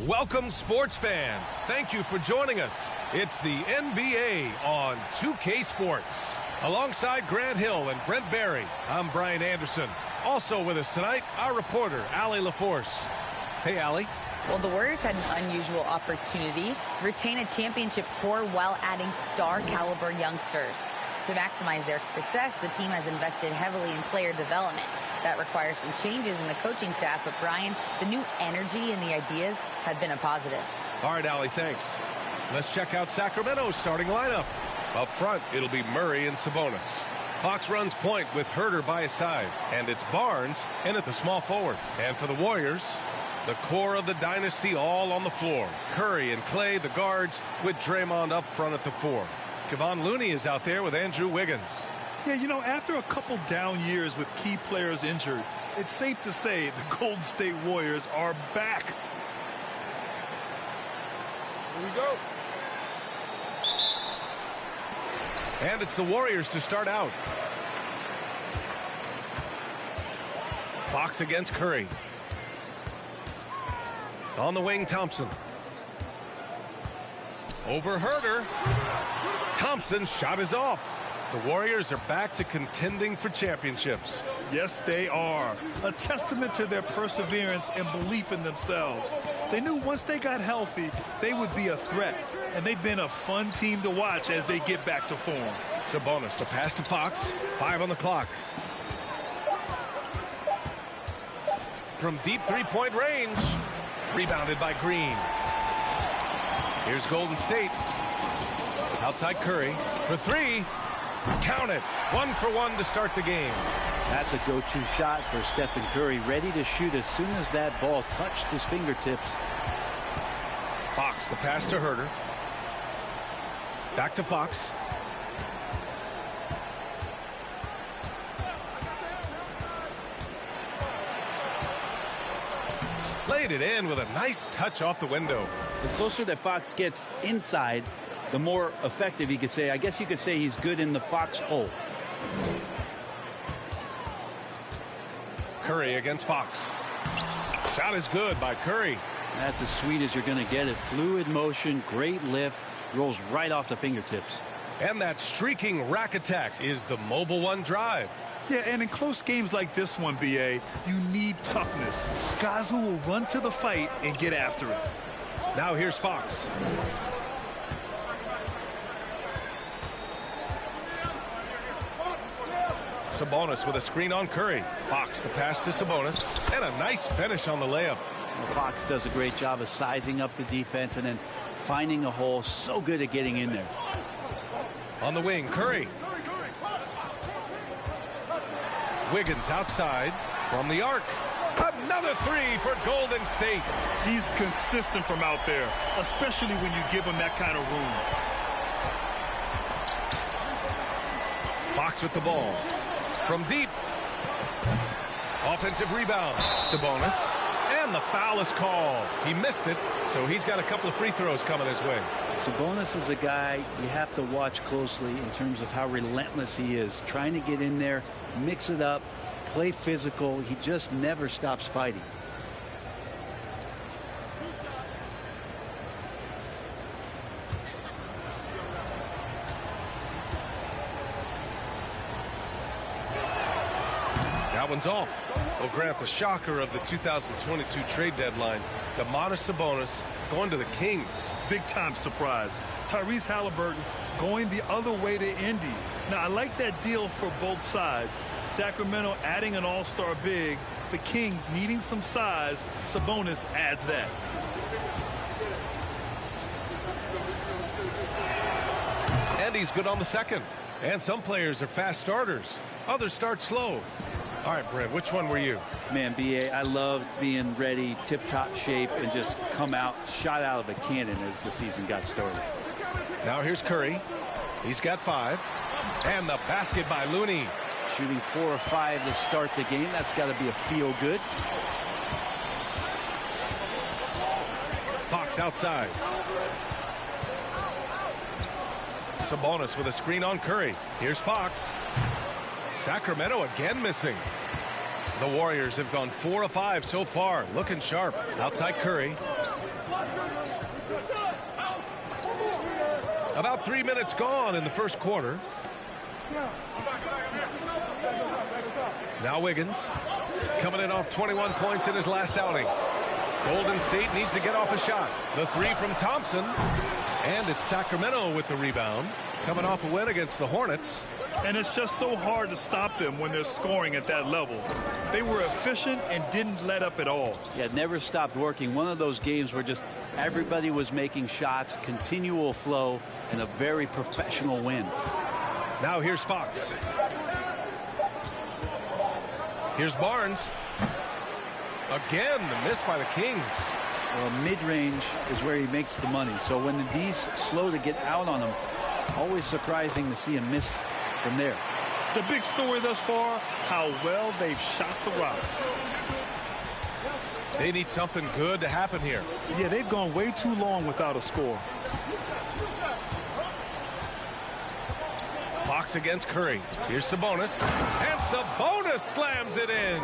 Welcome, sports fans. Thank you for joining us. It's the NBA on 2K Sports. Alongside Grant Hill and Brent Barry, I'm Brian Anderson. Also with us tonight, our reporter, Allie LaForce. Hey, Allie. Well, the Warriors had an unusual opportunity to retain a championship core while adding star-caliber youngsters. To maximize their success, the team has invested heavily in player development. That requires some changes in the coaching staff, but Brian, the new energy and the ideas have been a positive. All right, Allie, thanks. Let's check out Sacramento's starting lineup. Up front, it'll be Murray and Sabonis. Fox runs point with Herter by his side, and it's Barnes in at the small forward. And for the Warriors, the core of the dynasty all on the floor. Curry and Clay, the guards, with Draymond up front at the 4. Kevon Looney is out there with Andrew Wiggins. Yeah, you know, after a couple down years with key players injured, it's safe to say the Golden State Warriors are back. Here we go. And it's the Warriors to start out. Fox against Curry. On the wing, Thompson. Over Herter. Thompson's shot is off. The Warriors are back to contending for championships. Yes, they are. A testament to their perseverance and belief in themselves. They knew once they got healthy, they would be a threat. And they've been a fun team to watch as they get back to form. Sabonis, the pass to Fox. 5 on the clock. From deep three-point range. Rebounded by Green. Here's Golden State. Outside Curry for 3. Count it. 1 for 1 to start the game. That's a go-to shot for Stephen Curry, ready to shoot as soon as that ball touched his fingertips. Fox, the pass to Herter. Back to Fox. Laid it in with a nice touch off the window. The closer that Fox gets inside, the more effective he could say. I guess you could say he's good in the Fox hole. Curry against Fox. Shot is good by Curry. That's as sweet as you're going to get it. Fluid motion, great lift, rolls right off the fingertips. And that streaking rack attack is the Mobile One drive. Yeah, and in close games like this one, BA, you need toughness. Guys who will run to the fight and get after it. Now here's Fox. Sabonis with a screen on Curry. Fox, the pass to Sabonis. And a nice finish on the layup. Fox does a great job of sizing up the defense and then finding a hole. So good at getting in there. On the wing, Curry. Wiggins outside from the arc. Another 3 for Golden State. He's consistent from out there, especially when you give him that kind of room. Fox with the ball. From deep. Offensive rebound. Sabonis. And the foul is called. He missed it, so he's got a couple of free throws coming his way. Sabonis is a guy you have to watch closely in terms of how relentless he is. Trying to get in there, mix it up, play physical. He just never stops fighting. That one's off. Well, Grant, the shocker of the 2022 trade deadline, Domantas Sabonis going to the Kings. Big-time surprise. Tyrese Halliburton going the other way to Indy. Now, I like that deal for both sides. Sacramento adding an all-star big. The Kings needing some size. Sabonis adds that. And he's good on the second. And some players are fast starters. Others start slow. All right, Brent, which one were you? Man, BA, I loved being ready, tip-top shape, and just come out, shot out of a cannon as the season got started. Now here's Curry. He's got 5. And the basket by Looney. Shooting 4 or 5 to start the game. That's got to be a feel-good. Fox outside. Sabonis with a screen on Curry. Here's Fox. Sacramento again missing. The Warriors have gone 4 of 5 so far, looking sharp. Outside Curry. About 3 minutes gone in the first quarter. Now Wiggins coming in off 21 points in his last outing. Golden State needs to get off a shot. The three from Thompson. And it's Sacramento with the rebound. Coming off a win against the Hornets. And it's just so hard to stop them when they're scoring at that level. They were efficient and didn't let up at all. Yeah, it never stopped working. One of those games where just everybody was making shots, continual flow, and a very professional win. Now here's Fox. Here's Barnes. Again, the miss by the Kings. Well, mid-range is where he makes the money. So when the D's slow to get out on him, always surprising to see him miss from there. The big story thus far, how well they've shot the rock. They need something good to happen here. Yeah, they've gone way too long without a score. Fox against Curry. Here's Sabonis. And Sabonis slams it in.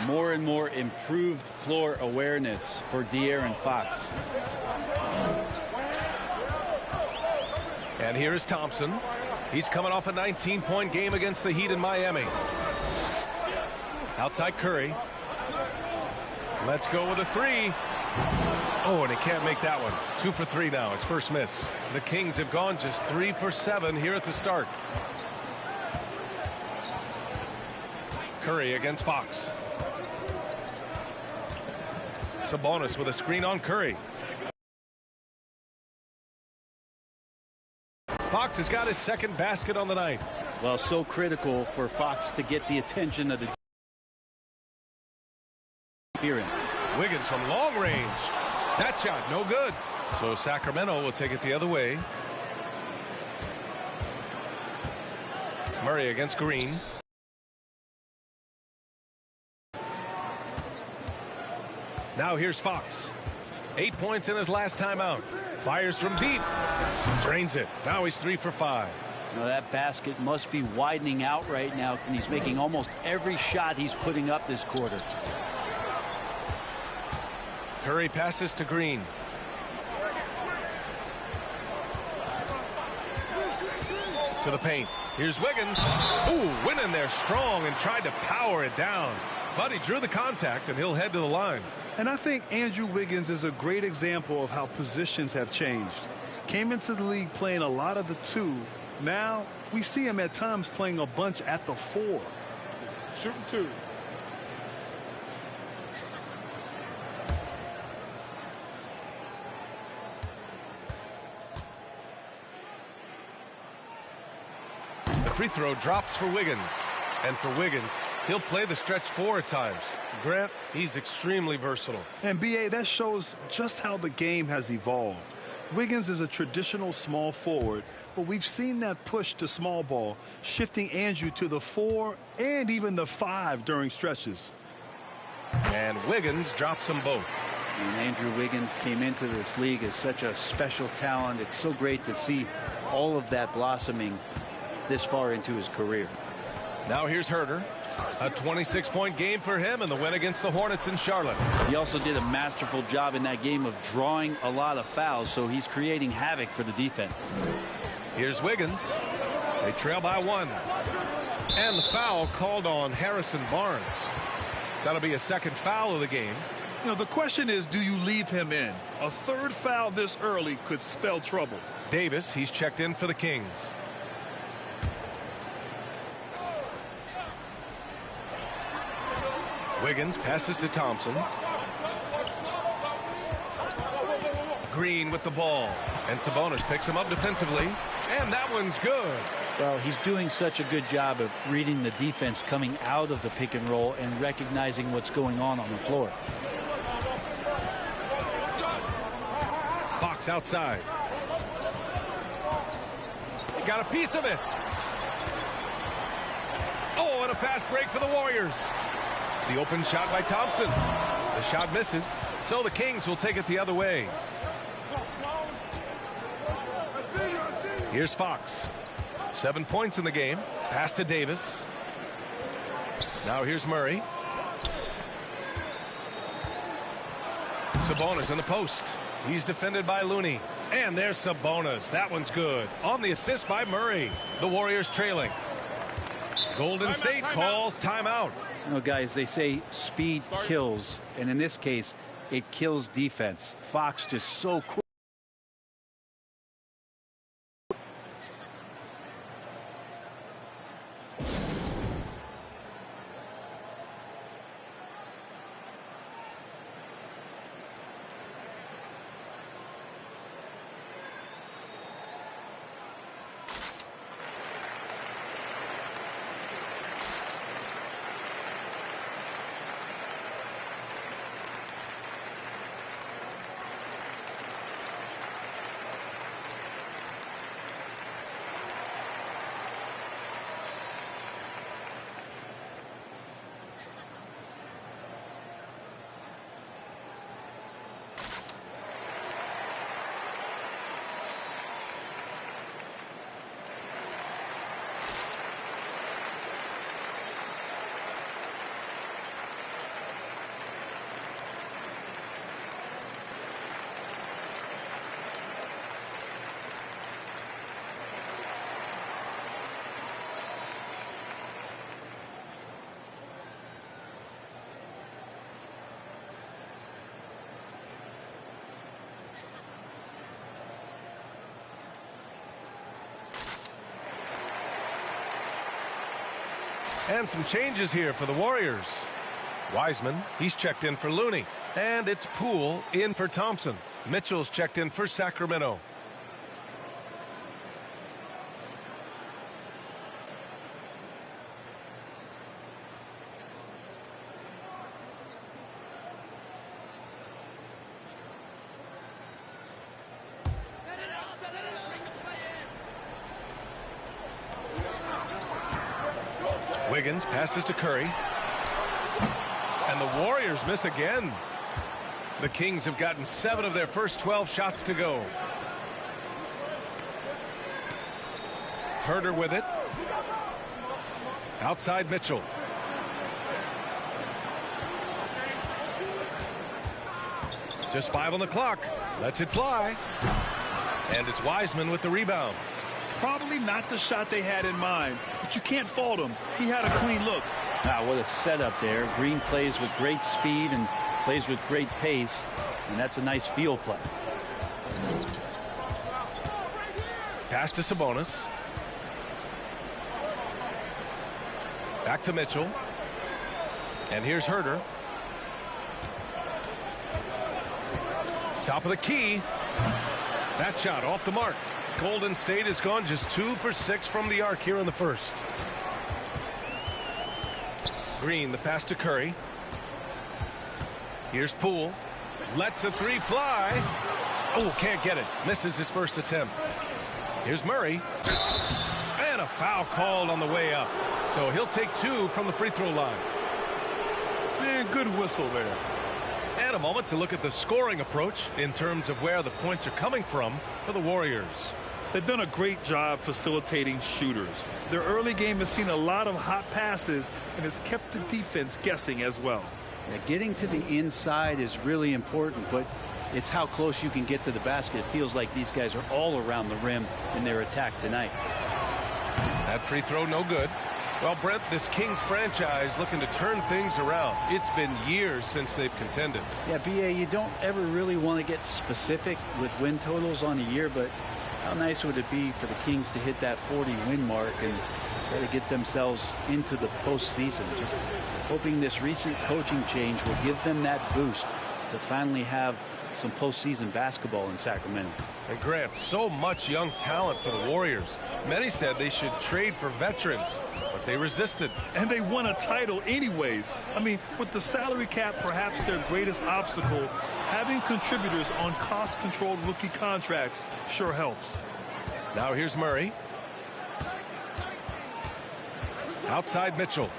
More and more improved floor awareness for De'Aaron Fox. And here is Thompson. He's coming off a 19-point game against the Heat in Miami. Outside Curry. Let's go with a three. Oh, and he can't make that one. 2 for 3 now, his first miss. The Kings have gone just 3 for 7 here at the start. Curry against Fox. Sabonis with a screen on Curry. Fox has got his second basket on the night. Well, so critical for Fox to get the attention of the fearing. Wiggins from long range. That shot no good. So Sacramento will take it the other way. Murray against Green. Now here's Fox. 8 points in his last timeout. Fires from deep. Drains it. Now he's 3 for 5. Now that basket must be widening out right now, and he's making almost every shot he's putting up this quarter. Curry passes to Green. To the paint. Here's Wiggins. Ooh, went in there strong and tried to power it down. But he drew the contact, and he'll head to the line. And I think Andrew Wiggins is a great example of how positions have changed. Came into the league playing a lot of the 2. Now we see him at times playing a bunch at the 4. Shooting 2. The free throw drops for Wiggins. And for Wiggins, he'll play the stretch 4 at times. Grant, he's extremely versatile. And B.A., that shows just how the game has evolved. Wiggins is a traditional small forward, but we've seen that push to small ball, shifting Andrew to the 4 and even the 5 during stretches. And Wiggins drops them both. And Andrew Wiggins came into this league as such a special talent. It's so great to see all of that blossoming this far into his career. Now here's Herter. A 26-point game for him in the win against the Hornets in Charlotte. He also did a masterful job in that game of drawing a lot of fouls, so he's creating havoc for the defense. Here's Wiggins. They trail by 1. And the foul called on Harrison Barnes. That'll be a second foul of the game. You know, the question is, do you leave him in? A third foul this early could spell trouble. Davis, he's checked in for the Kings. Wiggins passes to Thompson. Green with the ball. And Sabonis picks him up defensively. And that one's good. Well, he's doing such a good job of reading the defense coming out of the pick and roll and recognizing what's going on the floor. Fox outside. He got a piece of it. Oh, and a fast break for the Warriors. The open shot by Thompson. The shot misses, so the Kings will take it the other way. Here's Fox. 7 points in the game. Pass to Davis. Now here's Murray. Sabonis in the post. He's defended by Looney. And there's Sabonis. That one's good. On the assist by Murray. The Warriors trailing. Golden State calls timeout. You know, guys, they say speed kills. And in this case, it kills defense. Fox just so quick. And some changes here for the Warriors. Wiseman, he's checked in for Looney. And it's Poole in for Thompson. Mitchell's checked in for Sacramento. Wiggins passes to Curry. And the Warriors miss again. The Kings have gotten 7 of their first 12 shots to go. Herter with it. Outside Mitchell. Just 5 on the clock. Lets it fly. And it's Wiseman with the rebound. Probably not the shot they had in mind, but you can't fault him. He had a clean look. Ah, what a setup there. Green plays with great speed and plays with great pace, and that's a nice field play. Pass to Sabonis. Back to Mitchell. And here's Herter. Top of the key. That shot off the mark. Golden State has gone just 2 for 6 from the arc here in the first. Green, the pass to Curry. Here's Poole. Lets the 3 fly. Oh, can't get it. Misses his first attempt. Here's Murray. And a foul called on the way up. So he'll take 2 from the free throw line. Man, good whistle there. And a moment to look at the scoring approach in terms of where the points are coming from for the Warriors. They've done a great job facilitating shooters. Their early game has seen a lot of hot passes and has kept the defense guessing as well. Yeah, getting to the inside is really important, but it's how close you can get to the basket. It feels like these guys are all around the rim in their attack tonight. That free throw no good. Well, Brent, this Kings franchise looking to turn things around. It's been years since they've contended. Yeah, B.A., you don't ever really want to get specific with win totals on a year, but how nice would it be for the Kings to hit that 40-win mark and try to get themselves into the postseason? Just hoping this recent coaching change will give them that boost to finally have some postseason basketball in Sacramento. And Grant, so much young talent for the Warriors. Many said they should trade for veterans, but they resisted. And they won a title anyways. I mean, with the salary cap perhaps their greatest obstacle, having contributors on cost-controlled rookie contracts sure helps. Now here's Murray. Outside Mitchell.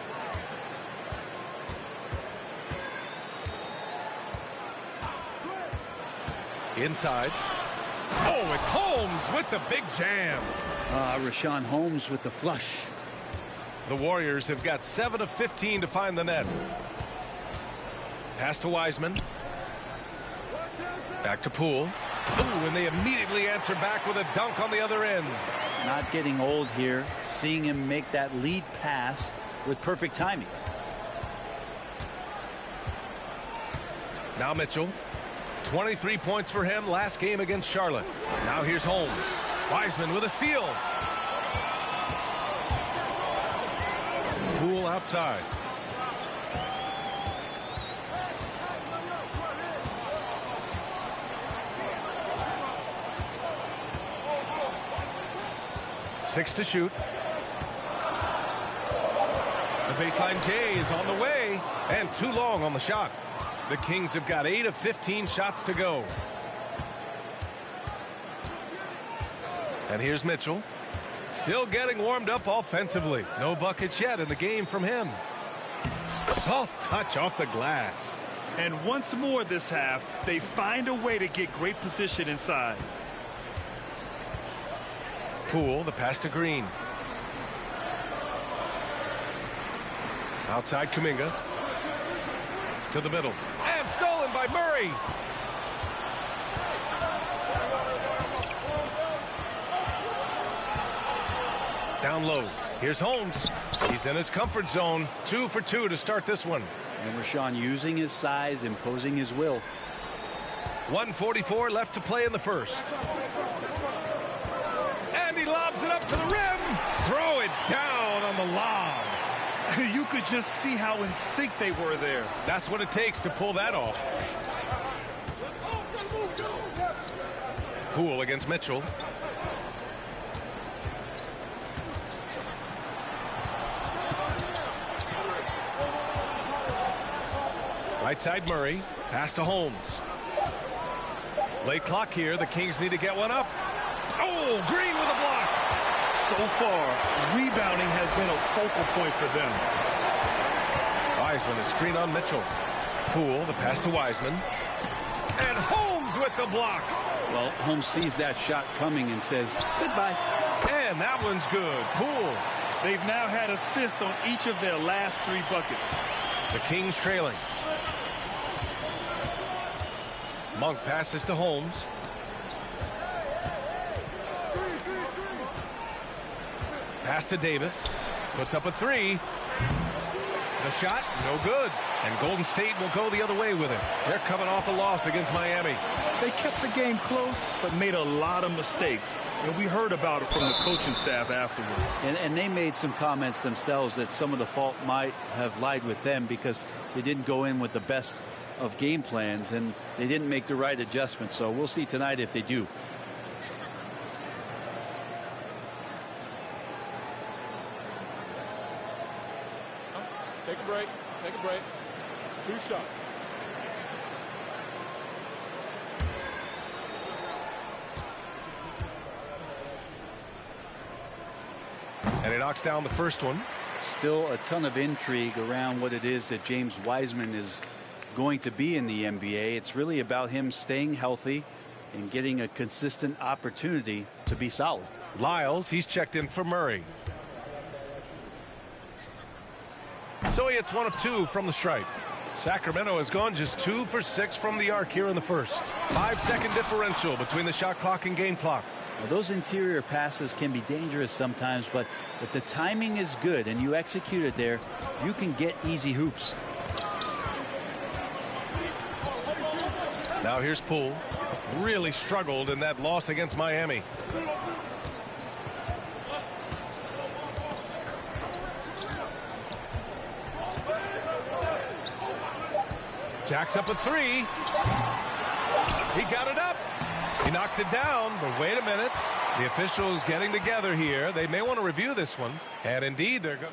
Inside. Oh, it's Holmes with the big jam. Rashawn Holmes with the flush. The Warriors have got 7 of 15 to find the net. Pass to Wiseman. Back to Poole. Ooh, and they immediately answer back with a dunk on the other end. Not getting old here. Seeing him make that lead pass with perfect timing. Now Mitchell. 23 points for him last game against Charlotte. Now here's Holmes. Wiseman with a steal. Poole outside. Six to shoot. The baseline J is on the way, and too long on the shot. The Kings have got 8 of 15 shots to go. And here's Mitchell. Still getting warmed up offensively. No buckets yet in the game from him. Soft touch off the glass. And once more this half, they find a way to get great position inside. Poole, the pass to Green. Outside Kuminga. To the middle. And stolen by Murray. Down low. Here's Holmes. He's in his comfort zone. 2 for 2 to start this one. And Rashawn using his size, imposing his will. 1:44 left to play in the first. And he lobs it up to the rim. Throw it down on the lob. You could just see how in sync they were there. That's what it takes to pull that off. Poole against Mitchell. Right side Murray. Pass to Holmes. Late clock here. The Kings need to get one up. Oh, Green with a block. So far, rebounding has been a focal point for them. Wiseman, a screen on Mitchell. Poole, the pass to Wiseman. And Holmes with the block. Well, Holmes sees that shot coming and says, goodbye. And that one's good. Poole. They've now had assists on each of their last 3 buckets. The Kings trailing. Monk passes to Holmes. Pass to Davis. Puts up a 3. The shot, no good. And Golden State will go the other way with it. They're coming off a loss against Miami. They kept the game close, but made a lot of mistakes. And we heard about it from the coaching staff afterward. And they made some comments themselves that some of the fault might have lied with them because they didn't go in with the best of game plans and they didn't make the right adjustments. So we'll see tonight if they do. Take a break. Take a break. 2 shots. And he knocks down the first one. Still a ton of intrigue around what it is that James Wiseman is going to be in the NBA. It's really about him staying healthy and getting a consistent opportunity to be solid. Lyles, he's checked in for Murray. So he hits 1 of 2 from the stripe. Sacramento has gone just 2 for 6 from the arc here in the first. 5-second differential between the shot clock and game clock. Well, those interior passes can be dangerous sometimes, but if the timing is good and you execute it there, you can get easy hoops. Now here's Poole. Really struggled in that loss against Miami. Jacks up a 3. He got it up. He knocks it down, but wait a minute. The officials getting together here. They may want to review this one. And indeed, they're going.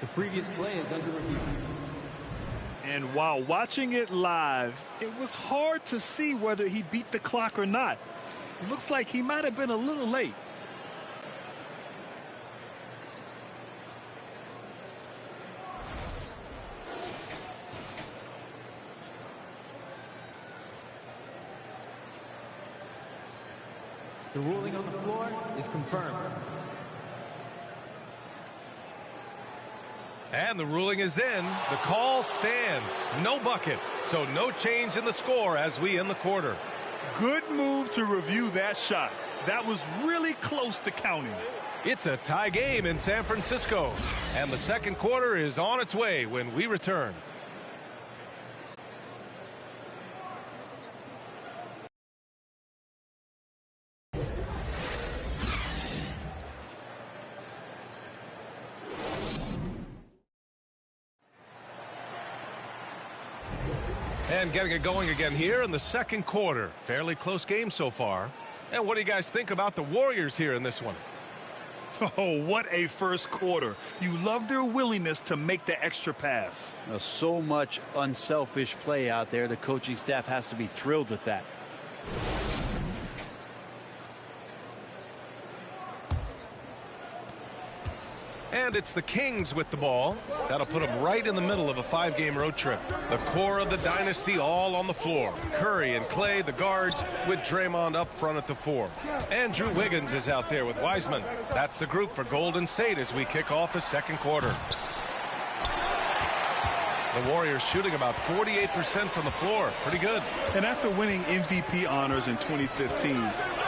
The previous play is under review. And while watching it live, it was hard to see whether he beat the clock or not. It looks like he might have been a little late. The ruling on the floor is confirmed. And the ruling is in. The call stands. No bucket. So no change in the score as we end the quarter. Good move to review that shot. That was really close to counting. It's a tie game in San Francisco. And the second quarter is on its way when we return. And getting it going again here in the second quarter. Fairly close game so far. And what do you guys think about the Warriors here in this one? Oh, what a first quarter. You love their willingness to make the extra pass. So much unselfish play out there. The coaching staff has to be thrilled with that. And it's the Kings with the ball. That'll put them right in the middle of a 5-game road trip. The core of the dynasty all on the floor. Curry and Clay, the guards, with Draymond up front at the 4. Andrew Wiggins is out there with Wiseman. That's the group for Golden State as we kick off the second quarter. The Warriors shooting about 48% from the floor. Pretty good. And after winning MVP honors in 2015,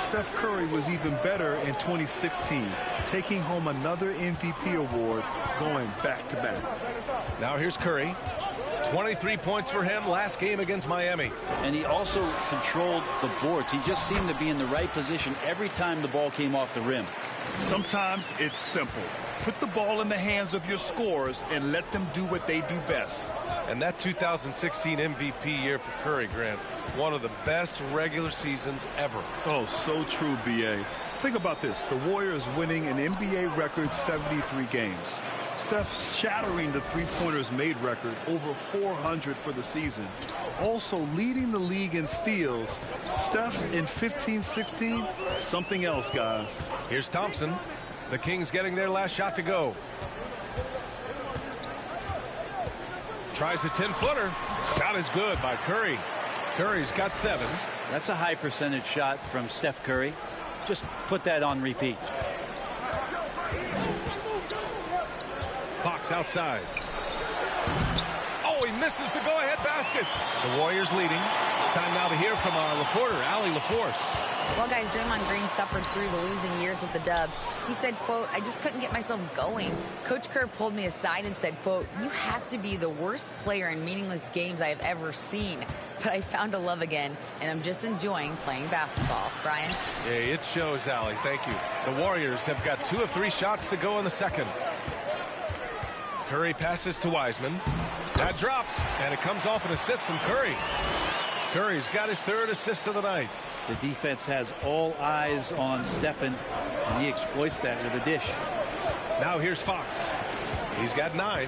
Steph Curry was even better in 2016, taking home another MVP award, going back-to-back. Now here's Curry. 23 points for him last game against Miami. And he also controlled the boards. He just seemed to be in the right position every time the ball came off the rim. Sometimes it's simple. Put the ball in the hands of your scorers and let them do what they do best. And that 2016 MVP year for Curry, Grant, one of the best regular seasons ever. Oh, so true, B.A. Think about this. The Warriors winning an NBA record 73 games. Steph shattering the three-pointers made record, over 400 for the season. Also leading the league in steals. Steph in 15-16, something else, guys. Here's Thompson. The Kings getting their last shot to go. Tries a 10-footer. Shot is good by Curry. Curry's got 7. That's a high percentage shot from Steph Curry. Just put that on repeat. Fox outside. Oh, he misses the go-ahead basket. The Warriors leading. Time now to hear from our reporter, Allie LaForce. Well, guys, Draymond Green suffered through the losing years with the Dubs. He said, quote, "I just couldn't get myself going. Coach Kerr pulled me aside and said, quote, you have to be the worst player in meaningless games I have ever seen. But I found a love again, and I'm just enjoying playing basketball." Brian? Yeah, it shows, Allie. Thank you. The Warriors have got 2 of 3 shots to go in the second. Curry passes to Wiseman. That drops, and it comes off an assist from Curry. Curry's got his 3rd assist of the night. The defense has all eyes on Stephen, and he exploits that with a dish. Now here's Fox. He's got 9.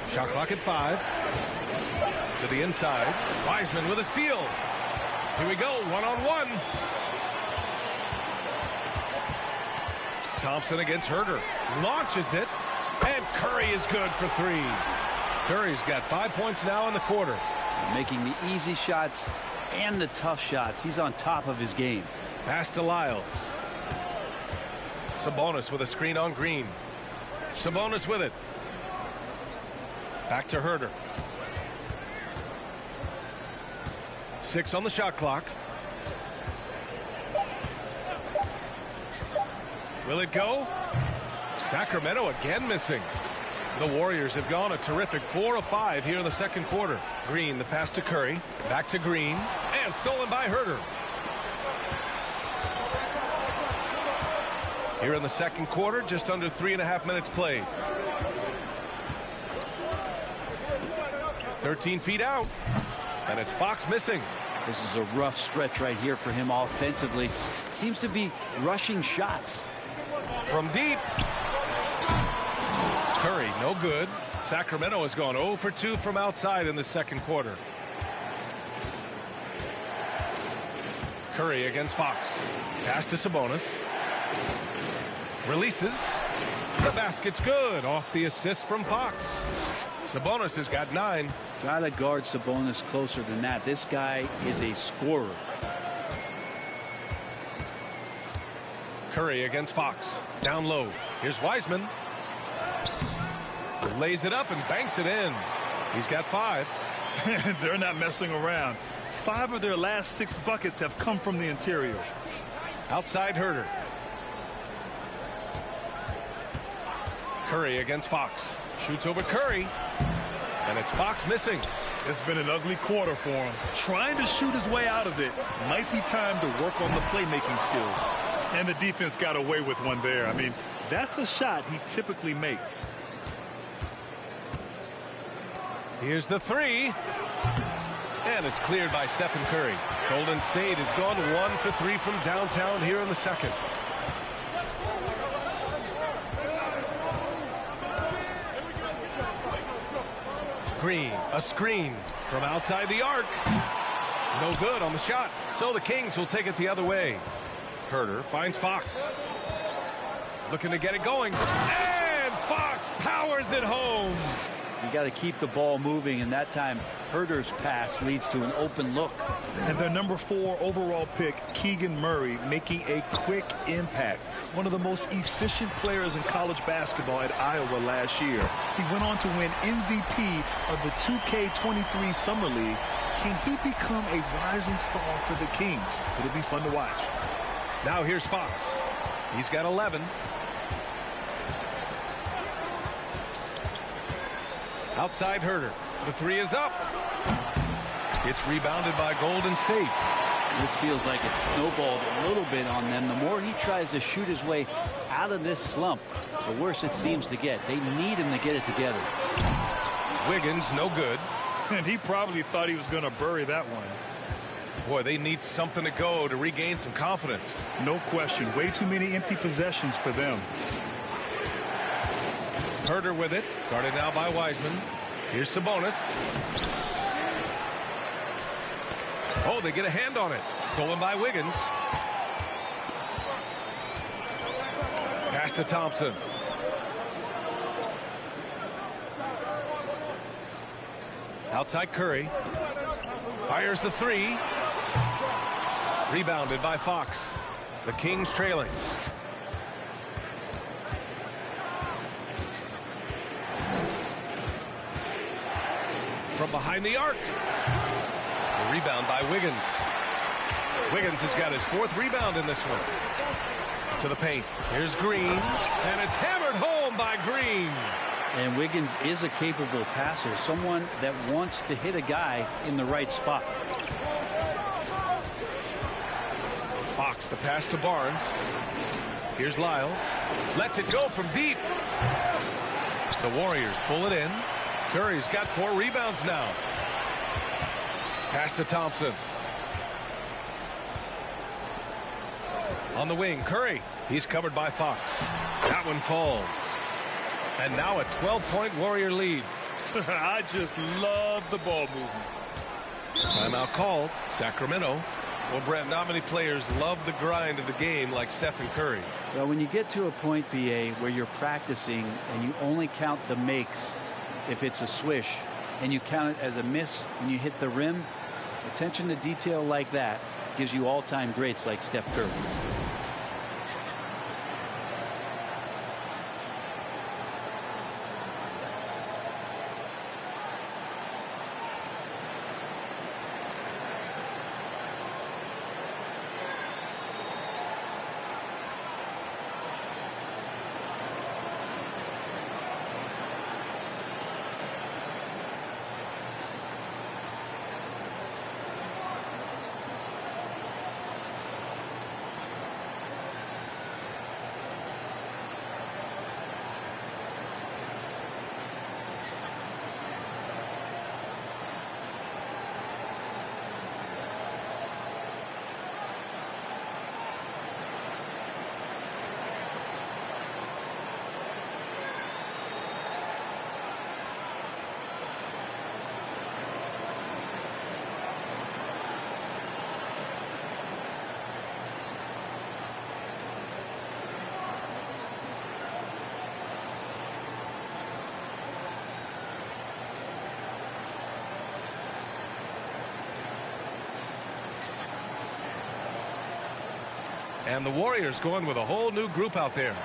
Shot clock at 5. To the inside. Wiseman with a steal. Here we go, one-on-one. Thompson against Herter. Launches it. And Curry is good for 3. Curry's got 5 points now in the quarter. Making the easy shots and the tough shots. He's on top of his game. Pass to Lyles. Sabonis with a screen on Green. Sabonis with it. Back to Herter. 6 on the shot clock. Will it go? Sacramento again missing. The Warriors have gone a terrific 4 of 5 here in the second quarter. Green, the pass to Curry. Back to Green. And stolen by Herter. Here in the second quarter, just under 3.5 minutes played. 13 feet out. And it's Fox missing. This is a rough stretch right here for him offensively. Seems to be rushing shots. From deep. Curry, no good. Sacramento has gone 0 for 2 from outside in the second quarter. Curry against Fox. Pass to Sabonis. Releases. The basket's good off the assist from Fox. Sabonis has got 9. Gotta guard Sabonis closer than that. This guy is a scorer. Curry against Fox. Down low. Here's Wiseman. Lays it up and banks it in. He's got 5. They're not messing around. 5 of their last 6 buckets have come from the interior. Outside Herder. Curry against Fox. Shoots over Curry. And it's Fox missing. It's been an ugly quarter for him. Trying to shoot his way out of it. Might be time to work on the playmaking skills. And the defense got away with one there. I mean, that's a shot he typically makes. Here's the 3. And it's cleared by Stephen Curry. Golden State has gone 1 for 3 from downtown here in the second. Green, a screen from outside the arc. No good on the shot. So the Kings will take it the other way. Herder finds Fox. Looking to get it going. And Fox powers it home. You got to keep the ball moving, and that time Herder's pass leads to an open look. And their number 4 overall pick, Keegan Murray, making a quick impact. One of the most efficient players in college basketball at Iowa last year. He went on to win MVP of the 2K23 Summer League. Can he become a rising star for the Kings? It'll be fun to watch. Now here's Fox. He's got 11. Outside Herder. The 3 is up. It's rebounded by Golden State. This feels like it's snowballed a little bit on them. The more he tries to shoot his way out of this slump, the worse it seems to get. They need him to get it together. Wiggins, no good. And he probably thought he was going to bury that one. Boy, they need something to go to regain some confidence. No question. Way too many empty possessions for them. Herder with it. Guarded now by Wiseman. Here's Sabonis. Oh, they get a hand on it. Stolen by Wiggins. Pass to Thompson. Outside Curry. Fires the 3. Rebounded by Fox. The Kings trailing. From behind the arc. A rebound by Wiggins. Wiggins has got his 4th rebound in this one. To the paint. Here's Green. And it's hammered home by Green. And Wiggins is a capable passer. Someone that wants to hit a guy in the right spot. Fox, the pass to Barnes. Here's Lyles. Lets it go from deep. The Warriors pull it in. Curry's got 4 rebounds now. Pass to Thompson. On the wing, Curry. He's covered by Fox. That one falls. And now a 12-point Warrior lead. I just love the ball movement. Timeout called. Sacramento. Well, Brent, not many players love the grind of the game like Stephen Curry. Well, when you get to a point, BA, where you're practicing and you only count the makes if it's a swish, and you count it as a miss and you hit the rim, attention to detail like that gives you all-time greats like Steph Curry. And the Warriors going with a whole new group out there.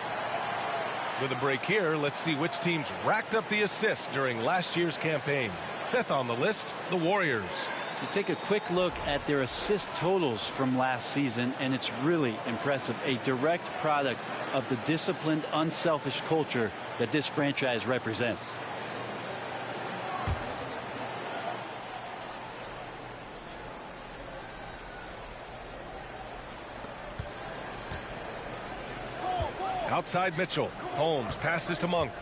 With a break here, let's see which teams racked up the assists during last year's campaign. Fifth on the list, the Warriors. You take a quick look at their assist totals from last season, and it's really impressive. A direct product of the disciplined, unselfish culture that this franchise represents. Outside Mitchell. Holmes passes to Monk.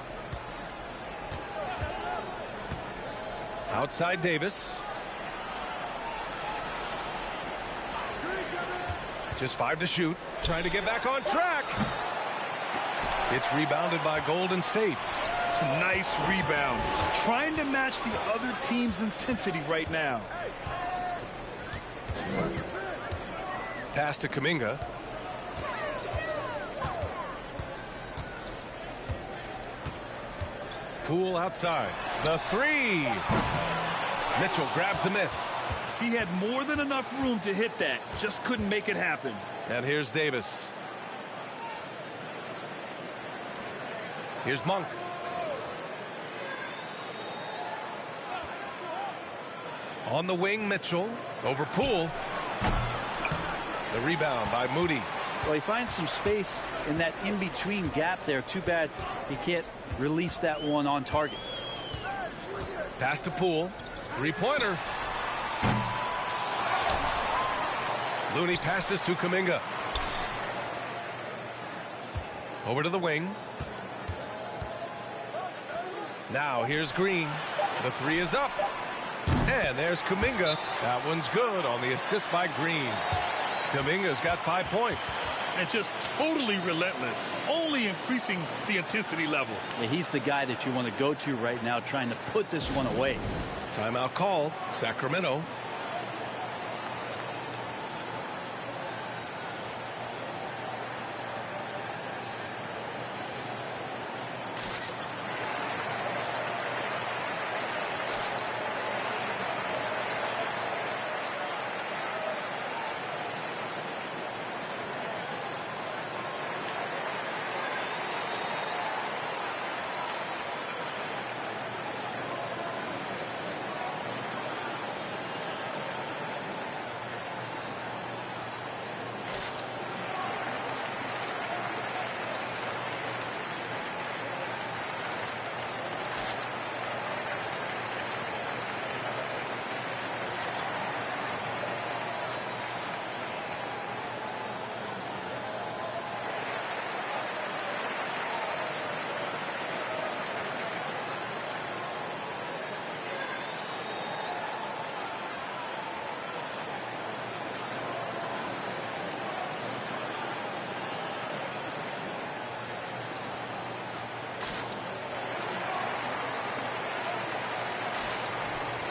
Outside Davis. Just 5 to shoot. Trying to get back on track. It's rebounded by Golden State. Nice rebound. Trying to match the other team's intensity right now. Pass to Kuminga. Poole outside. The three. Mitchell grabs a miss. He had more than enough room to hit that. Just couldn't make it happen. And here's Davis. Here's Monk. On the wing, Mitchell. Over Poole. The rebound by Moody. Well, he finds some space in that in-between gap there. Too bad he can't release that one on target. Pass to Poole. Three-pointer. Looney passes to Kuminga. Over to the wing. Now here's Green. The three is up. And there's Kuminga. That one's good on the assist by Green. Kuminga's got 5 points. And just totally relentless, only increasing the intensity level. Yeah, he's the guy that you want to go to right now, trying to put this one away. Timeout call, Sacramento.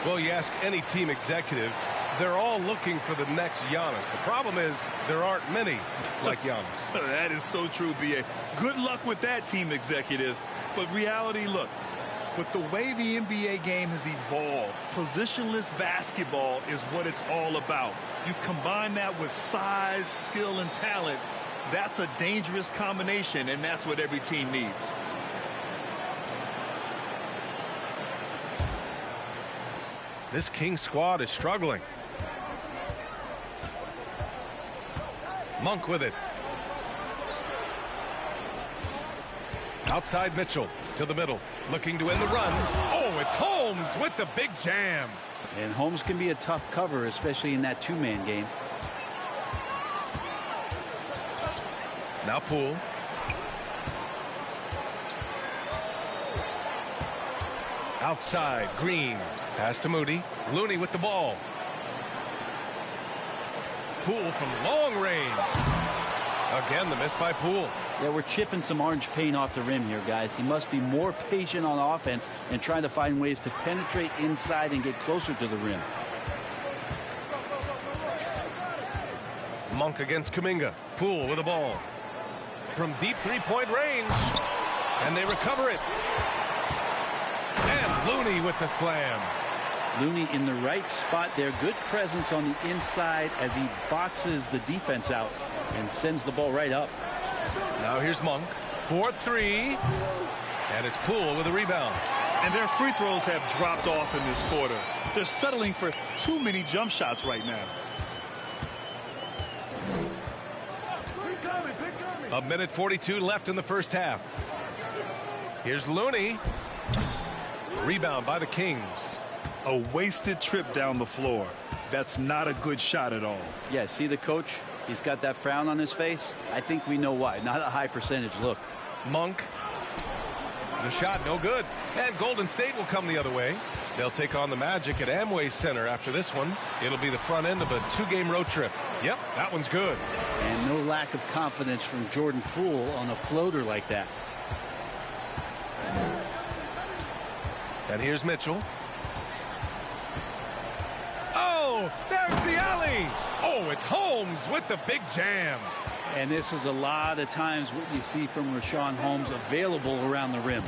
Well, you ask any team executive, they're all looking for the next Giannis. The problem is there aren't many like Giannis. That is so true, B.A. Good luck with that, team executives. But reality, look, with the way the NBA game has evolved, positionless basketball is what it's all about. You combine that with size, skill, and talent, that's a dangerous combination, and that's what every team needs. This King squad is struggling. Monk with it. Outside Mitchell to the middle, looking to end the run. Oh, it's Holmes with the big jam. And Holmes can be a tough cover, especially in that two-man game. Now Poole. Outside, Green. Pass to Moody. Looney with the ball. Poole from long range. Again, the miss by Poole. Yeah, we're chipping some orange paint off the rim here, guys. He must be more patient on offense and trying to find ways to penetrate inside and get closer to the rim. Monk against Kuminga. Poole with the ball. From deep three-point range. And they recover it. And Looney with the slam. Looney in the right spot there. Good presence on the inside as he boxes the defense out. And sends the ball right up. Now here's Monk. 4-3. And it's Poole with a rebound. And their free throws have dropped off in this quarter. They're settling for too many jump shots right now. A minute 42 left in the first half. Here's Looney. Rebound by the Kings. A wasted trip down the floor. That's not a good shot at all. Yeah, see the coach? He's got that frown on his face. I think we know why. Not a high percentage look. Monk. The shot no good. And Golden State will come the other way. They'll take on the Magic at Amway Center after this one. It'll be the front end of a 2-game road trip. Yep, that one's good. And no lack of confidence from Jordan Poole on a floater like that. And here's Mitchell. Oh, there's the alley. Oh, it's Holmes with the big jam. And this is a lot of times what you see from Richaun Holmes available around the rim.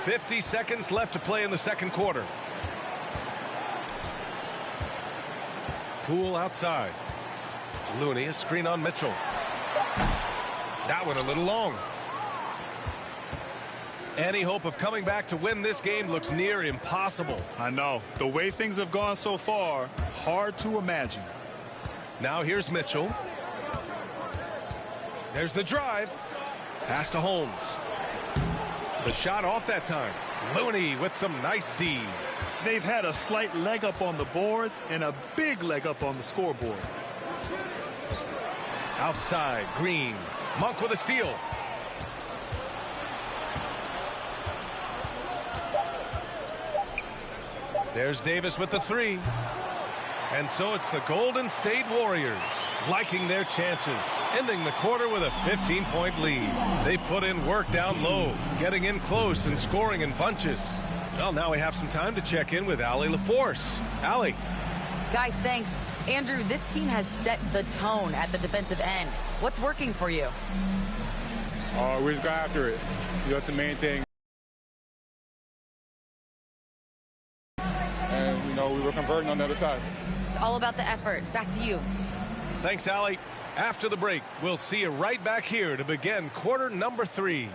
50 seconds left to play in the second quarter. Poole outside. Looney, a screen on Mitchell. That one a little long. Any hope of coming back to win this game looks near impossible. I know. The way things have gone so far, hard to imagine. Now here's Mitchell. There's the drive. Pass to Holmes. The shot off that time. Looney with some nice D. They've had a slight leg up on the boards and a big leg up on the scoreboard. Outside, Green. Monk with a steal. There's Davis with the 3. And so it's the Golden State Warriors liking their chances, ending the quarter with a 15-point lead. They put in work down low, getting in close and scoring in bunches. Well, now we have some time to check in with Allie LaForce. Allie. Guys, thanks. Andrew, this team has set the tone at the defensive end. What's working for you? We just got after it. That's the main thing. And, we were converting on the other side. It's all about the effort. Back to you. Thanks, Allie. After the break, we'll see you right back here to begin quarter number 3.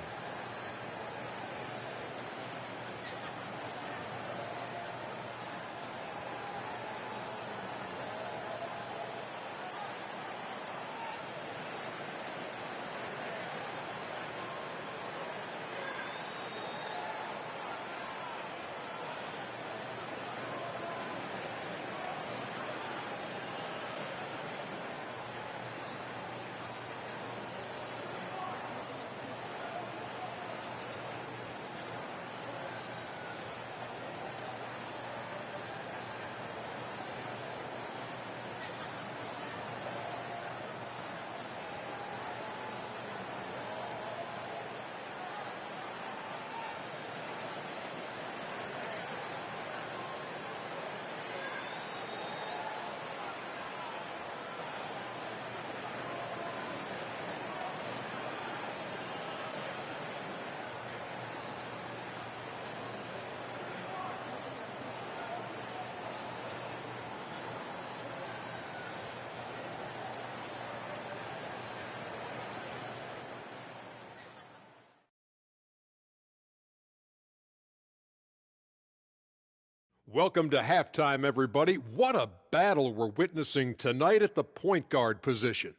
Welcome to halftime, everybody. What a battle we're witnessing tonight at the point guard position.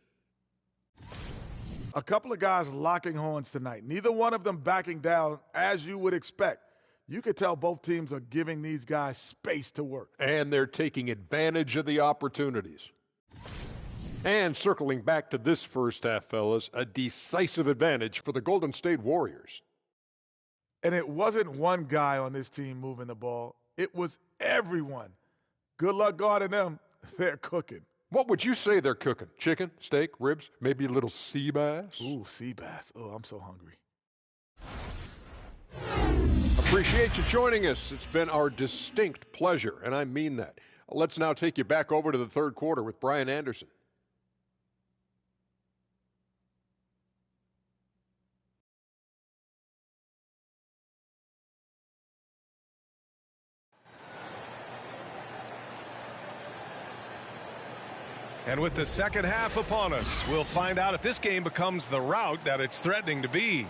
A couple of guys locking horns tonight. Neither one of them backing down as you would expect. You could tell both teams are giving these guys space to work. And they're taking advantage of the opportunities. And circling back to this first half, fellas, a decisive advantage for the Golden State Warriors. And it wasn't one guy on this team moving the ball. It was everyone. Good luck guarding them. They're cooking. What would you say they're cooking? Chicken, steak, ribs, maybe a little sea bass? Ooh, sea bass. Oh, I'm so hungry. Appreciate you joining us. It's been our distinct pleasure, and I mean that. Let's now take you back over to the third quarter with Brian Anderson. And with the second half upon us, we'll find out if this game becomes the rout that it's threatening to be.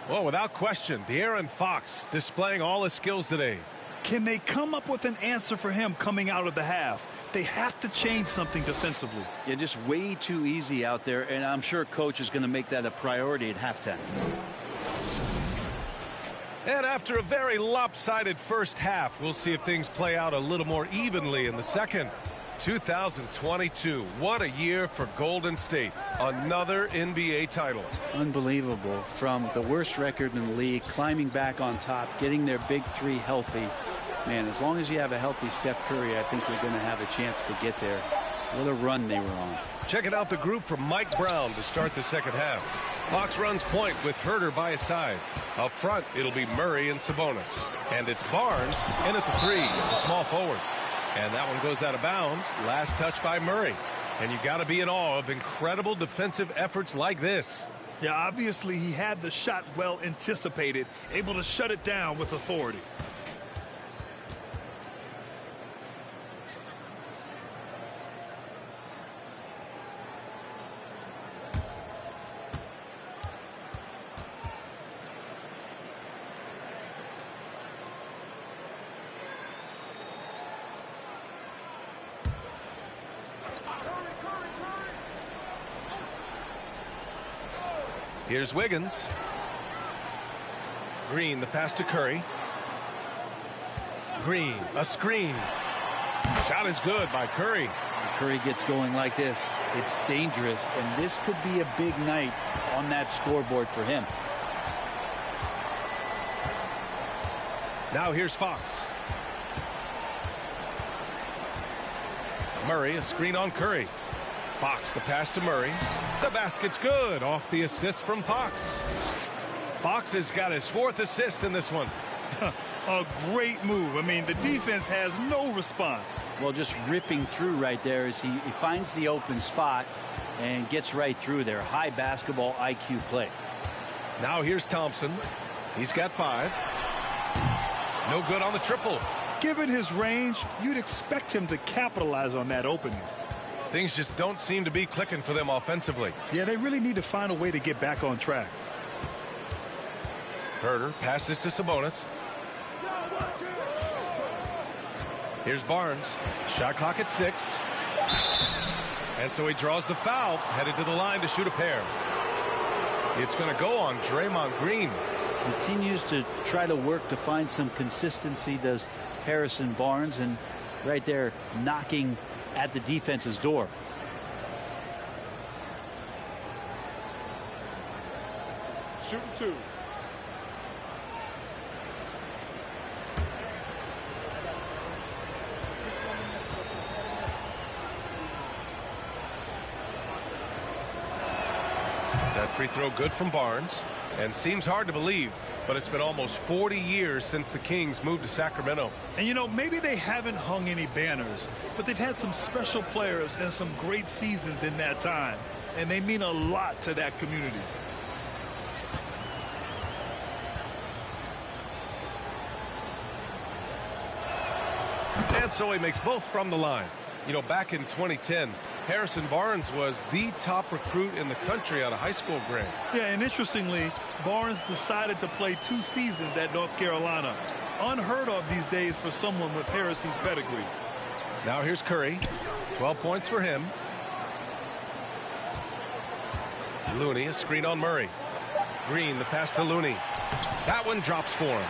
Well, without question, De'Aaron Fox displaying all his skills today. Can they come up with an answer for him coming out of the half? They have to change something defensively. Yeah, just way too easy out there, and I'm sure coach is going to make that a priority at halftime. And after a very lopsided first half, we'll see if things play out a little more evenly in the second. 2022, what a year for Golden State. Another NBA title. Unbelievable. From the worst record in the league, climbing back on top, getting their big three healthy. Man, as long as you have a healthy Steph Curry, I think you're going to have a chance to get there. What a run they were on. Checking out the group from Mike Brown to start the second half. Fox runs point with Herter by his side. Up front, it'll be Murray and Sabonis. And it's Barnes in at the three, the small forward. And that one goes out of bounds. Last touch by Murray. And you got to be in awe of incredible defensive efforts like this. Yeah, obviously he had the shot well anticipated, able to shut it down with authority. Here's Wiggins. Green, the pass to Curry. Green, a screen. Shot is good by Curry. When Curry gets going like this, it's dangerous, and this could be a big night on that scoreboard for him. Now here's Fox. Murray, a screen on Curry. Fox, the pass to Murray. The basket's good off the assist from Fox. Fox has got his fourth assist in this one. A great move. I mean, the defense has no response. Well, just ripping through right there as he finds the open spot and gets right through there. High basketball IQ play. Now here's Thompson. He's got 5. No good on the triple. Given his range, you'd expect him to capitalize on that opening. Things just don't seem to be clicking for them offensively. Yeah, they really need to find a way to get back on track. Herter passes to Sabonis. Here's Barnes. Shot clock at 6. And so he draws the foul, headed to the line to shoot a pair. It's going to go on Draymond Green. Continues to try to work to find some consistency, does Harrison Barnes, and right there knocking at the defense's door. Shooting 2. That free throw good from Barnes. And seems hard to believe, but it's been almost 40 years since the Kings moved to Sacramento. And, you know, maybe they haven't hung any banners, but they've had some special players and some great seasons in that time. And they mean a lot to that community. And so he makes both from the line. You know, back in 2010, Harrison Barnes was the top recruit in the country out of high school grade. Yeah, and interestingly, Barnes decided to play 2 seasons at North Carolina. Unheard of these days for someone with Harrison's pedigree. Now here's Curry. 12 points for him. Looney, a screen on Murray. Green, the pass to Looney. That one drops for him.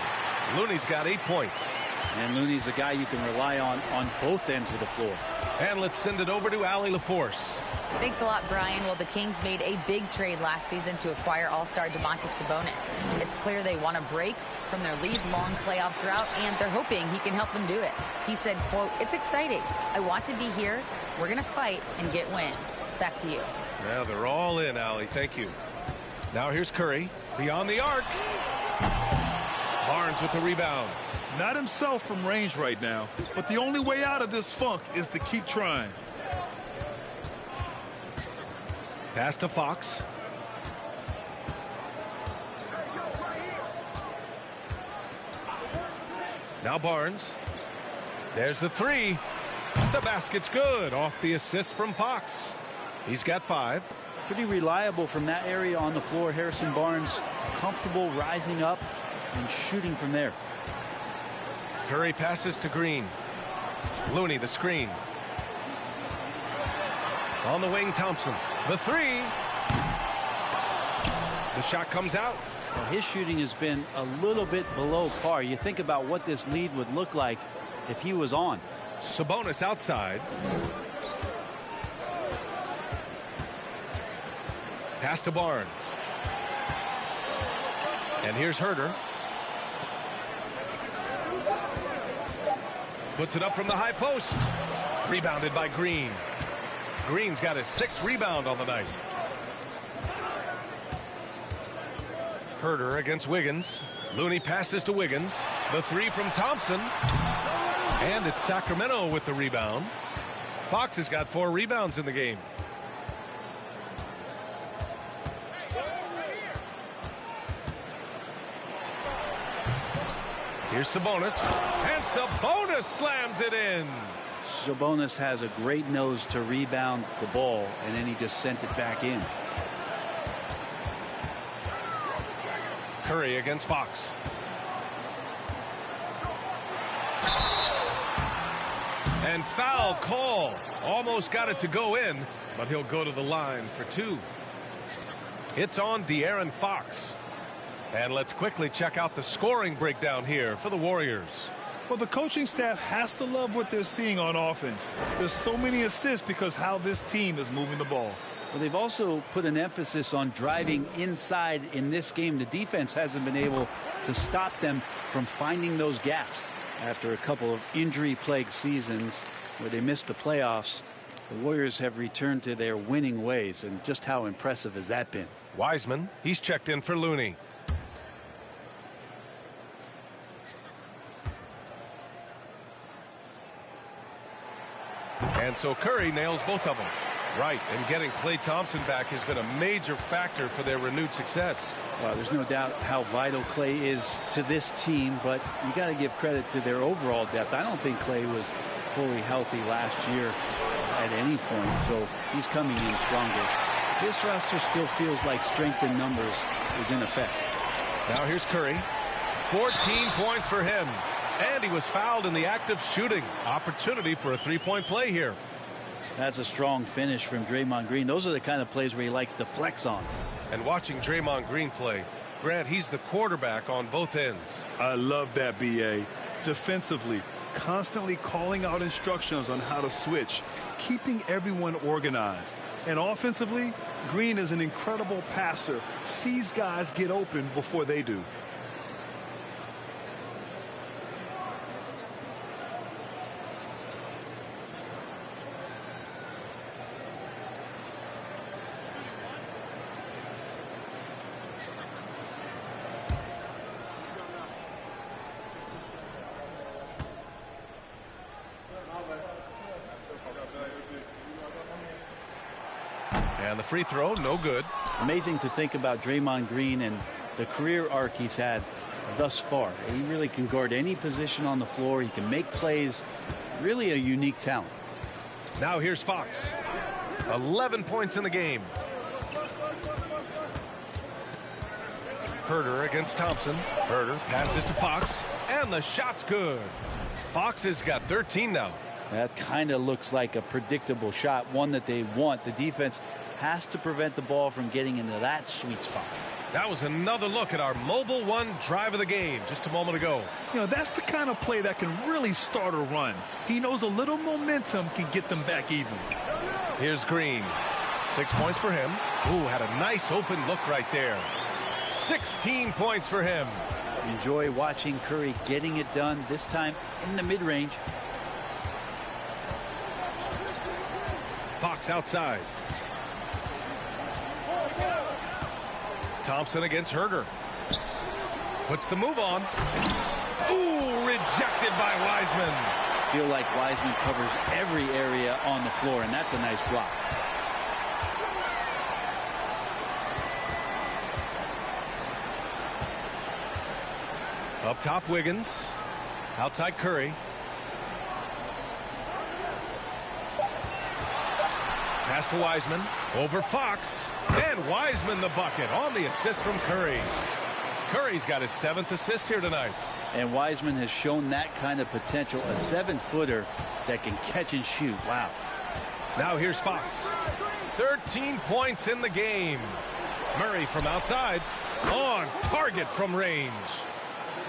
Looney's got 8 points. And Looney's a guy you can rely on both ends of the floor. And let's send it over to Allie LaForce. Thanks a lot, Brian. Well, the Kings made a big trade last season to acquire all-star Domantas Sabonis. It's clear they want to break from their lead-long playoff drought, and they're hoping he can help them do it. He said, quote, "It's exciting. I want to be here. We're going to fight and get wins." Back to you. Now they're all in, Allie. Thank you. Now here's Curry. Beyond the arc. Barnes with the rebound. Not himself from range right now, but the only way out of this funk is to keep trying. Pass to Fox. Now Barnes. There's the 3. The basket's good off the assist from Fox. He's got 5. Pretty reliable from that area on the floor. Harrison Barnes comfortable rising up and shooting from there. Curry passes to Green. Looney the screen. On the wing, Thompson. The 3. The shot comes out. Well, his shooting has been a little bit below par. You think about what this lead would look like if he was on. Sabonis outside. Pass to Barnes. And here's Herder. Puts it up from the high post. Rebounded by Green. Green's got his 6th rebound on the night. Herder against Wiggins. Looney passes to Wiggins. The 3 from Thompson. And it's Sacramento with the rebound. Fox has got 4 rebounds in the game. Here's Sabonis. And Sabonis slams it in. Sabonis has a great nose to rebound the ball, and then he just sent it back in. Curry against Fox. And foul called. Almost got it to go in, but he'll go to the line for 2. It's on De'Aaron Fox. And let's quickly check out the scoring breakdown here for the Warriors. Well, the coaching staff has to love what they're seeing on offense. There's so many assists because how this team is moving the ball. Well, they've also put an emphasis on driving inside in this game. The defense hasn't been able to stop them from finding those gaps. After a couple of injury-plagued seasons where they missed the playoffs, the Warriors have returned to their winning ways, and just how impressive has that been? Wiseman, he's checked in for Looney. And so Curry nails both of them. Right, and getting Klay Thompson back has been a major factor for their renewed success. Well, there's no doubt how vital Klay is to this team, but you got to give credit to their overall depth. I don't think Klay was fully healthy last year at any point, so he's coming in stronger. This roster still feels like strength in numbers is in effect. Now here's Curry. 14 points for him. And he was fouled in the act of shooting. Opportunity for a 3-point play here. That's a strong finish from Draymond Green. Those are the kind of plays where he likes to flex on. And watching Draymond Green play, Grant, he's the quarterback on both ends. I love that, B.A. Defensively, constantly calling out instructions on how to switch, keeping everyone organized. And offensively, Green is an incredible passer, sees guys get open before they do. And the free throw, no good. Amazing to think about Draymond Green and the career arc he's had thus far. He really can guard any position on the floor. He can make plays. Really a unique talent. Now here's Fox. 11 points in the game. Herder against Thompson. Herder passes to Fox. And the shot's good. Fox has got 13 now. That kind of looks like a predictable shot, one that they want. The defense has to prevent the ball from getting into that sweet spot. That was another look at our Mobile One drive of the game just a moment ago. You know, that's the kind of play that can really start a run. He knows a little momentum can get them back even. Here's Green. 6 points for him. Ooh, had a nice open look right there. 16 points for him. Enjoy watching Curry getting it done, this time in the mid-range. Fox outside. Thompson against Herder. Puts the move on. Ooh, rejected by Wiseman. Feel like Wiseman covers every area on the floor, and that's a nice block. Up top, Wiggins. Outside, Curry. Pass to Wiseman. Over Fox. And Wiseman the bucket on the assist from Curry. Curry's got his 7th assist here tonight. And Wiseman has shown that kind of potential. A 7-footer that can catch and shoot. Wow. Now here's Fox. 13 points in the game. Murray from outside. On target from range.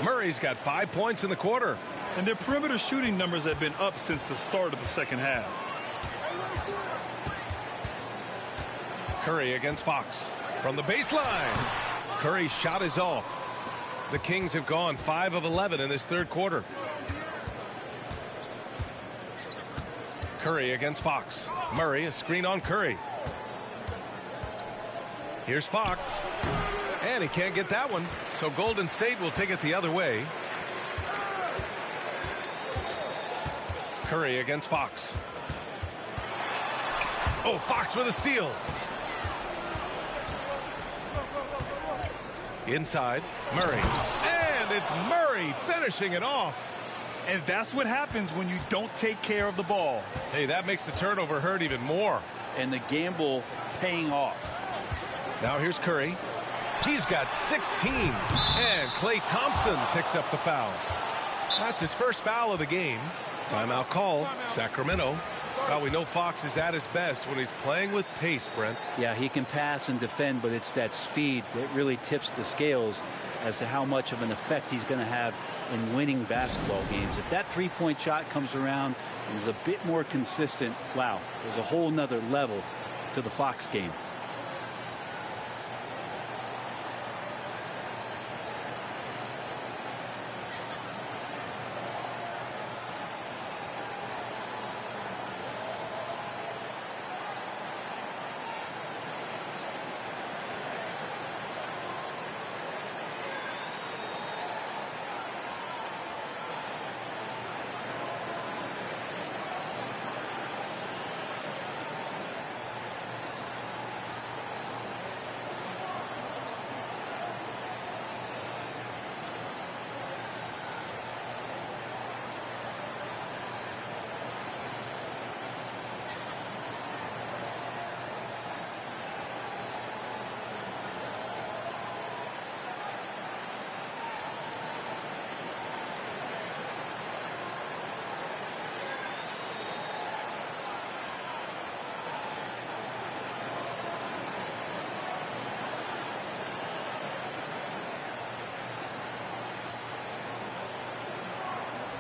Murray's got 5 points in the quarter. And their perimeter shooting numbers have been up since the start of the second half. Curry against Fox. From the baseline. Curry's shot is off. The Kings have gone 5 of 11 in this third quarter. Curry against Fox. Murray, a screen on Curry. Here's Fox. And he can't get that one. So Golden State will take it the other way. Curry against Fox. Oh, Fox with a steal. Inside, Murray. And it's Murray finishing it off. And that's what happens when you don't take care of the ball. Hey, that makes the turnover hurt even more. And the gamble paying off. Now here's Curry. He's got 16. And Klay Thompson picks up the foul. That's his first foul of the game. Timeout call, Sacramento. Well, we know Fox is at his best when he's playing with pace, Brent. Yeah, he can pass and defend, but it's that speed that really tips the scales as to how much of an effect he's going to have in winning basketball games. If that three-point shot comes around and is a bit more consistent, wow, there's a whole nother level to the Fox game.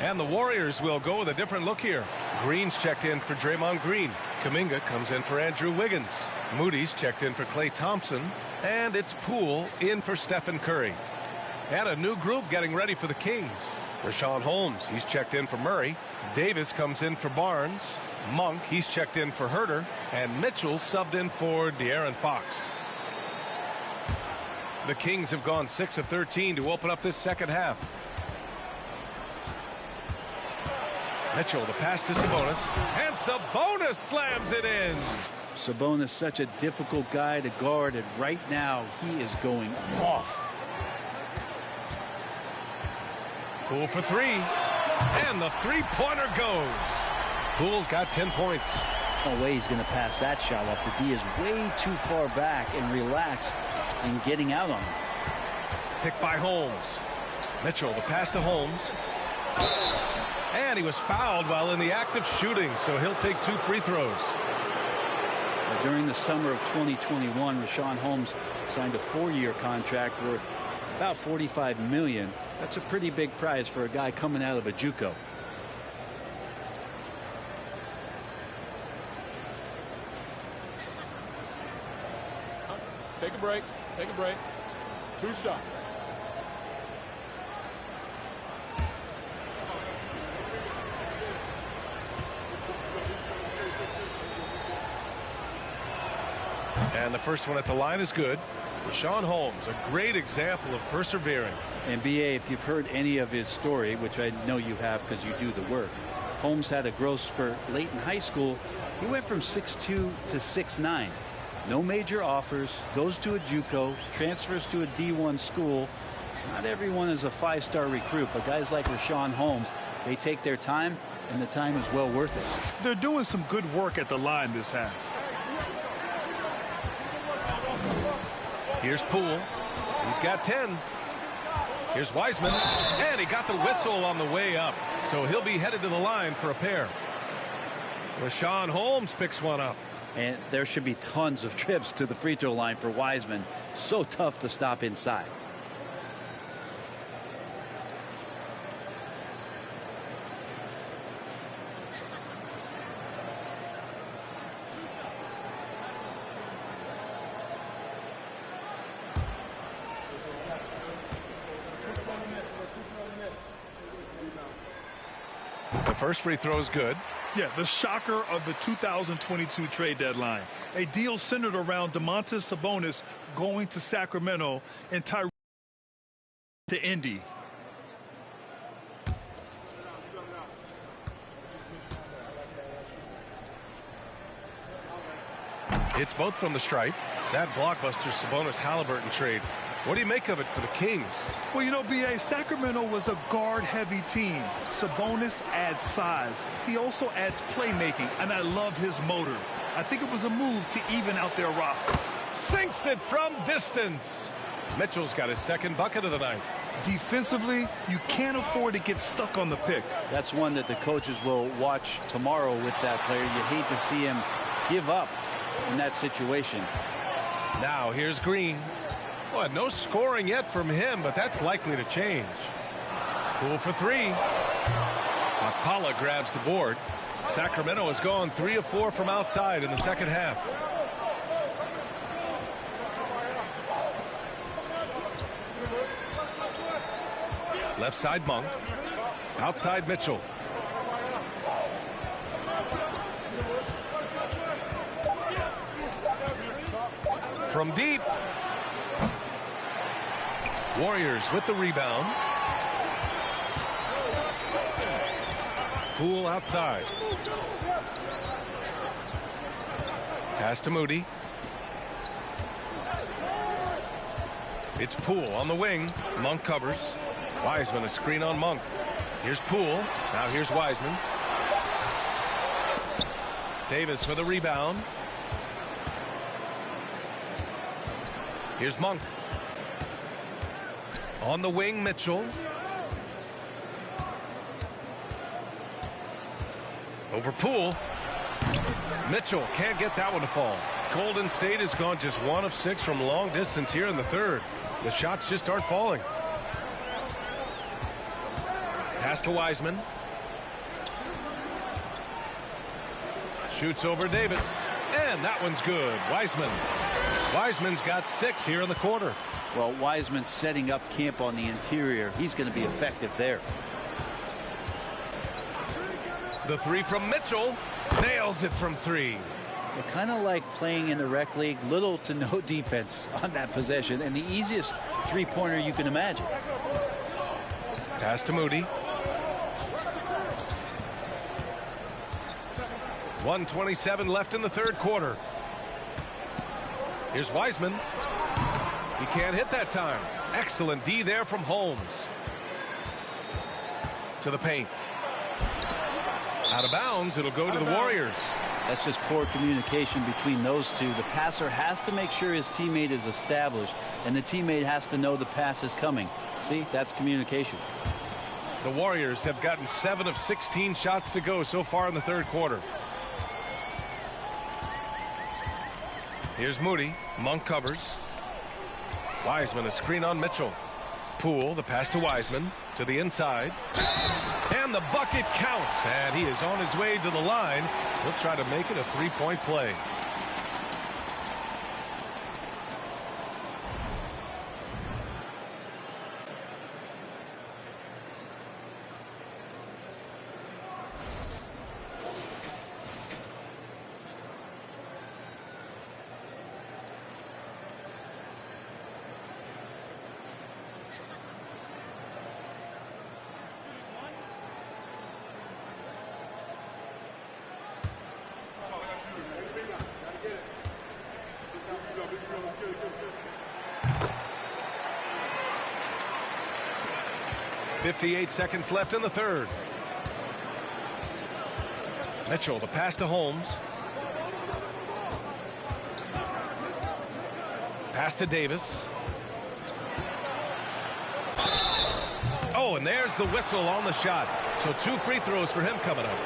And the Warriors will go with a different look here. Green's checked in for Draymond Green. Kuminga comes in for Andrew Wiggins. Moody's checked in for Klay Thompson. And it's Poole in for Stephen Curry. And a new group getting ready for the Kings. Rashawn Holmes, he's checked in for Murray. Davis comes in for Barnes. Monk, he's checked in for Herter. And Mitchell subbed in for De'Aaron Fox. The Kings have gone 6 of 13 to open up this second half. Mitchell, the pass to Sabonis, and Sabonis slams it in. Sabonis, such a difficult guy to guard, and right now he is going off. Poole for three, and the three-pointer goes. Poole's got 10 points. No way he's going to pass that shot up. The D is way too far back and relaxed in getting out on him. Picked by Holmes. Mitchell, the pass to Holmes. And he was fouled while in the act of shooting, so he'll take 2 free throws. During the summer of 2021, Rashawn Holmes signed a 4-year contract worth about $45 million. That's a pretty big prize for a guy coming out of a JUCO. Take a break. Take a break. 2 shots. And the first one at the line is good. Rashawn Holmes, a great example of persevering. And BA, if you've heard any of his story, which I know you have because you do the work, Holmes had a growth spurt late in high school. He went from 6'2 to 6'9. No major offers, goes to a JUCO, transfers to a D1 school. Not everyone is a 5-star recruit, but guys like Rashawn Holmes, they take their time, and the time is well worth it. They're doing some good work at the line this half. Here's Poole. He's got 10. Here's Wiseman. And he got the whistle on the way up. So he'll be headed to the line for a pair. Rashawn Holmes picks one up. And there should be tons of trips to the free throw line for Wiseman. So tough to stop inside. The first free throw is good. Yeah, the shocker of the 2022 trade deadline. A deal centered around Domantas Sabonis going to Sacramento and Tyrese to Indy. It's both from the stripe. That blockbuster Sabonis-Halliburton trade. What do you make of it for the Kings? Well, you know, B.A., Sacramento was a guard-heavy team. Sabonis adds size. He also adds playmaking, and I love his motor. I think it was a move to even out their roster. Sinks it from distance. Mitchell's got his second bucket of the night. Defensively, you can't afford to get stuck on the pick. That's one that the coaches will watch tomorrow with that player. You hate to see him give up in that situation. Now here's Green. Well, no scoring yet from him, but that's likely to change. Poole for three. Makpala grabs the board. Sacramento has gone 3 of 4 from outside in the second half. Left side Monk. Outside Mitchell. From deep. Warriors with the rebound. Poole outside. Pass to Moody. It's Poole on the wing. Monk covers. Wiseman a screen on Monk. Here's Poole. Now here's Wiseman. Davis with a rebound. Here's Monk. On the wing, Mitchell. Over Poole. Mitchell can't get that one to fall. Golden State has gone just 1 of 6 from long distance here in the third. The shots just aren't falling. Pass to Wiseman. Shoots over Davis. And that one's good. Wiseman's got 6 here in the quarter. Well, Wiseman setting up camp on the interior. He's going to be effective there. The three from Mitchell. Nails it from 3. They're kind of like playing in the rec league. Little to no defense on that possession. And the easiest three-pointer you can imagine. Pass to Moody. 1:27 left in the third quarter. Here's Wiseman. He can't hit that time. Excellent D there from Holmes. To the paint. Out of bounds. It'll go to the Warriors. That's just poor communication between those two. The passer has to make sure his teammate is established, and the teammate has to know the pass is coming. See, that's communication. The Warriors have gotten 7 of 16 shots to go so far in the third quarter. Here's Moody. Monk covers. Wiseman a screen on Mitchell. Poole, the pass to Wiseman, to the inside. And the bucket counts. And he is on his way to the line. He'll try to make it a three-point play. .58 seconds left in the third. Mitchell, the pass to Holmes. Pass to Davis. Oh, and there's the whistle on the shot. So 2 free throws for him coming up.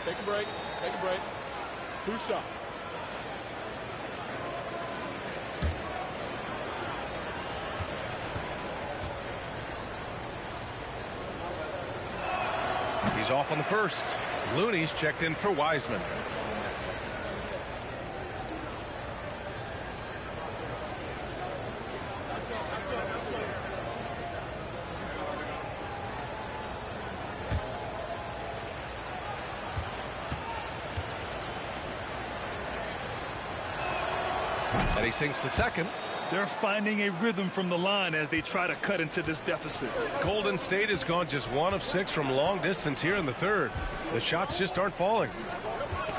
Take a break. Take a break. 2 shots. He's off on the first. Looney's checked in for Wiseman. And he sinks the second. They're finding a rhythm from the line as they try to cut into this deficit. Golden State has gone just 1 of 6 from long distance here in the third. The shots just aren't falling.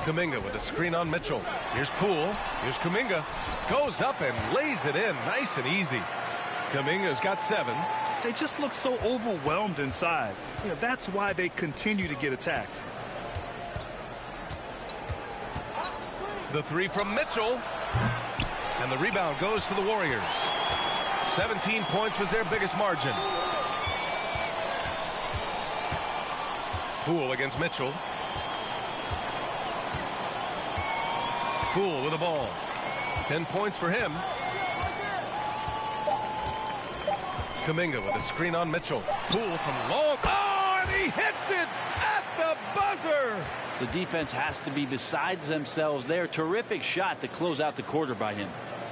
Kuminga with a screen on Mitchell. Here's Poole. Here's Kuminga. Goes up and lays it in nice and easy. Kuminga's got 7. They just look so overwhelmed inside. You know, that's why they continue to get attacked. The 3 from Mitchell. And the rebound goes to the Warriors. 17 points was their biggest margin. Poole against Mitchell. Poole with the ball. 10 points for him. Kuminga with a screen on Mitchell. Poole from long. Oh, and he hits it at the buzzer. The defense has to be beside themselves there. Terrific shot to close out the quarter by him.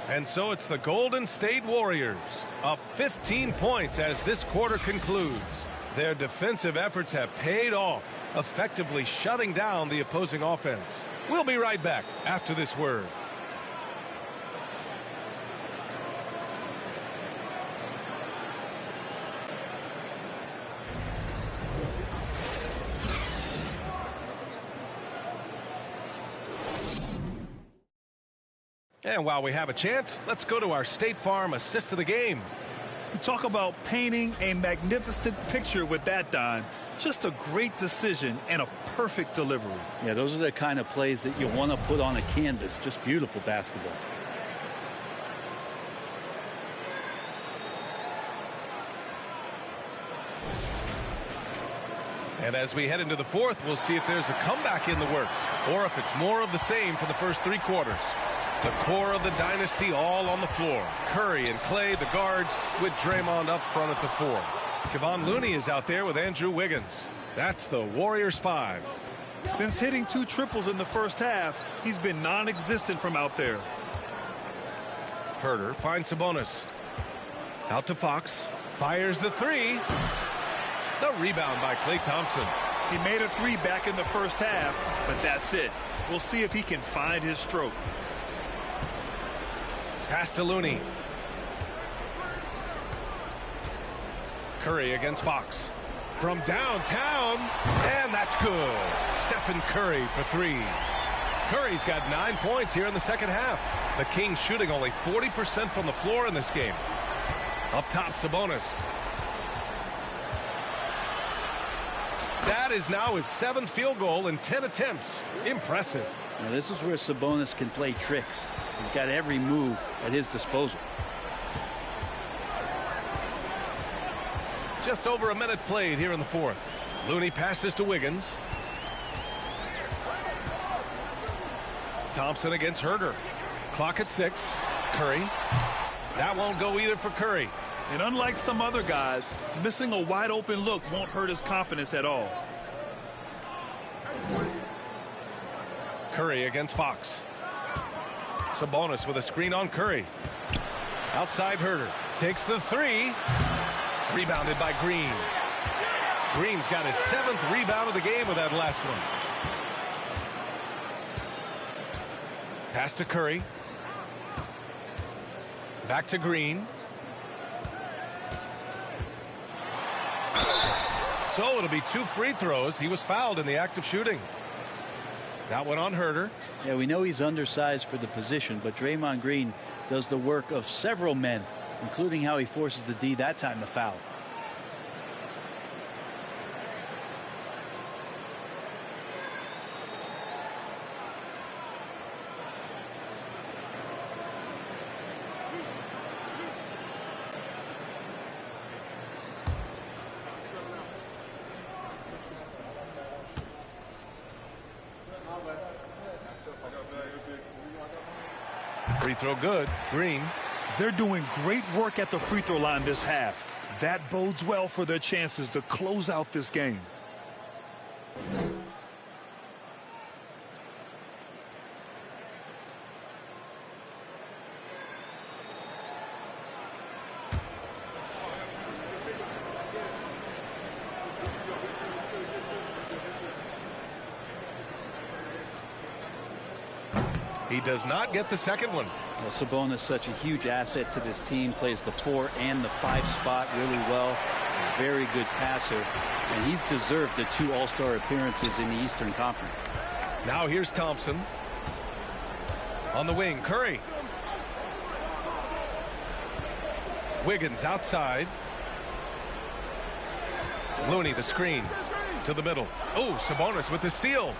And so it's the Golden State Warriors up 15 points as this quarter concludes. Their defensive efforts have paid off, effectively shutting down the opposing offense. We'll be right back after this word. And while we have a chance, let's go to our State Farm assist of the game. You talk about painting a magnificent picture with that, Don. Just a great decision and a perfect delivery. Yeah, those are the kind of plays that you want to put on a canvas. Just beautiful basketball. And as we head into the fourth, we'll see if there's a comeback in the works or if it's more of the same for the first 3 quarters. The core of the dynasty all on the floor. Curry and Clay, the guards, with Draymond up front at the 4. Kevon Looney is out there with Andrew Wiggins. That's the Warriors 5. Since hitting 2 triples in the first half, he's been non-existent from out there. Herter finds Sabonis. Out to Fox. Fires the 3. The rebound by Klay Thompson. He made a 3 back in the first half, but that's it. We'll see if he can find his stroke. Pass to Looney. Curry against Fox. From downtown, and that's good. Stephen Curry for 3. Curry's got 9 points here in the second half. The Kings shooting only 40% from the floor in this game. Up top, Sabonis. That is now his 7th field goal in 10 attempts. Impressive. Now this is where Sabonis can play tricks. He's got every move at his disposal. Just over a minute played here in the fourth. Looney passes to Wiggins. Thompson against Herter. Clock at 6. Curry. That won't go either for Curry. And unlike some other guys, missing a wide open look won't hurt his confidence at all. Curry against Fox. Sabonis with a screen on Curry. Outside Herter. Takes the 3. Rebounded by Green. Green's got his 7th rebound of the game with that last one. Pass to Curry. Back to Green. So it'll be 2 free throws. He was fouled in the act of shooting. That one on Herter. Yeah, we know he's undersized for the position, but Draymond Green does the work of several men including how he forces the D that time to foul. Free throw good. Green. They're doing great work at the free throw line this half. That bodes well for their chances to close out this game. He does not get the second one. Well, Sabonis, such a huge asset to this team, plays the 4 and the 5 spot really well. A very good passer, and he's deserved the 2 All-Star appearances in the Eastern Conference. Now here's Thompson. On the wing, Curry. Wiggins outside. Looney the screen to the middle. Oh, Sabonis with the steal.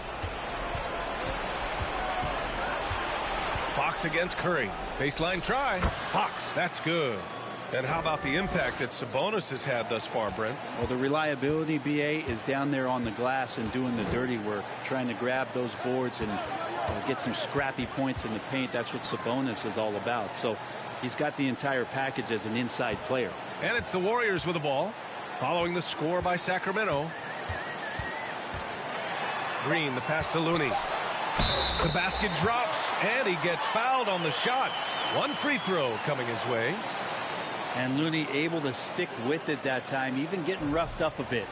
Fox against Curry. Baseline try. Fox, that's good. And how about the impact that Sabonis has had thus far, Brent? Well, the reliability, BA, is down there on the glass and doing the dirty work, trying to grab those boards and get some scrappy points in the paint. That's what Sabonis is all about. So he's got the entire package as an inside player. And it's the Warriors with the ball, following the score by Sacramento. Green, the pass to Looney. The basket drops, and he gets fouled on the shot. One free throw coming his way. And Looney able to stick with it that time, even getting roughed up a bit.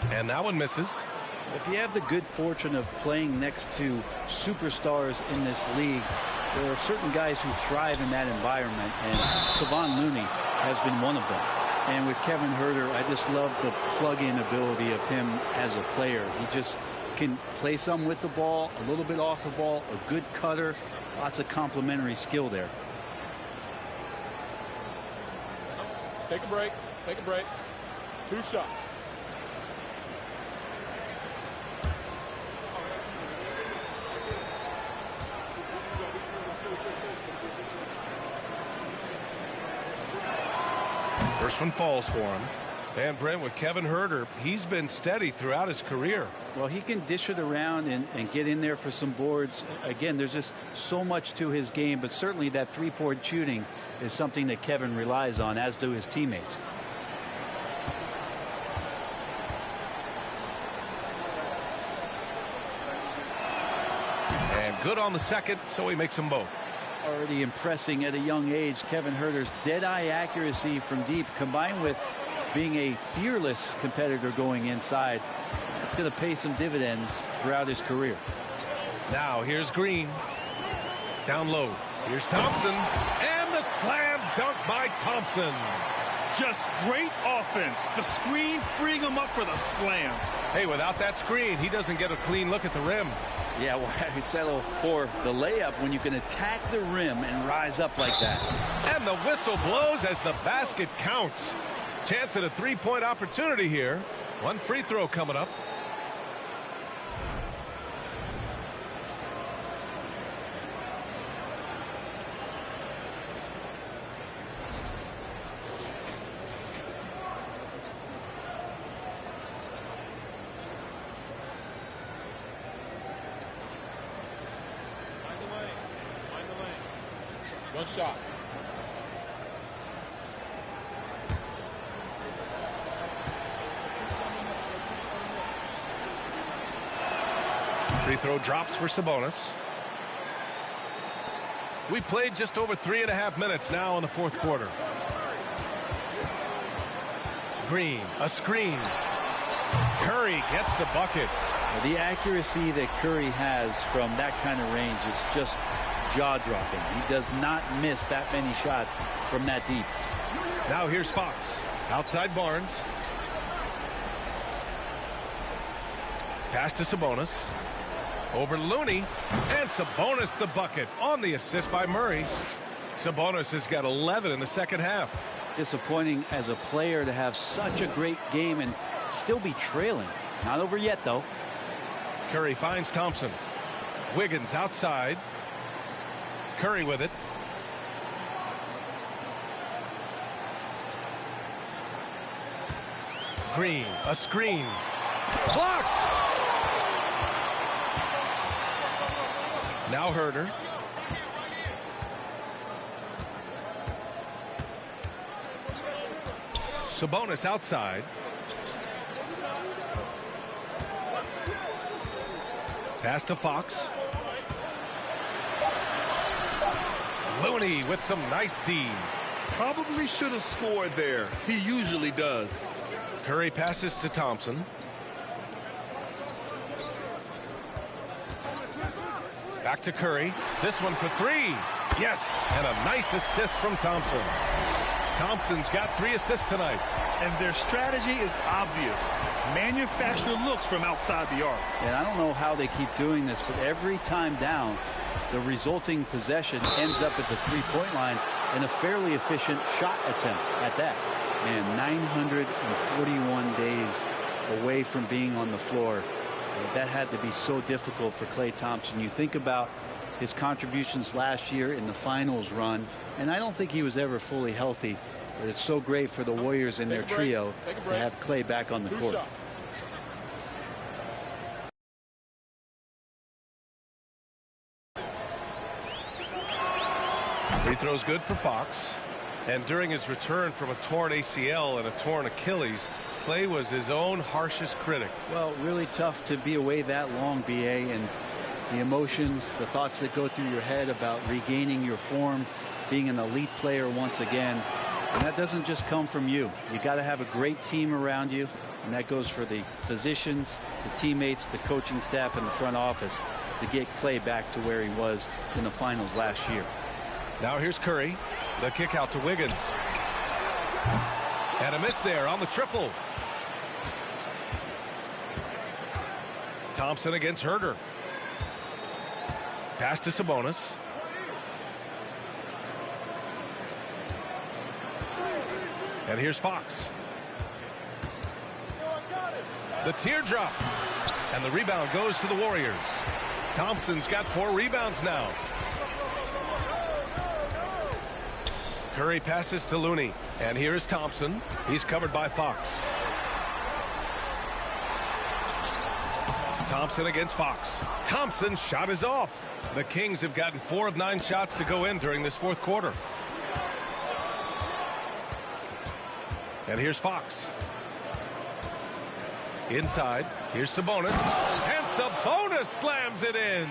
And that one misses. If you have the good fortune of playing next to superstars in this league, there are certain guys who thrive in that environment, and Kevon Looney has been one of them. And with Kevin Huerter, I just love the plug-in ability of him as a player. He just can play some with the ball, a little bit off the ball, a good cutter, lots of complementary skill there. Take a break. Take a break. 2 shots. First one falls for him. And Brent, with Kevin Huerter, he's been steady throughout his career. Well, he can dish it around and get in there for some boards. Again, there's just so much to his game, but certainly that 3-point shooting is something that Kevin relies on, as do his teammates. And good on the second, so he makes them both. Already impressing at a young age. Kevin Huerter's dead-eye accuracy from deep, combined with being a fearless competitor going inside, that's going to pay some dividends throughout his career. Now here's Green. Down low. Here's Thompson. And the slam dunk by Thompson. Just great offense. The screen freeing him up for the slam. Hey, without that screen, he doesn't get a clean look at the rim. Yeah, why settle for the layup when you can attack the rim and rise up like that? And the whistle blows as the basket counts. Chance at a 3-point opportunity here. One free throw coming up. One shot. Free throw drops for Sabonis. We played just over 3.5 minutes now in the fourth quarter. Green, a screen. Curry gets the bucket. The accuracy that Curry has from that kind of range is just jaw-dropping. He does not miss that many shots from that deep. Now here's Fox. Outside Barnes. Pass to Sabonis. Over Looney. And Sabonis the bucket on the assist by Murray. Sabonis has got 11 in the second half. Disappointing as a player to have such a great game and still be trailing. Not over yet, though. Curry finds Thompson. Wiggins outside. Curry with it. Green, a screen. Blocked! Now Herder. Sabonis outside. Pass to Fox. Looney with some nice D. Probably should have scored there. He usually does. Curry passes to Thompson. Back to Curry. This one for three. Yes, and a nice assist from Thompson. Thompson's got 3 assists tonight. And their strategy is obvious. Manufacture looks from outside the arc. And I don't know how they keep doing this, but every time down, the resulting possession ends up at the three-point line in a fairly efficient shot attempt at that. Man, 941 days away from being on the floor. That had to be so difficult for Klay Thompson. You think about his contributions last year in the finals run, and I don't think he was ever fully healthy, but it's so great for the Warriors and their trio to have Klay back on the court. Free throw's good for Fox. And during his return from a torn ACL and a torn Achilles, Klay was his own harshest critic. Well, really tough to be away that long, BA, and the emotions, the thoughts that go through your head about regaining your form, being an elite player once again. And that doesn't just come from you. You got to have a great team around you, and that goes for the physicians, the teammates, the coaching staff, and the front office to get Klay back to where he was in the finals last year. Now here's Curry. The kick out to Wiggins. And a miss there on the triple. Thompson against Herder. Pass to Sabonis. And here's Fox. The teardrop. And the rebound goes to the Warriors. Thompson's got 4 rebounds now. Curry passes to Looney. And here is Thompson. He's covered by Fox. Thompson against Fox. Thompson's shot is off. The Kings have gotten 4 of 9 shots to go in during this fourth quarter. And here's Fox. Inside. Here's Sabonis. And Sabonis slams it in.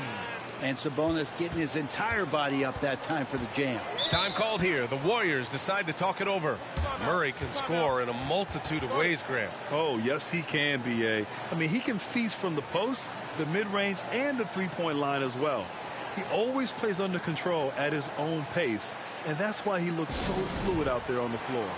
And Sabonis getting his entire body up that time for the jam. Time called here. The Warriors decide to talk it over. Murray can score in a multitude of ways, Grant. Oh, yes, he can, B.A. I mean, he can feast from the post, the mid-range, and the three-point line as well. He always plays under control at his own pace, and that's why he looks so fluid out there on the floor.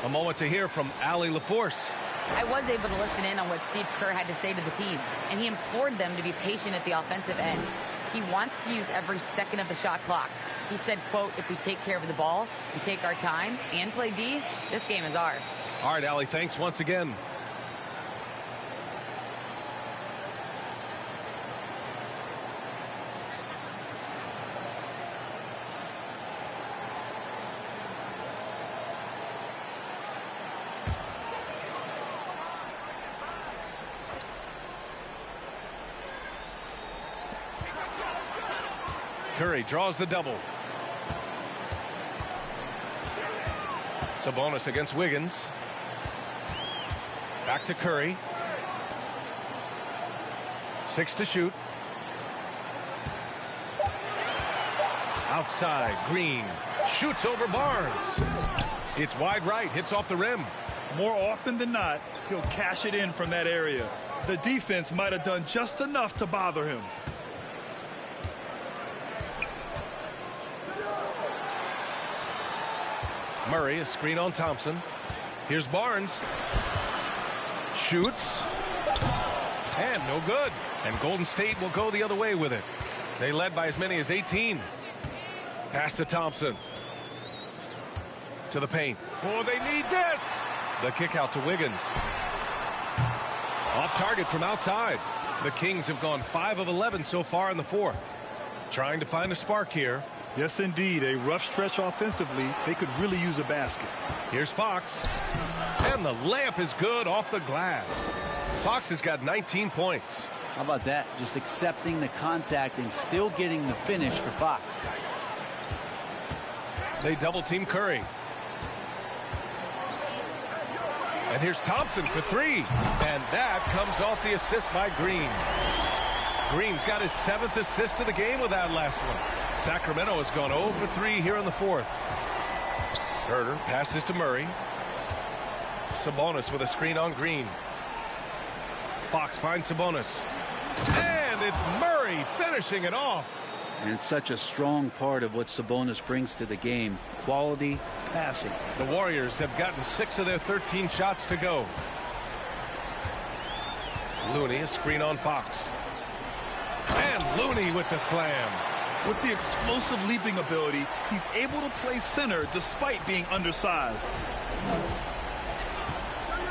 A moment to hear from Allie LaForce. I was able to listen in on what Steve Kerr had to say to the team, and he implored them to be patient at the offensive end. He wants to use every second of the shot clock. He said, quote, if we take care of the ball and take our time and play D, this game is ours. All right, Allie, thanks once again. Curry draws the double. Sabonis against Wiggins. Back to Curry. 6 to shoot. Outside, Green shoots over Barnes. It's wide right, hits off the rim. More often than not, he'll cash it in from that area. The defense might have done just enough to bother him. Murray, a screen on Thompson. Here's Barnes. Shoots. And no good. And Golden State will go the other way with it. They led by as many as 18. Pass to Thompson. To the paint. Oh, they need this. The kick out to Wiggins. Off target from outside. The Kings have gone 5 of 11 so far in the fourth. Trying to find a spark here. Yes, indeed. A rough stretch offensively. They could really use a basket. Here's Fox. And the layup is good off the glass. Fox has got 19 points. How about that? Just accepting the contact and still getting the finish for Fox. They double team Curry. And here's Thompson for 3. And that comes off the assist by Green. Green's got his 7th assist of the game with that last one. Sacramento has gone 0 for 3 here in the fourth. Herter passes to Murray. Sabonis with a screen on Green. Fox finds Sabonis. And it's Murray finishing it off. And it's such a strong part of what Sabonis brings to the game. Quality passing. The Warriors have gotten 6 of their 13 shots to go. Looney, a screen on Fox. And Looney with the slam. With the explosive leaping ability, he's able to play center despite being undersized.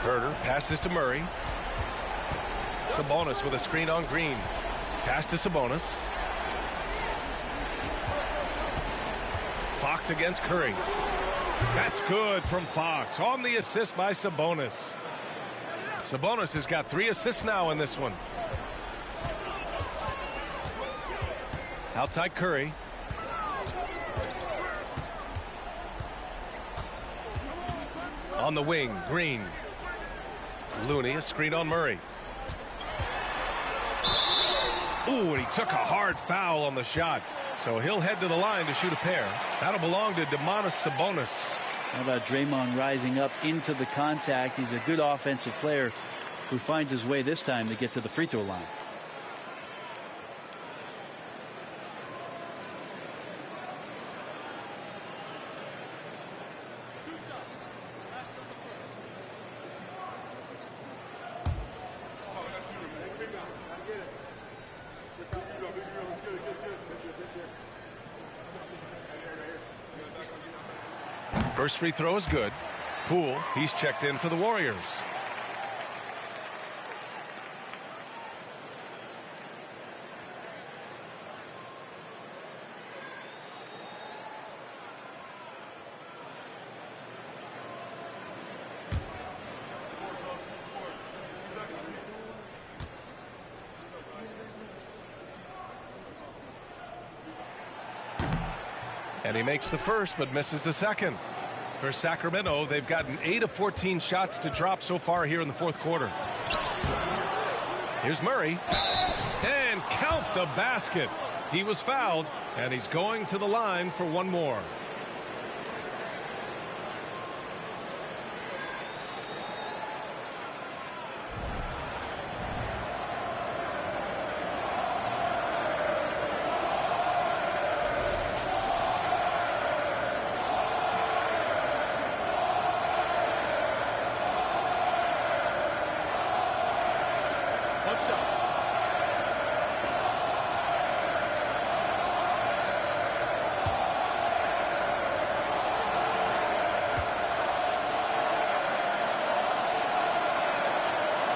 Herter passes to Murray. Sabonis with a screen on Green. Pass to Sabonis. Fox against Curry. That's good from Fox on the assist by Sabonis. Sabonis has got 3 assists now in this one. Outside Curry. On the wing, Green. Looney, a screen on Murray. Ooh, and he took a hard foul on the shot. So he'll head to the line to shoot a pair. That'll belong to Domantas Sabonis. How about Draymond rising up into the contact? He's a good offensive player who finds his way this time to get to the free throw line. First free throw is good. Poole, he's checked in for the Warriors. And he makes the first but misses the second. For Sacramento, they've gotten 8 of 14 shots to drop so far here in the fourth quarter. Here's Murray. And count the basket. He was fouled, and he's going to the line for one more. No shot.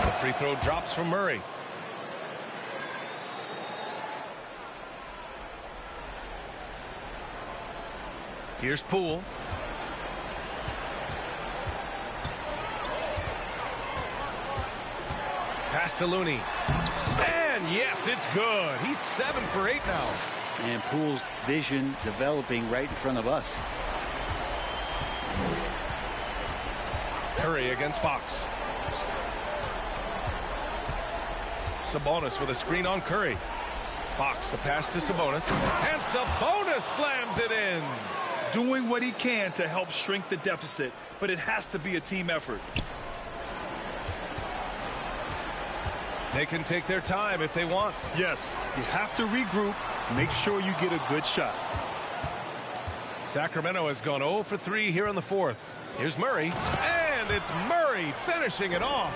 The free throw drops from Murray. Here's Poole. Pass to Looney. And yes, it's good. He's 7 for 8 now. And Poole's vision developing right in front of us. Curry against Fox. Sabonis with a screen on Curry. Fox, the pass to Sabonis. And Sabonis slams it in. Doing what he can to help shrink the deficit, but it has to be a team effort. They can take their time if they want. Yes, you have to regroup, make sure you get a good shot. Sacramento has gone 0 for 3 here in the fourth. Here's Murray, and it's Murray finishing it off.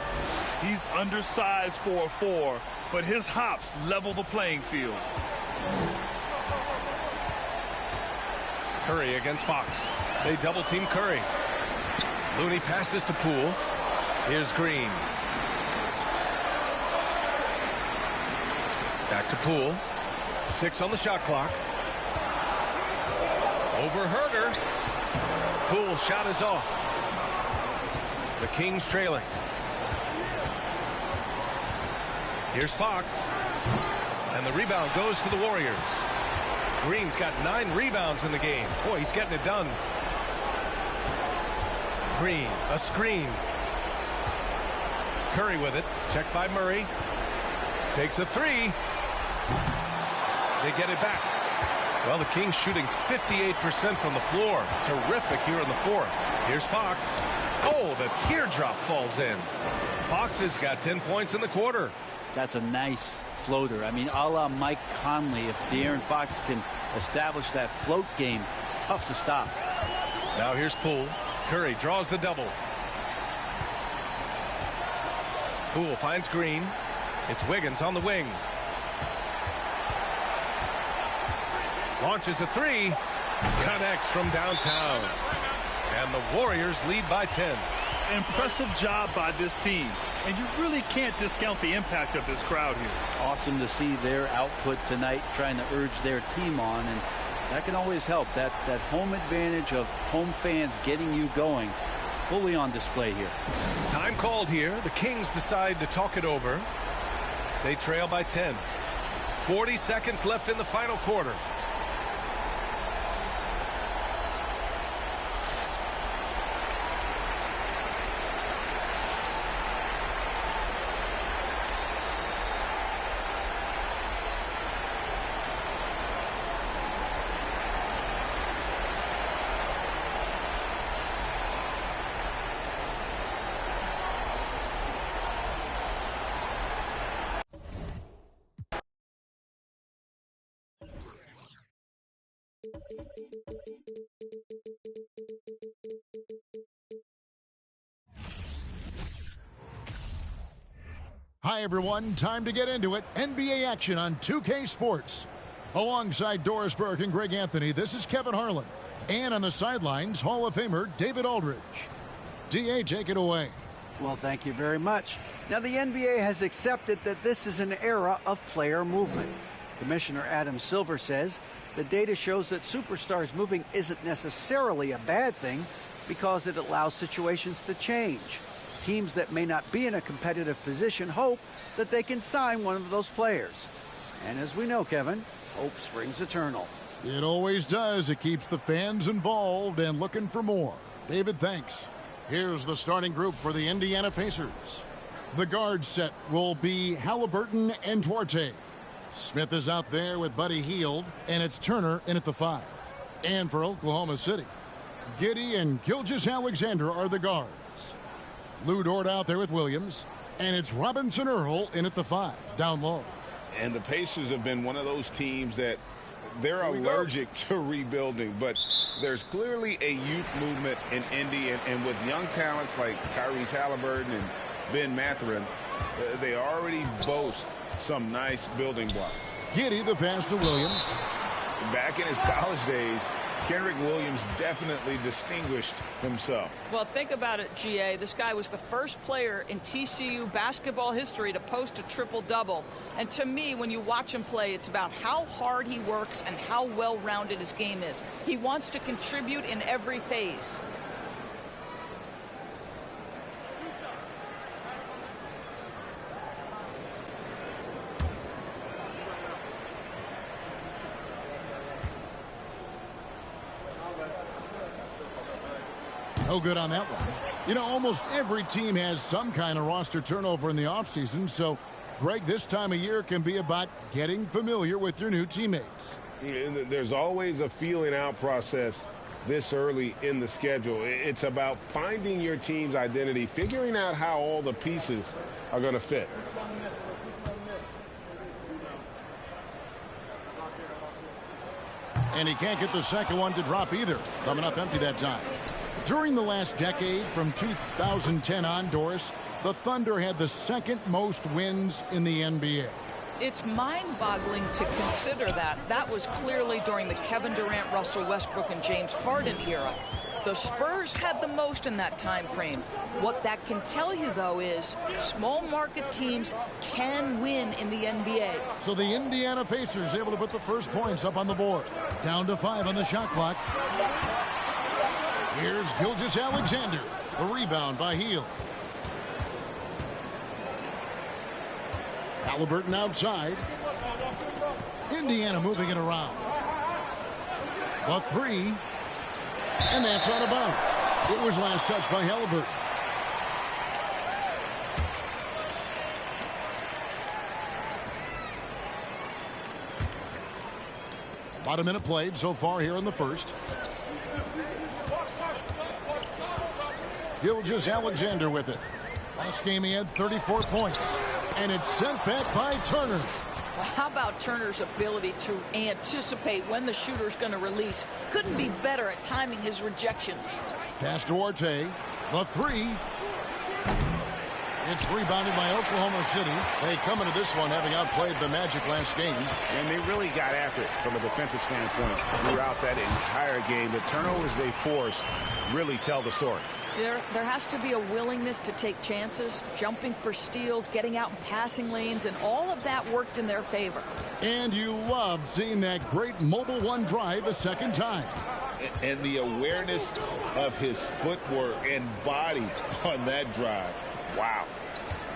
He's undersized for a 4, but his hops level the playing field. Curry against Fox. They double team Curry. Looney passes to Poole. Here's Green. Back to Poole. 6 on the shot clock. Over Herder. Poole's shot is off. The Kings trailing. Here's Fox. And the rebound goes to the Warriors. Green's got 9 rebounds in the game. Boy, he's getting it done. Green, a screen. Curry with it. Checked by Murray. Takes a 3. They get it back. Well, the Kings shooting 58% from the floor. Terrific here in the fourth. Here's Fox. Oh, the teardrop falls in. Fox has got 10 points in the quarter. That's a nice floater. I mean, a la Mike Conley. If De'Aaron Fox can establish that float game, tough to stop. Now here's Poole. Curry draws the double. Poole finds Green. It's Wiggins on the wing. Launches a 3. Connects from downtown. And the Warriors lead by 10. Impressive job by this team. And you really can't discount the impact of this crowd here. Awesome to see their output tonight, trying to urge their team on, and that can always help. That home advantage of home fans getting you going, fully on display here. Time called here. The Kings decide to talk it over. They trail by 10. 40 seconds left in the final quarter. Hi, everyone. Time to get into it. NBA action on 2K Sports. Alongside Doris Burke and Greg Anthony, this is Kevin Harlan. And on the sidelines, Hall of Famer David Aldridge. DA, take it away. Well, thank you very much. Now, the NBA has accepted that this is an era of player movement. Commissioner Adam Silver says the data shows that superstars moving isn't necessarily a bad thing because it allows situations to change. Teams that may not be in a competitive position hope that they can sign one of those players. And as we know, Kevin, hope springs eternal. It always does. It keeps the fans involved and looking for more. David, thanks. Here's the starting group for the Indiana Pacers. The guard set will be Halliburton and Duarte. Smith is out there with Buddy Hield, and it's Turner in at the 5. And for Oklahoma City, Giddey and Gilgeous-Alexander are the guards. Lou Dort out there with Williams, and it's Robinson Earl in at the 5, down low. And the Pacers have been one of those teams that they're allergic to rebuilding, but there's clearly a youth movement in Indy, and with young talents like Tyrese Halliburton and Ben Mathurin, they already boast some nice building blocks. Giddey, the pass to Williams. Back in his college days, Kenrick Williams definitely distinguished himself. Well, think about it, GA. This guy was the first player in TCU basketball history to post a triple-double. And to me, when you watch him play, it's about how hard he works and how well-rounded his game is. He wants to contribute in every phase. No good on that one. You know, almost every team has some kind of roster turnover in the offseason, so, Greg, this time of year can be about getting familiar with your new teammates. There's always a feeling out process this early in the schedule. It's about finding your team's identity, figuring out how all the pieces are going to fit. And he can't get the second one to drop either. Coming up empty that time. During the last decade, from 2010 on, Doris, the Thunder had the second most wins in the NBA. It's mind-boggling to consider that. That was clearly during the Kevin Durant, Russell Westbrook, and James Harden era. The Spurs had the most in that time frame. What that can tell you, though, is small market teams can win in the NBA. So the Indiana Pacers able to put the first points up on the board. Down to 5 on the shot clock. Here's Gilgeous-Alexander. The rebound by Hield. Halliburton outside. Indiana moving it around. The three. And that's out of bounds. It was last touched by Halliburton. About a minute played so far here in the first. Gilgeous-Alexander with it. Last game he had 34 points. And it's sent back by Turner. Well, how about Turner's ability to anticipate when the shooter's going to release? Couldn't be better at timing his rejections. Pass to Orte. The three. It's rebounded by Oklahoma City. They come into this one having outplayed the Magic last game. And they really got after it from a defensive standpoint throughout that entire game. The turnovers they forced really tell the story. There has to be a willingness to take chances, jumping for steals, getting out in passing lanes, and all of that worked in their favor. And you love seeing that great mobile one drive a second time. And the awareness of his footwork and body on that drive. Wow.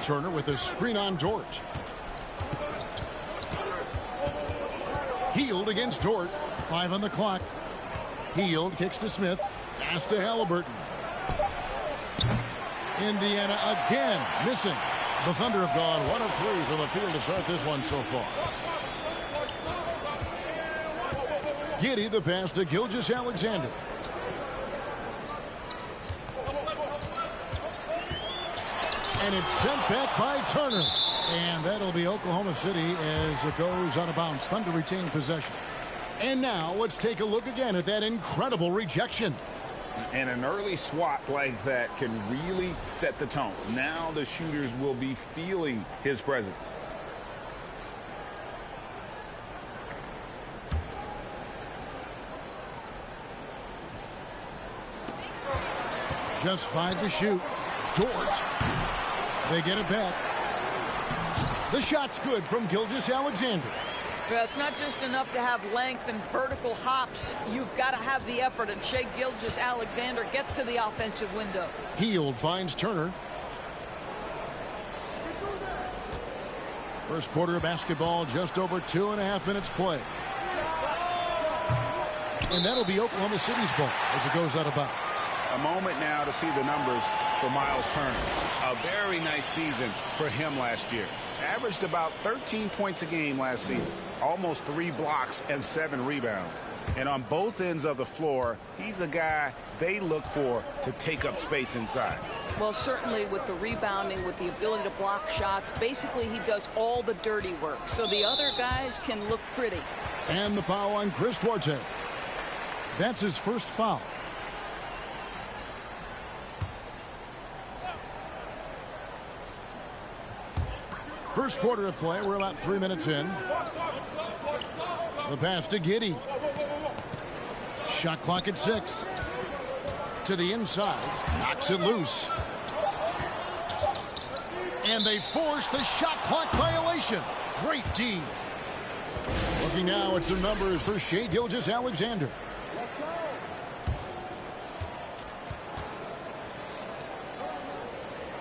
Turner with a screen on Dort. Hield against Dort. 5 on the clock. Hield kicks to Smith. Pass to Halliburton. Indiana again missing. The Thunder have gone 1 of 3 from the field to start this one so far. Giddey the pass to Gilgeous-Alexander. And it's sent back by Turner. And that'll be Oklahoma City as it goes out of bounds. Thunder retain possession. And now let's take a look again at that incredible rejection. And an early swat like that can really set the tone. Now the shooters will be feeling his presence. Just 5 to shoot. Dort. They get it back. The shot's good from Gilgeous-Alexander. Well, it's not just enough to have length and vertical hops. You've got to have the effort, and Shai Gilgeous-Alexander gets to the offensive window. Hield finds Turner. First quarter of basketball, just over 2.5 minutes play. And that'll be Oklahoma City's ball as it goes out of bounds. A moment now to see the numbers for Miles Turner. A very nice season for him last year. Averaged about 13 points a game last season. Almost 3 blocks and 7 rebounds. And on both ends of the floor, he's a guy they look for to take up space inside. Well, certainly with the rebounding, with the ability to block shots, basically he does all the dirty work. So the other guys can look pretty. And the foul on Chris Duarte. That's his first foul. First quarter of play. We're about 3 minutes in. The pass to Giddey. Shot clock at 6. To the inside. Knocks it loose. And they force the shot clock violation. Great D. Looking now at some numbers for Shai Gilgeous-Alexander.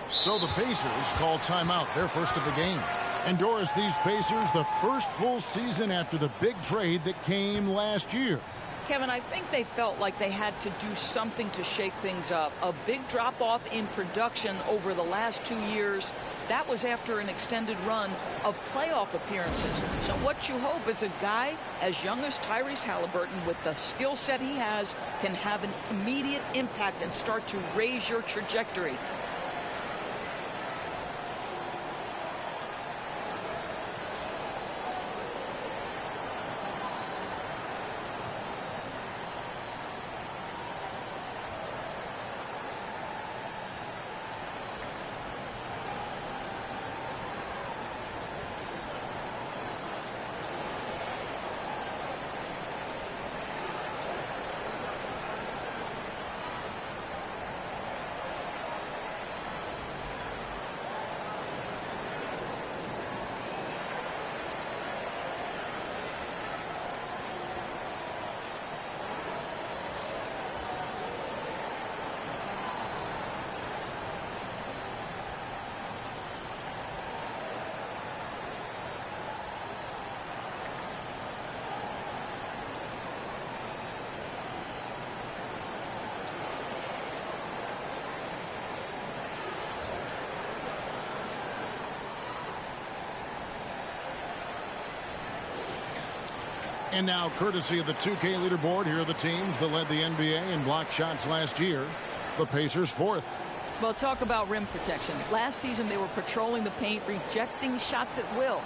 So the Pacers call timeout, their first of the game. And Doris, these Pacers, the first full season after the big trade that came last year. Kevin, I think they felt like they had to do something to shake things up. A big drop-off in production over the last 2 years. That was after an extended run of playoff appearances. So what you hope is a guy as young as Tyrese Halliburton, with the skill set he has, can have an immediate impact and start to raise your trajectory. And now, courtesy of the 2K leaderboard, here are the teams that led the NBA in blocked shots last year. The Pacers fourth. Well, talk about rim protection. Last season, they were patrolling the paint, rejecting shots at will.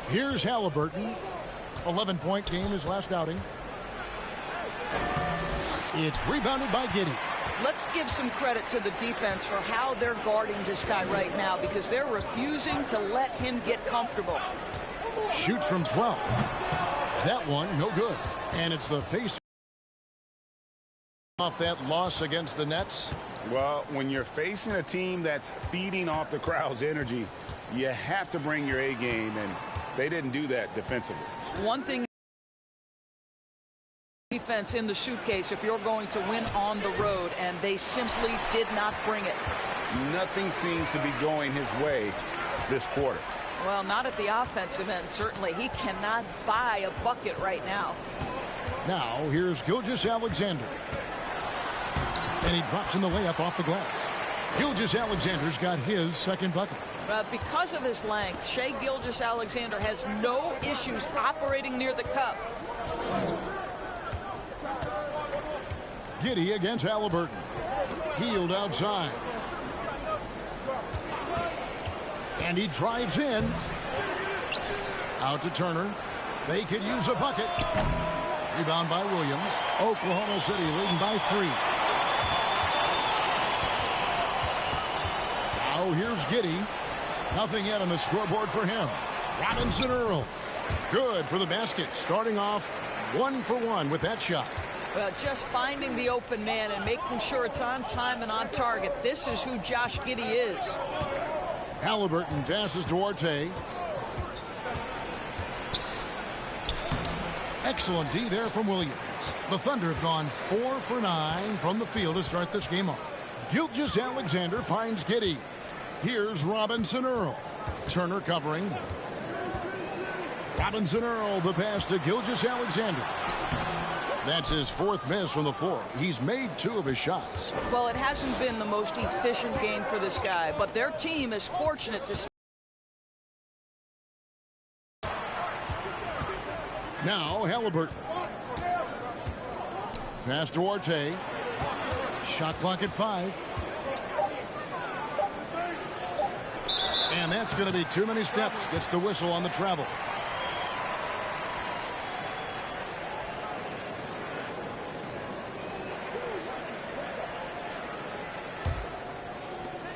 Here's Halliburton. 11-point game his last outing. It's rebounded by Giddey. Let's give some credit to the defense for how they're guarding this guy right now, because they're refusing to let him get comfortable. Shoots from 12. That one, no good. And it's the Pacers off that loss against the Nets. Well, when you're facing a team that's feeding off the crowd's energy, you have to bring your A game, and they didn't do that defensively. One thing, defense in the suitcase if you're going to win on the road, and they simply did not bring it. Nothing seems to be going his way this quarter. Well, not at the offensive end, certainly. He cannot buy a bucket right now. Now, here's Gilgeous-Alexander. And he drops in the layup off the glass. Gilgeous-Alexander's got his second bucket. Because of his length, Shai Gilgeous-Alexander has no issues operating near the cup. Giddey against Halliburton. Healed outside. And he drives in. Out to Turner. They could use a bucket. Rebound by Williams. Oklahoma City leading by 3. Now here's Giddey. Nothing yet on the scoreboard for him. Robinson Earl. Good for the basket. Starting off 1 for 1 with that shot. Well, just finding the open man and making sure it's on time and on target. This is who Josh Giddey is. Halliburton passes to Duarte. Excellent D there from Williams. The Thunder have gone 4 for 9 from the field to start this game off. Gilgeous-Alexander finds Giddey. Here's Robinson Earl. Turner covering. Robinson Earl, the pass to Gilgeous-Alexander. That's his 4th miss from the floor. He's made 2 of his shots. Well, it hasn't been the most efficient game for this guy, but their team is fortunate to... Now Halliburton. Pass to Duarte. Shot clock at 5. And that's going to be too many steps. Gets the whistle on the travel.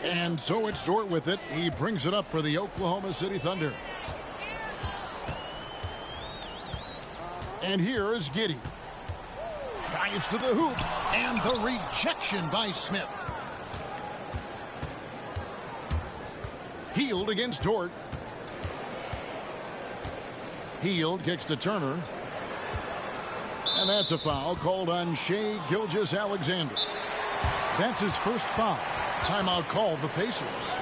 And so it's Dort with it. He brings it up for the Oklahoma City Thunder. And here is Giddey. Drives to the hoop, and the rejection by Smith. Hield against Dort. Hield kicks to Turner. And that's a foul called on Shai Gilgeous-Alexander. That's his first foul. Timeout called the Pacers.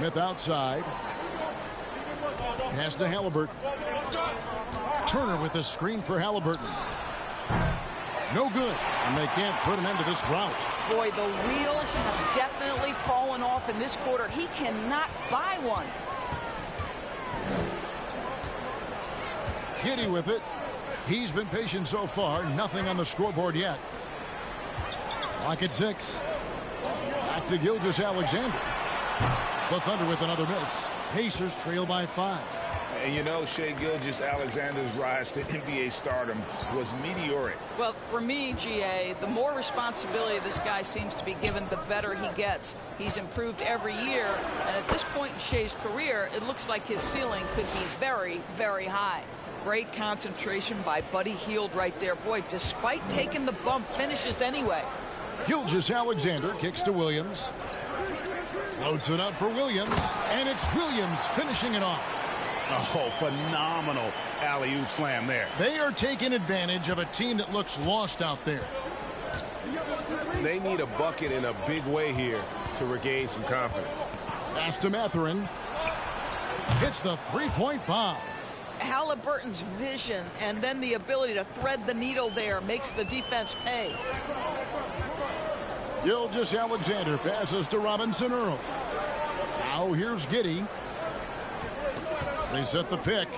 Smith outside. Pass to Halliburton. Turner with a screen for Halliburton. No good. And they can't put an end to this drought. Boy, the wheels have definitely fallen off in this quarter. He cannot buy one. Giddey with it. He's been patient so far. Nothing on the scoreboard yet. Clock at 6. Back to Gilgeous-Alexander. The Thunder with another miss. Pacers trail by 5. And you know, Shai Gilgeous-Alexander's rise to NBA stardom was meteoric. Well, for me, GA, the more responsibility this guy seems to be given, the better he gets. He's improved every year, and at this point in Shai's career, it looks like his ceiling could be very, very high. Great concentration by Buddy Hield right there. Boy, despite taking the bump, finishes anyway. Gilgeous-Alexander kicks to Williams. Floats it up for Williams, and it's Williams finishing it off. Oh, phenomenal alley-oop slam there. They are taking advantage of a team that looks lost out there. They need a bucket in a big way here to regain some confidence. Pass to Mathurin. Hits the three-point bomb. Halliburton's vision and then the ability to thread the needle there makes the defense pay. Gilgeous-Alexander passes to Robinson Earl. Now here's Giddey. They set the pick.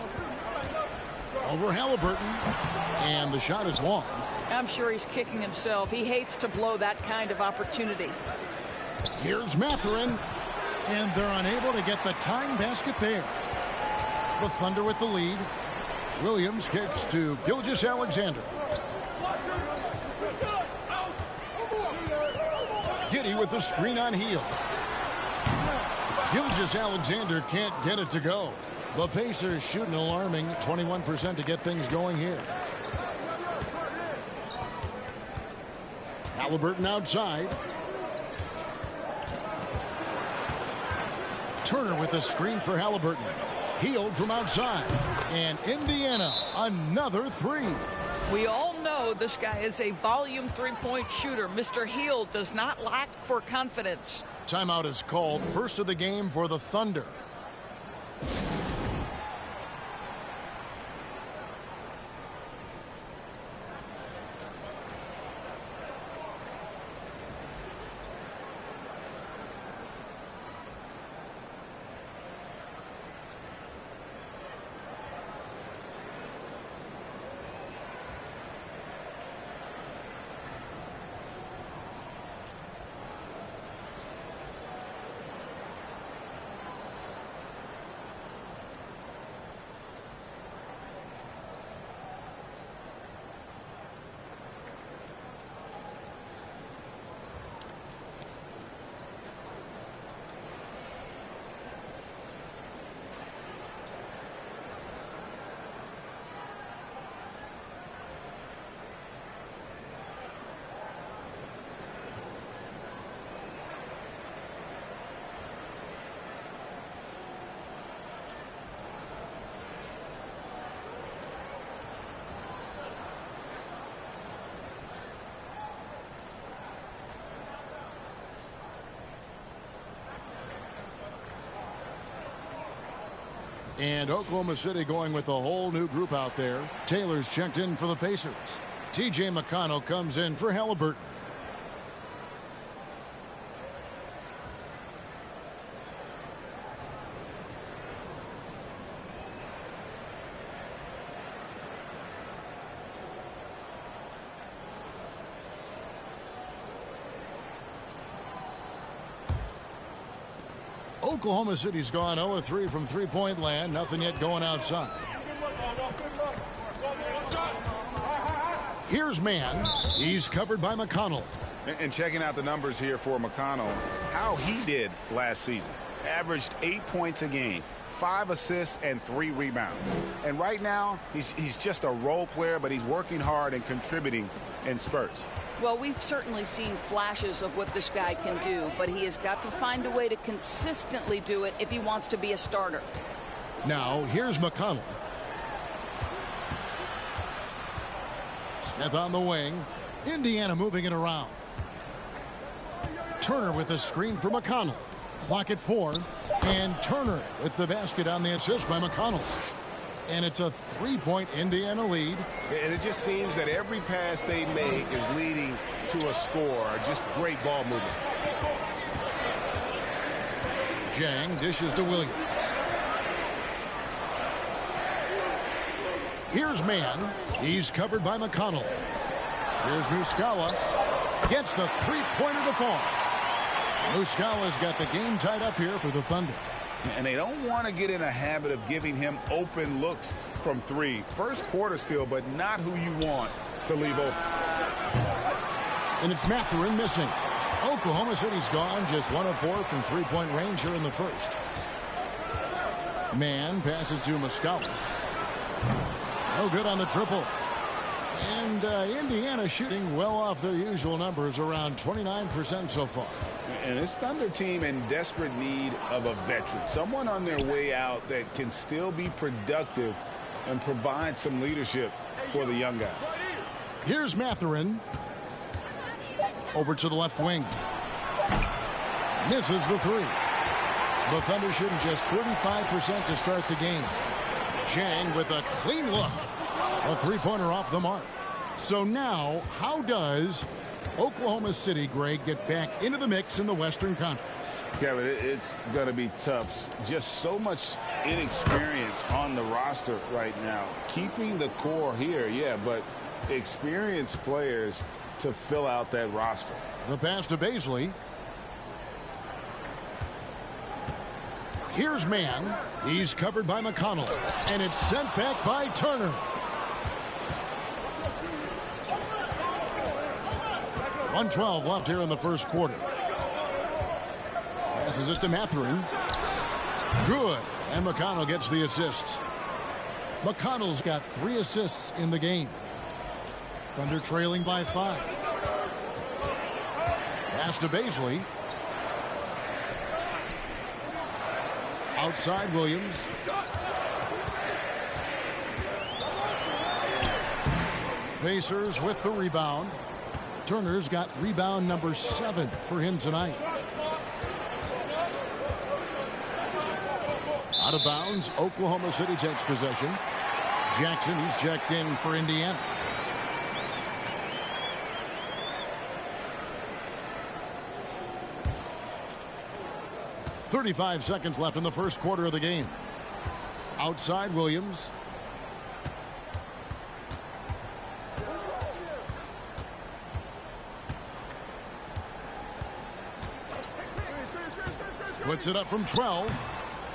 Over Halliburton. And the shot is long. I'm sure he's kicking himself. He hates to blow that kind of opportunity. Here's Mathurin. And they're unable to get the tying basket there. The Thunder with the lead. Williams kicks to Gilgeous-Alexander. Giddey with the screen on Hield. Gilgeous-Alexander can't get it to go. The Pacers shoot an alarming 21% to get things going here. Halliburton outside. Turner with the screen for Halliburton. Hield from outside. And Indiana, another three. We all know this guy is a volume three-point shooter. Mr. Hield does not lack for confidence. Timeout is called. First of the game for the Thunder. And Oklahoma City going with a whole new group out there. Taylor's checked in for the Pacers. T.J. McConnell comes in for Halliburton. Oklahoma City's gone 0-3 from three-point land. Nothing yet going outside. Here's Mann. He's covered by McConnell. And checking out the numbers here for McConnell, how he did last season. Averaged 8 points a game, 5 assists, and 3 rebounds. And right now, he's just a role player, but he's working hard and contributing in spurts. Well, we've certainly seen flashes of what this guy can do, but he has got to find a way to consistently do it if he wants to be a starter. Now, here's McConnell. Smith on the wing. Indiana moving it around. Turner with a screen for McConnell. Clock at 4. And Turner with the basket on the assist by McConnell. And it's a 3-point Indiana lead. And it just seems that every pass they make is leading to a score. Just great ball movement. Jang dishes to Williams. Here's Mann. He's covered by McConnell. Here's Muscala. Gets the three-pointer to fall. Muscala's got the game tied up here for the Thunder. And they don't want to get in a habit of giving him open looks from 3. First quarter still, but not who you want to leave open. And it's Mathurin missing. Oklahoma City's gone just 1 of 4 from three-point range here in the first. Mann passes to Muscala. No good on the triple. And Indiana shooting well off their usual numbers, around 29% so far. And this Thunder team in desperate need of a veteran, someone on their way out that can still be productive and provide some leadership for the young guys. Here's Mathurin. Over to the left wing. Misses the 3. The Thunder shooting just 35% to start the game. Chang with a clean look. A three-pointer off the mark. So now, how does Oklahoma City, Greg, get back into the mix in the Western Conference? Kevin, it's going to be tough. Just so much inexperience on the roster right now. Keeping the core here, yeah, but experienced players to fill out that roster. The pass to Baisley. Here's Mann. He's covered by McConnell. And it's sent back by Turner. 1:12 left here in the first quarter. Passes it to Mathurin. Good. And McConnell gets the assist. McConnell's got 3 assists in the game. Thunder trailing by 5. Pass to Baisley. Outside Williams. Pacers with the rebound. Turner's got rebound number 7 for him tonight. Out of bounds, Oklahoma City takes possession. Jackson, he's checked in for Indiana. .35 seconds left in the first quarter of the game. Outside Williams. Puts it up from 12.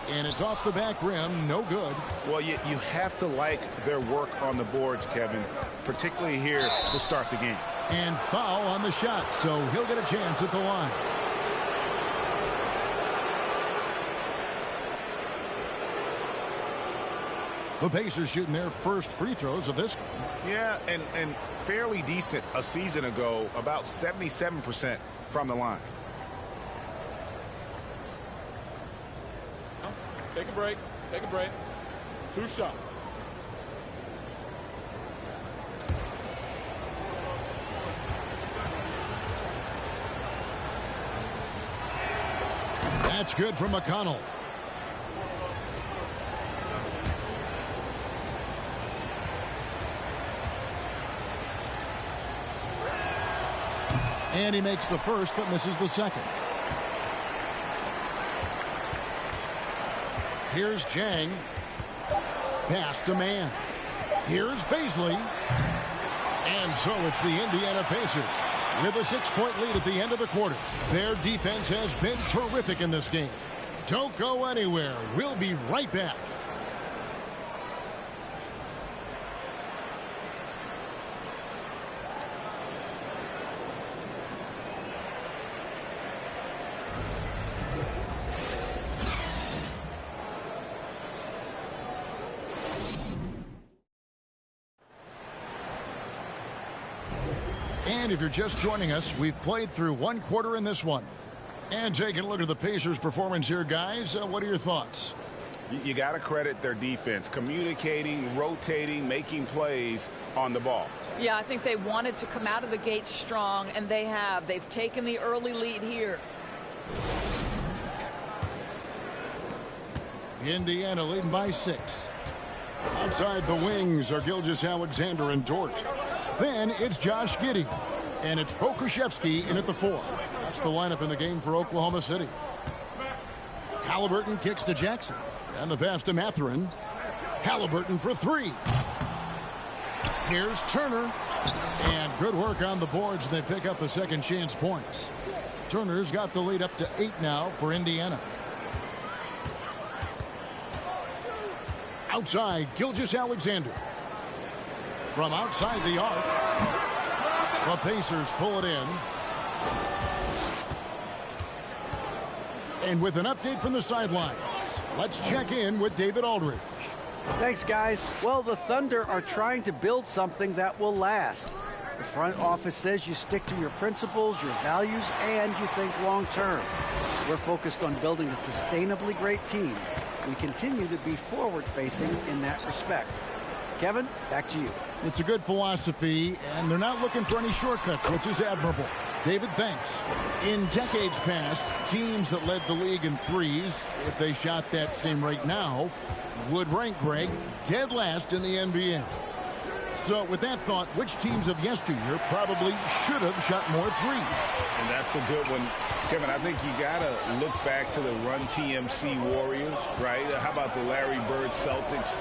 And it's off the back rim. No good. Well, you have to like their work on the boards, Kevin, particularly here to start the game. And foul on the shot, so he'll get a chance at the line. The Pacers shooting their first free throws of this game. Yeah, and fairly decent a season ago, about 77% from the line. Take a break. Take a break. 2 shots. That's good from McConnell. And he makes the first but misses the second. Here's Jang. Pass to man. Here's Baisley. And so it's the Indiana Pacers with a 6-point lead at the end of the quarter. Their defense has been terrific in this game. Don't go anywhere. We'll be right back. And if you're just joining us, we've played through one quarter in this one. And taking a look at the Pacers' performance here, guys, what are your thoughts? You got to credit their defense, communicating, rotating, making plays on the ball. Yeah, I think they wanted to come out of the gate strong, and they have. They've taken the early lead here. Indiana leading by 6. Outside the wings are Gilgeous-Alexander and Dort. Then it's Josh Giddey. And it's Pokusevski in at the 4. That's the lineup in the game for Oklahoma City. Halliburton kicks to Jackson. And the pass to Mathurin. Halliburton for 3. Here's Turner. And good work on the boards. They pick up the second chance points. Turner's got the lead up to 8 now for Indiana. Outside, Gilgeous-Alexander. From outside the arc. The Pacers pull it in. And with an update from the sidelines, let's check in with David Aldridge. Thanks, guys. Well, the Thunder are trying to build something that will last. The front office says you stick to your principles, your values, and you think long term. We're focused on building a sustainably great team. We continue to be forward-facing in that respect. Kevin, back to you. It's a good philosophy, and they're not looking for any shortcuts, which is admirable. David, thanks. In decades past, teams that led the league in threes, if they shot that same rate now, would rank, Greg, dead last in the NBA. So with that thought, which teams of yesteryear probably should have shot more threes? And that's a good one. Kevin, I think you got to look back to the Run TMC Warriors, right? How about the Larry Bird Celtics?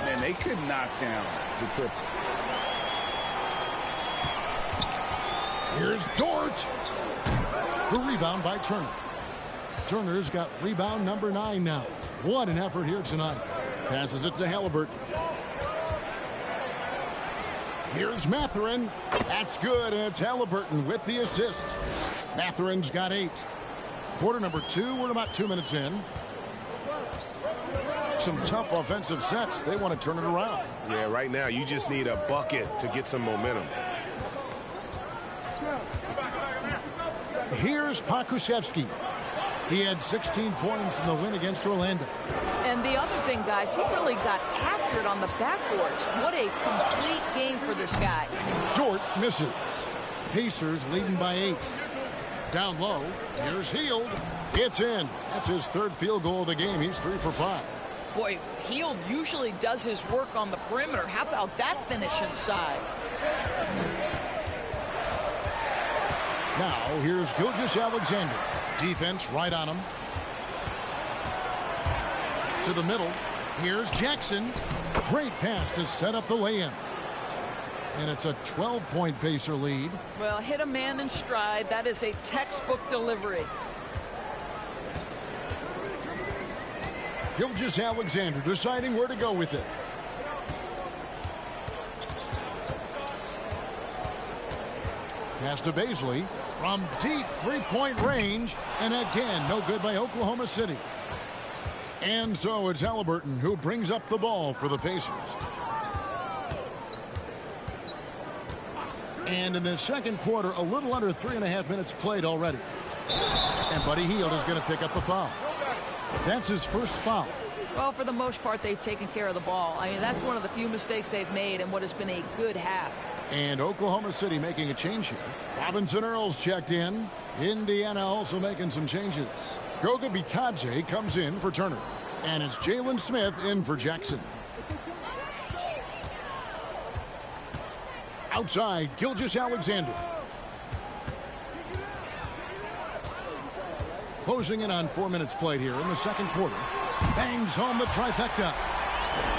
Man, they could knock down the triple. Here's Dort. The rebound by Turner. Turner's got rebound number 9 now. What an effort here tonight. Passes it to Halliburton. Here's Mathurin. That's good, and it's Halliburton with the assist. Mathurin's got 8. Quarter number 2. We're about 2 minutes in. Some tough offensive sets. They want to turn it around. Yeah, right now you just need a bucket to get some momentum. Here's Pokusevski. He had 16 points in the win against Orlando. And the other thing, guys, he really got after it on the backboards. What a complete game for this guy. Dort misses. Pacers leading by 8. Down low. Here's Hield. It's in. That's his 3rd field goal of the game. He's 3 for 5. Boy, Hield usually does his work on the perimeter. How about that finish inside? Now, here's Gilgeous-Alexander. Defense right on him. To the middle. Here's Jackson. Great pass to set up the lay-in. And it's a 12-point Pacer lead. Well, hit a man in stride. That is a textbook delivery. Gilgeous-Alexander deciding where to go with it. Pass to Baisley from deep 3-point range. And again, no good by Oklahoma City. And so it's Halliburton who brings up the ball for the Pacers. And in the second quarter, a little under 3.5 minutes played already. And Buddy Hield is going to pick up the foul. That's his first foul. Well, for the most part, they've taken care of the ball. I mean, that's one of the few mistakes they've made in what has been a good half. And Oklahoma City making a change here. Robinson Earls checked in. Indiana also making some changes. Goga Bitadze comes in for Turner. And it's Jalen Smith in for Jackson. Outside, Gilgeous-Alexander. Closing in on 4 minutes played here in the second quarter. Bangs home the trifecta.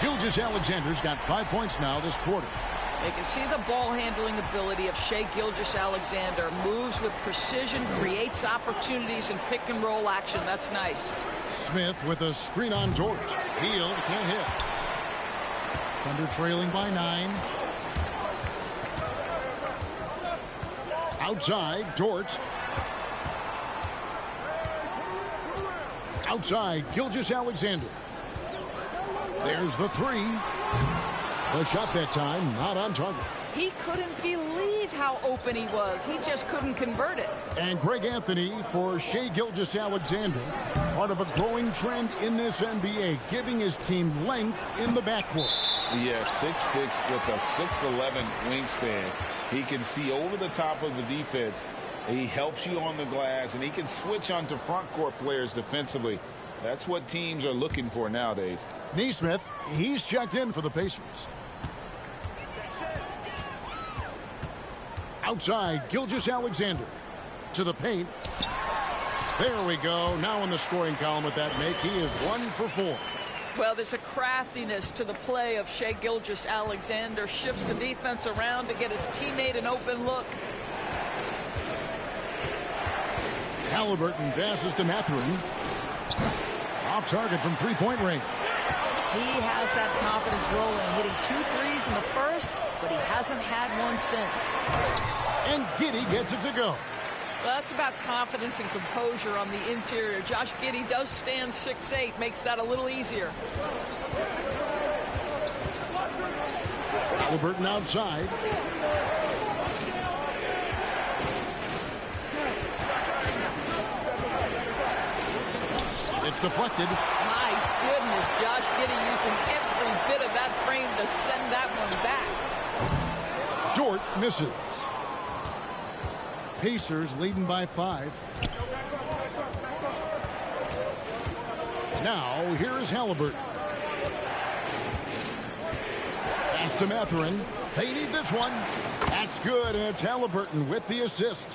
Gilgeous-Alexander's got 5 points now this quarter. You can see the ball handling ability of Shai Gilgeous-Alexander. Moves with precision, creates opportunities in pick and roll action. That's nice. Smith with a screen on George. Hield can't hit. Thunder trailing by 9. Outside, George. Outside, Gilgeous-Alexander. There's the 3. The shot that time, not on target. He couldn't believe how open he was. He just couldn't convert it. And Greg Anthony for Shai Gilgeous-Alexander. Part of a growing trend in this NBA, giving his team length in the backcourt. Yeah, 6'6" with a 6'11" wingspan. He can see over the top of the defense. He helps you on the glass, and he can switch onto front court players defensively. That's what teams are looking for nowadays. Nesmith, he's checked in for the Pacers. Outside, Gilgeous-Alexander to the paint. There we go. Now in the scoring column with that make, he is 1 for 4. Well, there's a craftiness to the play of Shai Gilgeous-Alexander. Shifts the defense around to get his teammate an open look. Halliburton passes to Mathurin. Off target from three-point range. He has that confidence rolling, hitting 2 threes in the first, but he hasn't had one since. And Giddey gets it to go. Well, that's about confidence and composure on the interior. Josh Giddey does stand 6'8", makes that a little easier. Halliburton outside. It's deflected. My goodness, Josh Giddey using every bit of that frame to send that one back. Dort misses. Pacers leading by 5. Now, here is Halliburton. Pass to Mathurin. They need this one. That's good, and it's Halliburton with the assist.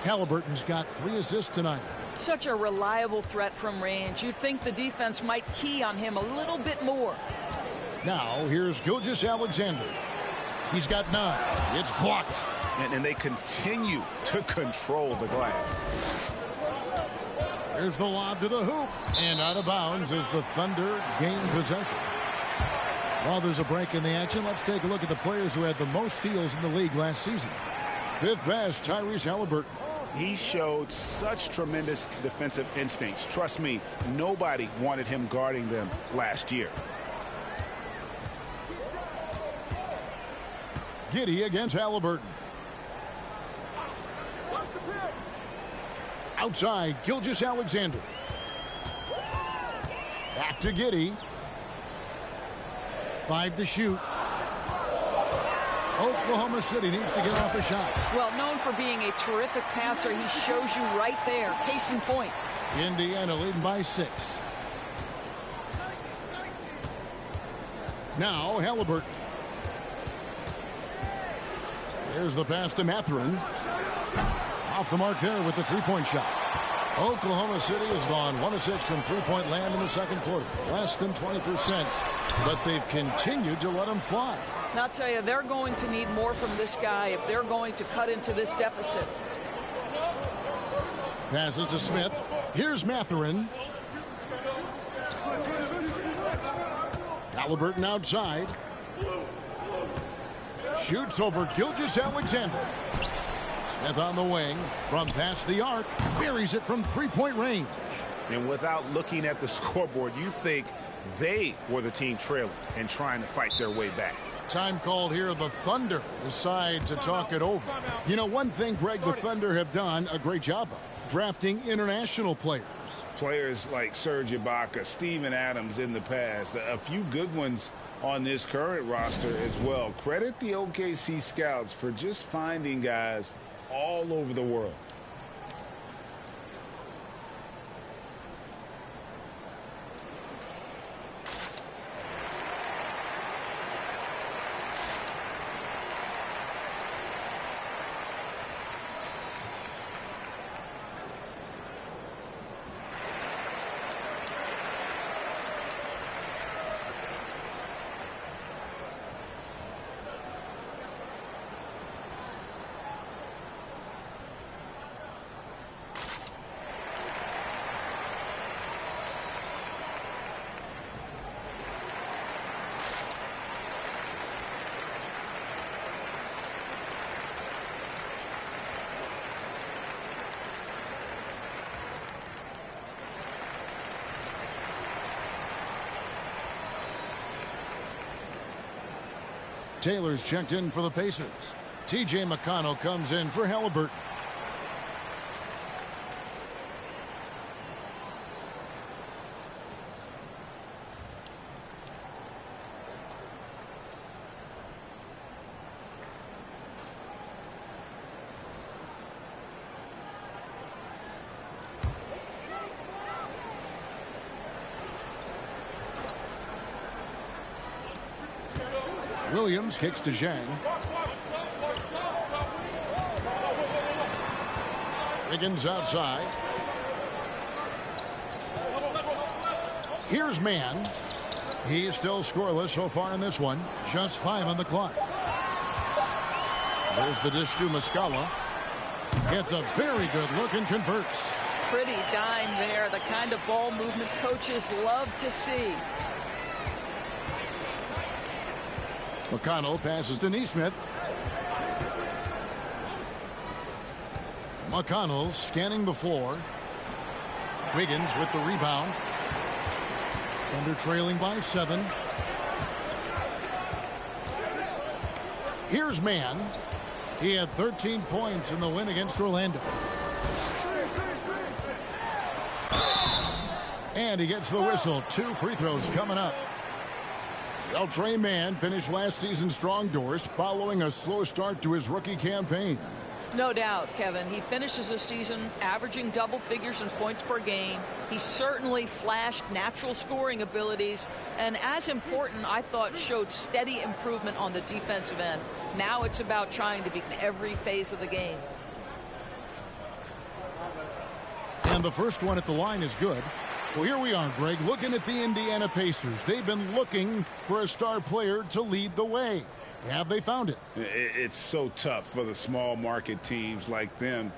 Halliburton's got 3 assists tonight. Such a reliable threat from range. You'd think the defense might key on him a little bit more. Now, here's Gilgeous-Alexander. He's got 9. It's blocked. And they continue to control the glass. There's the lob to the hoop. And out of bounds as the Thunder gain possession. While there's a break in the action, let's take a look at the players who had the most steals in the league last season. 5th best, Tyrese Halliburton. He showed such tremendous defensive instincts. Trust me, nobody wanted him guarding them last year. Giddey against Halliburton. Outside, Gilgeous-Alexander. Back to Giddey. 5 to shoot. Oklahoma City needs to get off a shot. Well, known for being a terrific passer, he shows you right there. Case in point. Indiana leading by 6. Now Halliburton. There's the pass to Mathurin. Off the mark there with the three-point shot. Oklahoma City has gone 1 of 6 from three-point land in the second quarter. Less than 20%. But they've continued to let him fly. And I'll tell you, they're going to need more from this guy if they're going to cut into this deficit. Passes to Smith. Here's Mathurin. Halliburton outside. Shoots over Gilgeous-Alexander. Smith on the wing. From past the arc. Buries it from three-point range. And without looking at the scoreboard, you think they were the team trailing and trying to fight their way back. Time called here. The Thunder decide to talk it over. You know, one thing, Greg, the Thunder have done a great job of drafting international players. Players like Serge Ibaka, Steven Adams in the past, a few good ones on this current roster as well. Credit the OKC scouts for just finding guys all over the world. Taylor's checked in for the Pacers. T.J. McConnell comes in for Halliburton. Williams kicks to Zhang. Wiggins outside. Here's Mann. He's still scoreless so far in this one. Just 5 on the clock. There's the dish to Muscala. Gets a very good look and converts. Pretty dime there. The kind of ball movement coaches love to see. McConnell passes to Neesmith. McConnell scanning the floor. Wiggins with the rebound. Thunder trailing by 7. Here's Mann. He had 13 points in the win against Orlando. And he gets the whistle. 2 free throws coming up. Well, Trey Mann finished last season strong, Doris, following a slow start to his rookie campaign. No doubt, Kevin. He finishes the season averaging double figures in points per game. He certainly flashed natural scoring abilities, and as important, I thought, showed steady improvement on the defensive end. Now it's about trying to beat in every phase of the game. And the first one at the line is good. Well, here we are, Greg, looking at the Indiana Pacers. They've been looking for a star player to lead the way. Have they found it? It's so tough for the small market teams like them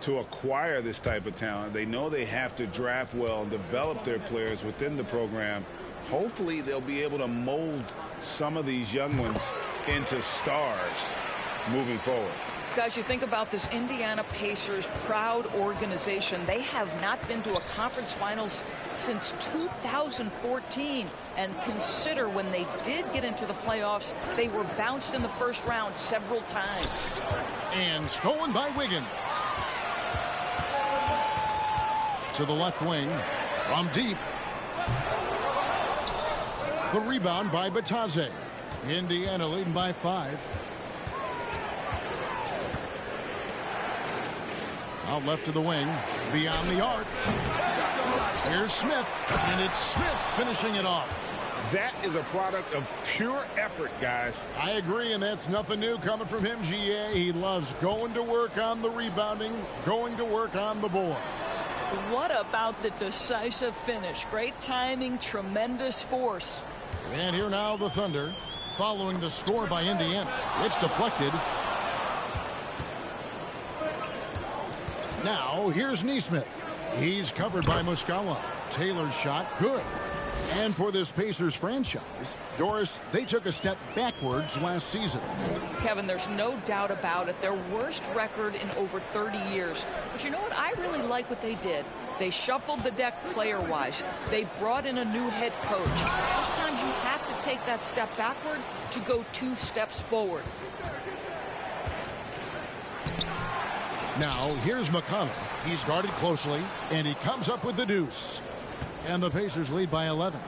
to acquire this type of talent. They know they have to draft well and develop their players within the program. Hopefully they'll be able to mold some of these young ones into stars moving forward. Guys, you think about this Indiana Pacers proud organization. They have not been to a conference finals since 2014. And consider when they did get into the playoffs, they were bounced in the first round several times. And stolen by Wiggins. To the left wing from deep. The rebound by Bataze. Indiana leading by 5. Out left to the wing, beyond the arc. Here's Smith, and it's Smith finishing it off. That is a product of pure effort, guys. I agree, and that's nothing new coming from him, GA. He loves going to work on the rebounding, going to work on the board. What about the decisive finish? Great timing, tremendous force. And here now the Thunder, following the score by Indiana. It's deflected. Now, here's Neesmith. He's covered by Muscala. Taylor's shot, good. And for this Pacers franchise, Doris, they took a step backwards last season. Kevin, there's no doubt about it. Their worst record in over 30 years. But you know what? I really like what they did. They shuffled the deck player-wise. They brought in a new head coach. Sometimes you have to take that step backward to go 2 steps forward. Now, here's McConnell. He's guarded closely, and he comes up with the deuce. And the Pacers lead by 11.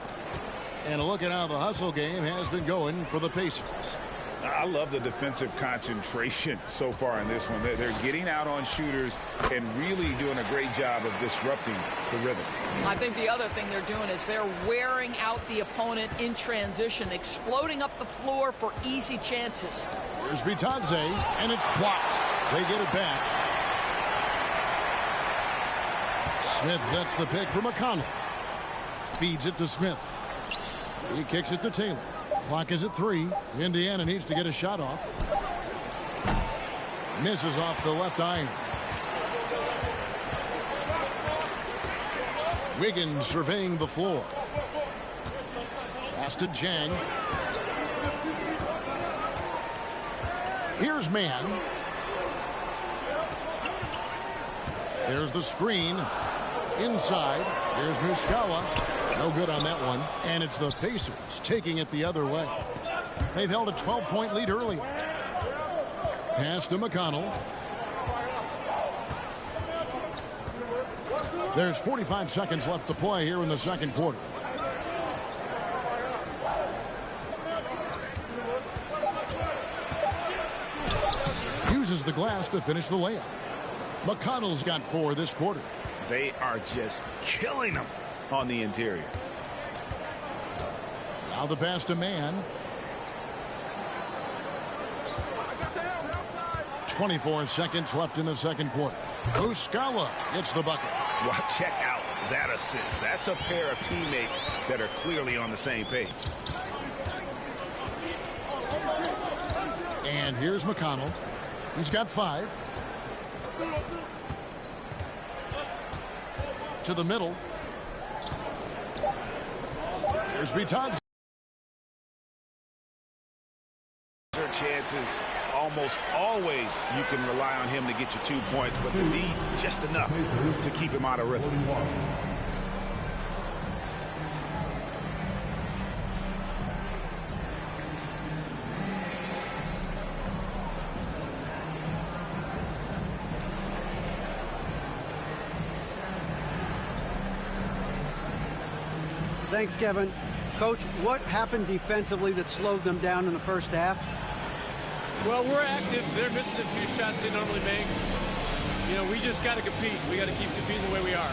And a look at how the hustle game has been going for the Pacers. I love the defensive concentration so far in this one. They're getting out on shooters and really doing a great job of disrupting the rhythm. I think the other thing they're doing is they're wearing out the opponent in transition, exploding up the floor for easy chances. Here's Bitaze, and it's blocked. They get it back. Smith sets the pick for McConnell. Feeds it to Smith. He kicks it to Taylor. Clock is at 3. Indiana needs to get a shot off. Misses off the left iron. Wiggins surveying the floor. Pass to Zhang. Here's Mann. There's the screen. Inside. Here's Muscala. No good on that one. And it's the Pacers taking it the other way. They've held a 12-point lead early. Pass to McConnell. There's 45 seconds left to play here in the second quarter. Uses the glass to finish the layup. McConnell's got 4 this quarter. They are just killing them on the interior. Now the pass to Mann. 24 seconds left in the second quarter. Muscala gets the bucket. Well, check out that assist. That's a pair of teammates that are clearly on the same page. And here's McConnell. He's got 5. To the middle. Here's Bertans. Their chances, almost always you can rely on him to get you 2 points, but the D just enough to keep him out of rhythm. Thanks, Kevin. Coach, what happened defensively that slowed them down in the first half? Well, we're active. They're missing a few shots they normally make. You know, we just got to compete. We got to keep competing the way we are.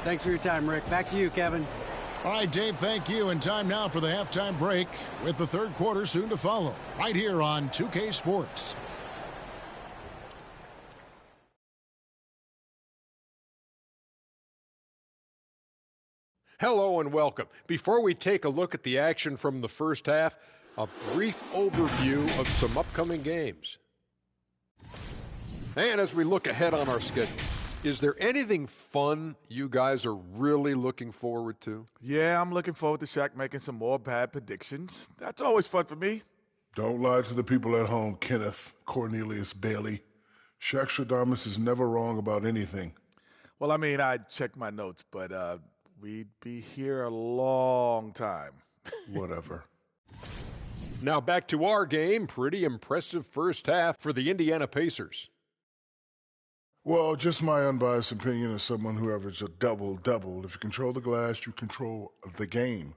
Thanks for your time, Rick. Back to you, Kevin. All right, Dave, thank you. And time now for the halftime break with the third quarter soon to follow right here on 2K Sports. Hello and welcome. Before we take a look at the action from the first half, a brief overview of some upcoming games. And as we look ahead on our schedule, is there anything fun you guys are really looking forward to? Yeah, I'm looking forward to Shaq making some more bad predictions. That's always fun for me. Don't lie to the people at home, Kenneth Cornelius Bailey. Shaq Stradamus is never wrong about anything. Well, I mean, I checked my notes, but we'd be here a long time. Whatever. Now back to our game. Pretty impressive first half for the Indiana Pacers. Well, just my unbiased opinion as someone who averaged a double-double. If you control the glass, you control the game.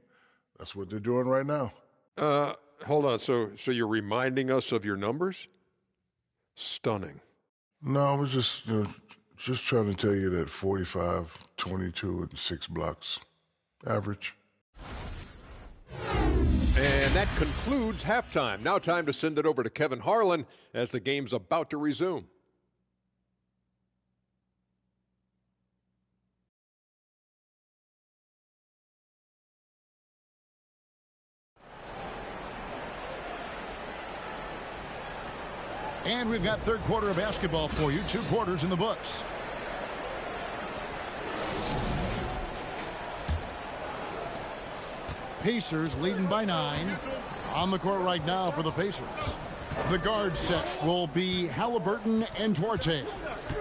That's what they're doing right now. Hold on. So you're reminding us of your numbers? Stunning. No, I was just trying to tell you that 45, 22, and 6 blocks. Average. And that concludes halftime. Now time to send it over to Kevin Harlan as the game's about to resume. And we've got third quarter of basketball for you. 2 quarters in the books. Pacers leading by 9. On the court right now for the Pacers. The guard set will be Halliburton and Duarte.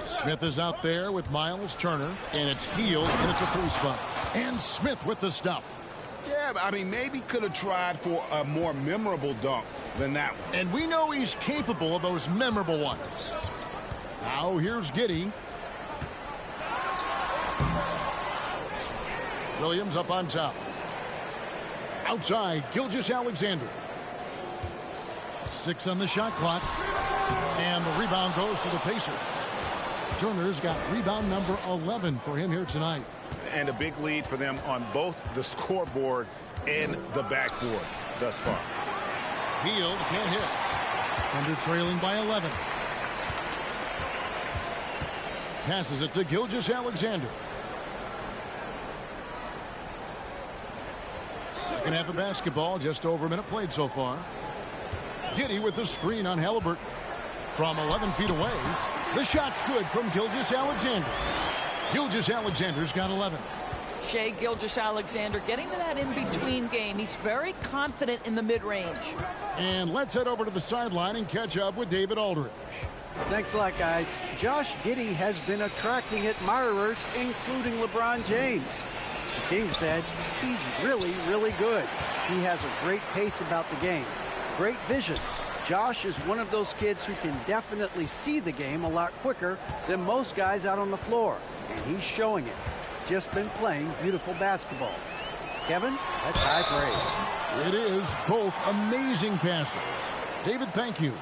Smith is out there with Miles Turner, and it's Hield in at the 3 spot. And Smith with the stuff. Yeah, I mean, maybe could have tried for a more memorable dunk than that one. And we know he's capable of those memorable ones. Now here's Giddey. Williams up on top. Outside, Gilgeous-Alexander. 6 on the shot clock. And the rebound goes to the Pacers. Turner's got rebound number 11 for him here tonight. And a big lead for them on both the scoreboard and the backboard thus far. Hield can't hit. Thunder trailing by 11. Passes it to Gilgeous-Alexander. Second half of basketball, just over a minute played so far. Giddey with the screen on Halliburton. From 11 feet away, the shot's good from Gilgeous-Alexander. Gilgeous-Alexander's got 11. Shai Gilgeous-Alexander getting to that in-between game. He's very confident in the mid-range. And let's head over to the sideline and catch up with David Aldridge. Thanks a lot, guys. Josh Giddey has been attracting admirers, including LeBron James. The Kings said he's really, really good. He has a great pace about the game, great vision. Josh is one of those kids who can definitely see the game a lot quicker than most guys out on the floor, and he's showing it. Just been playing beautiful basketball. Kevin, that's high praise. It is both amazing passes. David, thank you.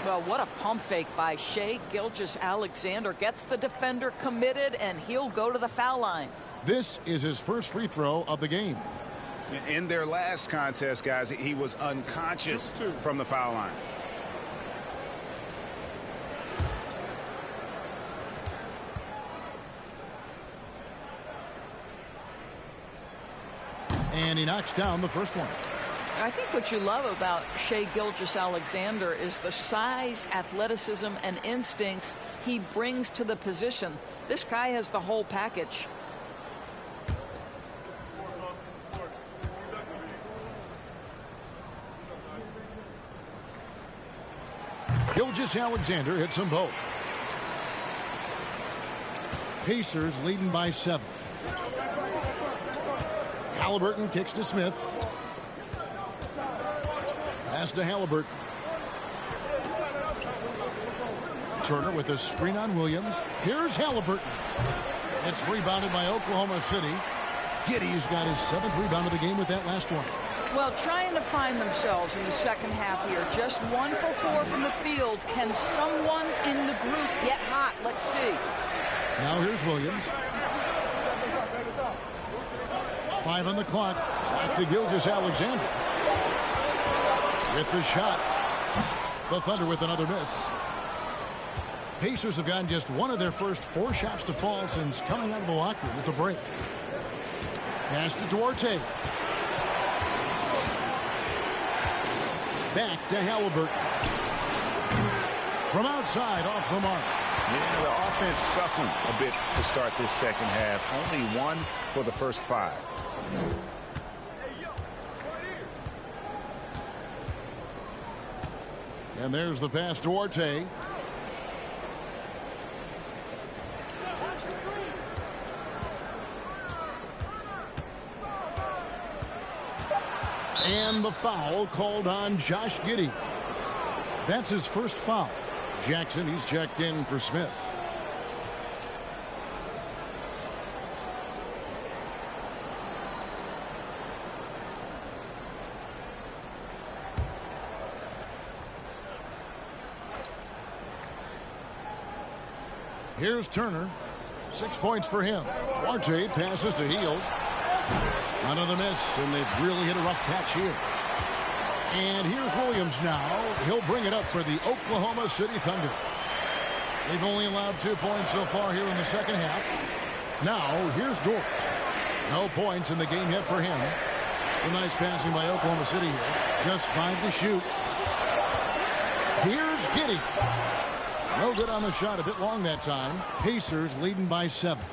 Well, what a pump fake by Shai Gilgeous-Alexander. Gets the defender committed, and he'll go to the foul line. This is his first free throw of the game. In their last contest, guys, he was unconscious from the foul line. And he knocks down the first one. I think what you love about Shai Gilgeous-Alexander is the size, athleticism, and instincts he brings to the position. This guy has the whole package. Gilgeous-Alexander hits them both. Pacers leading by 7. Halliburton kicks to Smith. Pass to Halliburton. Turner with a screen on Williams. Here's Halliburton. It's rebounded by Oklahoma City. Giddey's got his 7th rebound of the game with that last one. Well, trying to find themselves in the second half here. Just 1 for 4 from the field. Can someone in the group get hot? Let's see. Now here's Williams. 5 on the clock. Back to Gilgeous-Alexander. With the shot. The Thunder with another miss. Pacers have gotten just one of their first 4 shots to fall since coming out of the locker room with the break. Pass to Duarte. Back to Halliburton. From outside, off the mark. Yeah, the offense stuffing a bit to start this second half. Only 1 for the first 5. And there's the pass to Duarte. And the foul called on Josh Giddey. That's his first foul. Jackson, he's checked in for Smith. Here's Turner. 6 points for him. Duarte passes to Hield. Another miss, and they've really hit a rough patch here. And here's Williams now. He'll bring it up for the Oklahoma City Thunder. They've only allowed 2 points so far here in the second half. Now, here's Dort. No points in the game yet for him. Some nice passing by Oklahoma City here. Just 5 to shoot. Here's Giddey. No good on the shot. A bit long that time. Pacers leading by 7.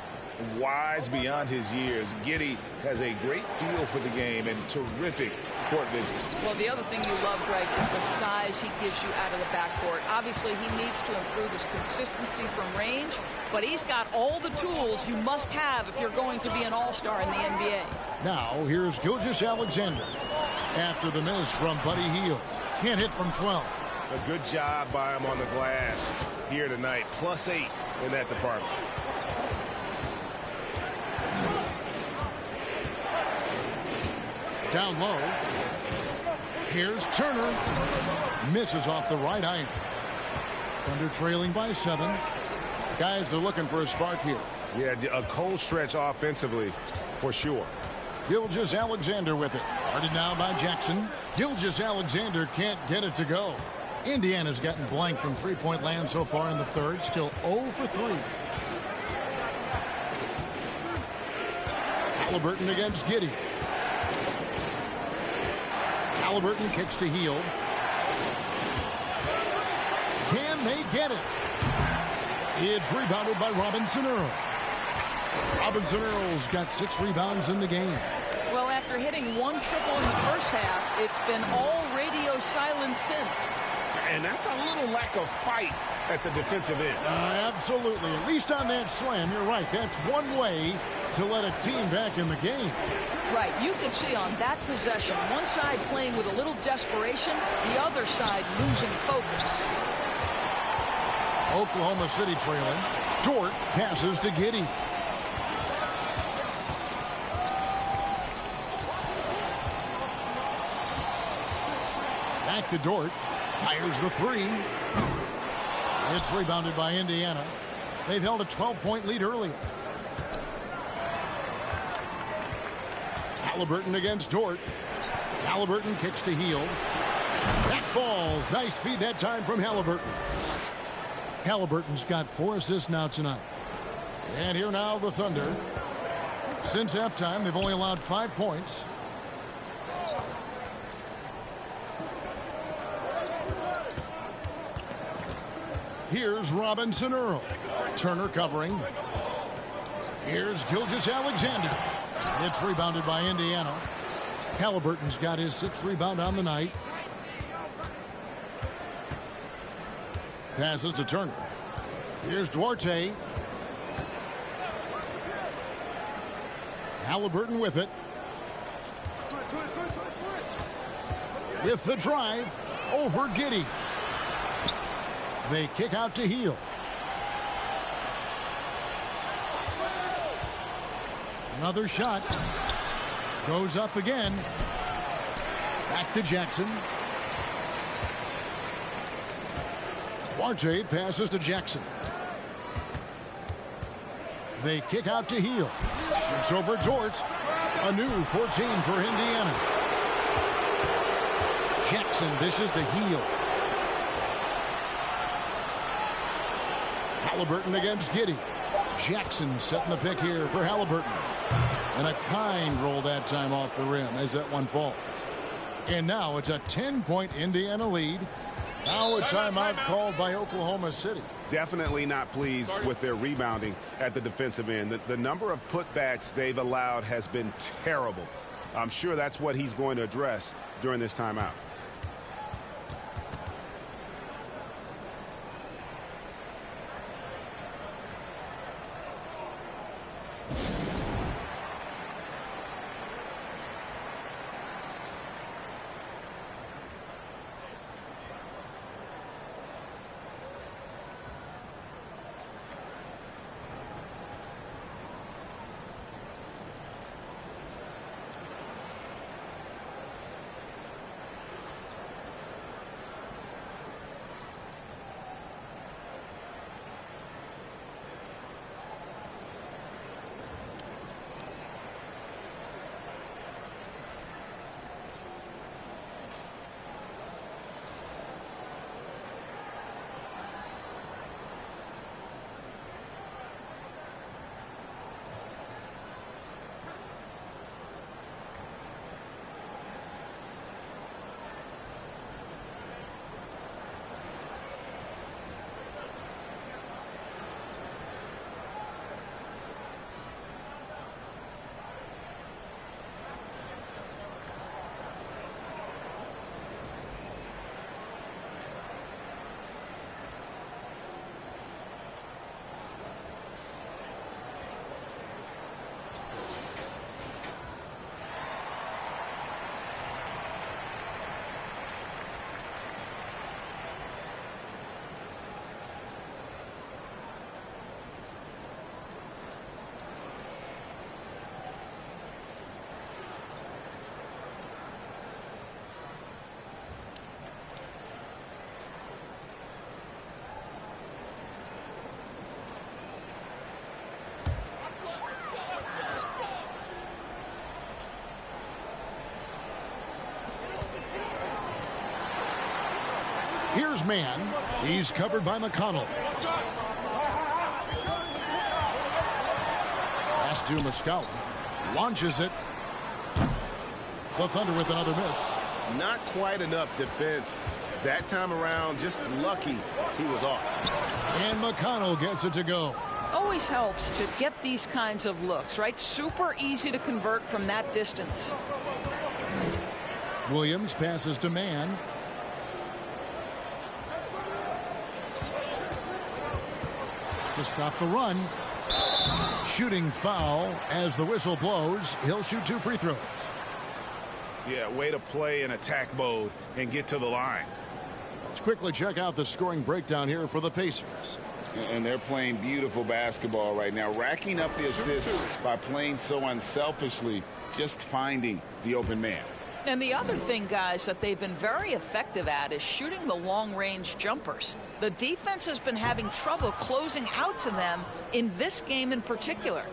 Wise beyond his years, Giddey has a great feel for the game and terrific court vision. Well, the other thing you love, Greg, is the size he gives you out of the backcourt. Obviously, he needs to improve his consistency from range, but he's got all the tools you must have if you're going to be an all-star in the NBA. Now, here's Gilgeous-Alexander. After the miss from Buddy Hield. Can't hit from 12. A good job by him on the glass here tonight. +8 in that department. Down low. Here's Turner. Misses off the right iron. Thunder trailing by 7. Guys are looking for a spark here. Yeah, a cold stretch offensively for sure. Gilgeous-Alexander with it. Guarded now by Jackson. Gilgeous-Alexander can't get it to go. Indiana's gotten blank from three-point land so far in the third. Still 0 for 3. Halliburton against Giddey. Halliburton kicks to Hield. Can they get it? It's rebounded by Robinson Earl. Robinson Earl's got 6 rebounds in the game. Well, after hitting 1 triple in the first half, it's been all radio silence since. And that's a little lack of fight at the defensive end. Absolutely. At least on that slam, you're right. That's one way to let a team back in the game. Right. You can see on that possession, one side playing with a little desperation, the other side losing focus. Oklahoma City trailing. Dort passes to Giddey. Back to Dort. Fires the three. It's rebounded by Indiana. They've held a 12-point lead earlier. Halliburton against Dort. Halliburton kicks to Hield. That falls. Nice feed that time from Halliburton. Halliburton's got 4 assists now tonight. And here now the Thunder. Since halftime, they've only allowed 5 points. Here's Robinson Earl. Turner covering. Here's Gilgeous-Alexander. It's rebounded by Indiana. Halliburton's got his 6th rebound on the night. Passes to Turner. Here's Duarte. Halliburton with it. With the drive over Giddey. They kick out to Hield. Another shot. Goes up again. Back to Jackson. Duarte passes to Jackson. They kick out to Hield. Shoots over Dort. A new 14 for Indiana. Jackson dishes to Hield. Halliburton against Giddey. Jackson setting the pick here for Halliburton. And a kind roll that time off the rim as that one falls. And now it's a 10-point Indiana lead. Now a timeout called by Oklahoma City. Definitely not pleased with their rebounding at the defensive end. The number of putbacks they've allowed has been terrible. I'm sure that's what he's going to address during this timeout. Here's Mann. He's covered by McConnell. Pass to Muscala. Launches it. The Thunder with another miss. Not quite enough defense. That time around, just lucky he was off. And McConnell gets it to go. Always helps to get these kinds of looks, right? Super easy to convert from that distance. Williams passes to Mann. to stop the run. Shooting foul as the whistle blows. He'll shoot 2 free throws. Yeah, way to play in attack mode and get to the line. Let's quickly check out the scoring breakdown here for the Pacers. And they're playing beautiful basketball right now, racking up the assists by playing so unselfishly, just finding the open man. And the other thing, guys, that they've been very effective at is shooting the long-range jumpers. The defense has been having trouble closing out to them in this game in particular.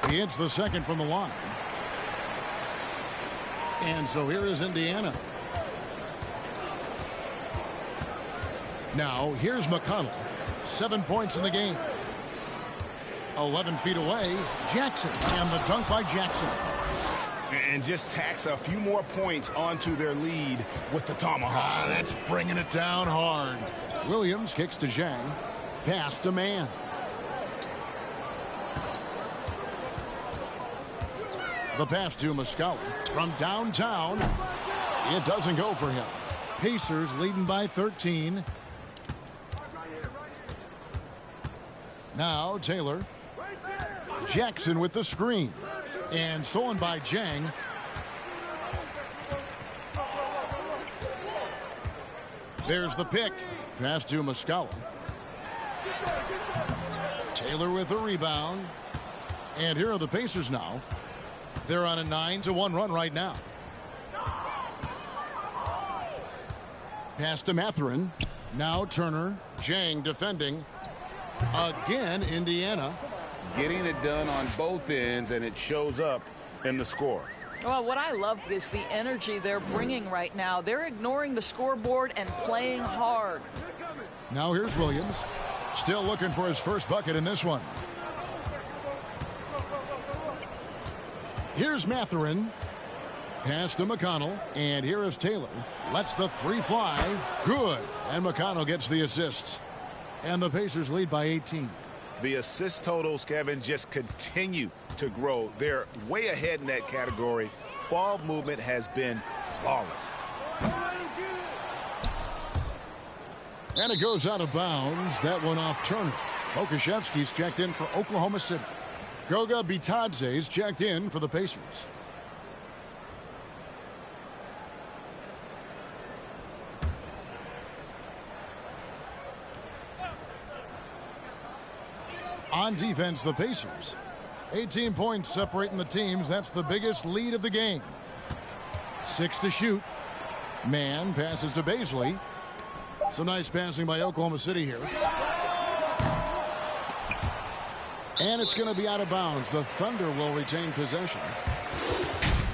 He hits the second from the line. And so here is Indiana. Now, here's McConnell. 7 points in the game. 11 feet away, Jackson. And the dunk by Jackson. And just tacks a few more points onto their lead with the tomahawk. That's bringing it down hard. Williams kicks to Zhang. Pass to Mann. The pass to Muscala from downtown. It doesn't go for him. Pacers leading by 13. Now Taylor. Jackson with the screen. And stolen by Zhang. There's the pick. Pass to Muscala. Taylor with the rebound. And here are the Pacers now. They're on a 9-1 run right now. Pass to Mathurin. Now Turner. Zhang defending. Again, Indiana. Getting it done on both ends, and it shows up in the score. Well, what I love is the energy they're bringing right now. They're ignoring the scoreboard and playing hard. Now here's Williams. Still looking for his first bucket in this one. Here's Mathurin. Pass to McConnell. And here is Taylor. Lets the 3 fly. Good. And McConnell gets the assist. And the Pacers lead by 18. The assist totals, Kevin, just continue to grow. They're way ahead in that category. Ball movement has been flawless. And it goes out of bounds. That one off Turner. Okashevsky's checked in for Oklahoma City. Goga Bitadze's checked in for the Pacers. On defense, the Pacers. 18 points separating the teams. That's the biggest lead of the game. 6 to shoot. Mann passes to Baisley. Some nice passing by Oklahoma City here. And it's going to be out of bounds. The Thunder will retain possession.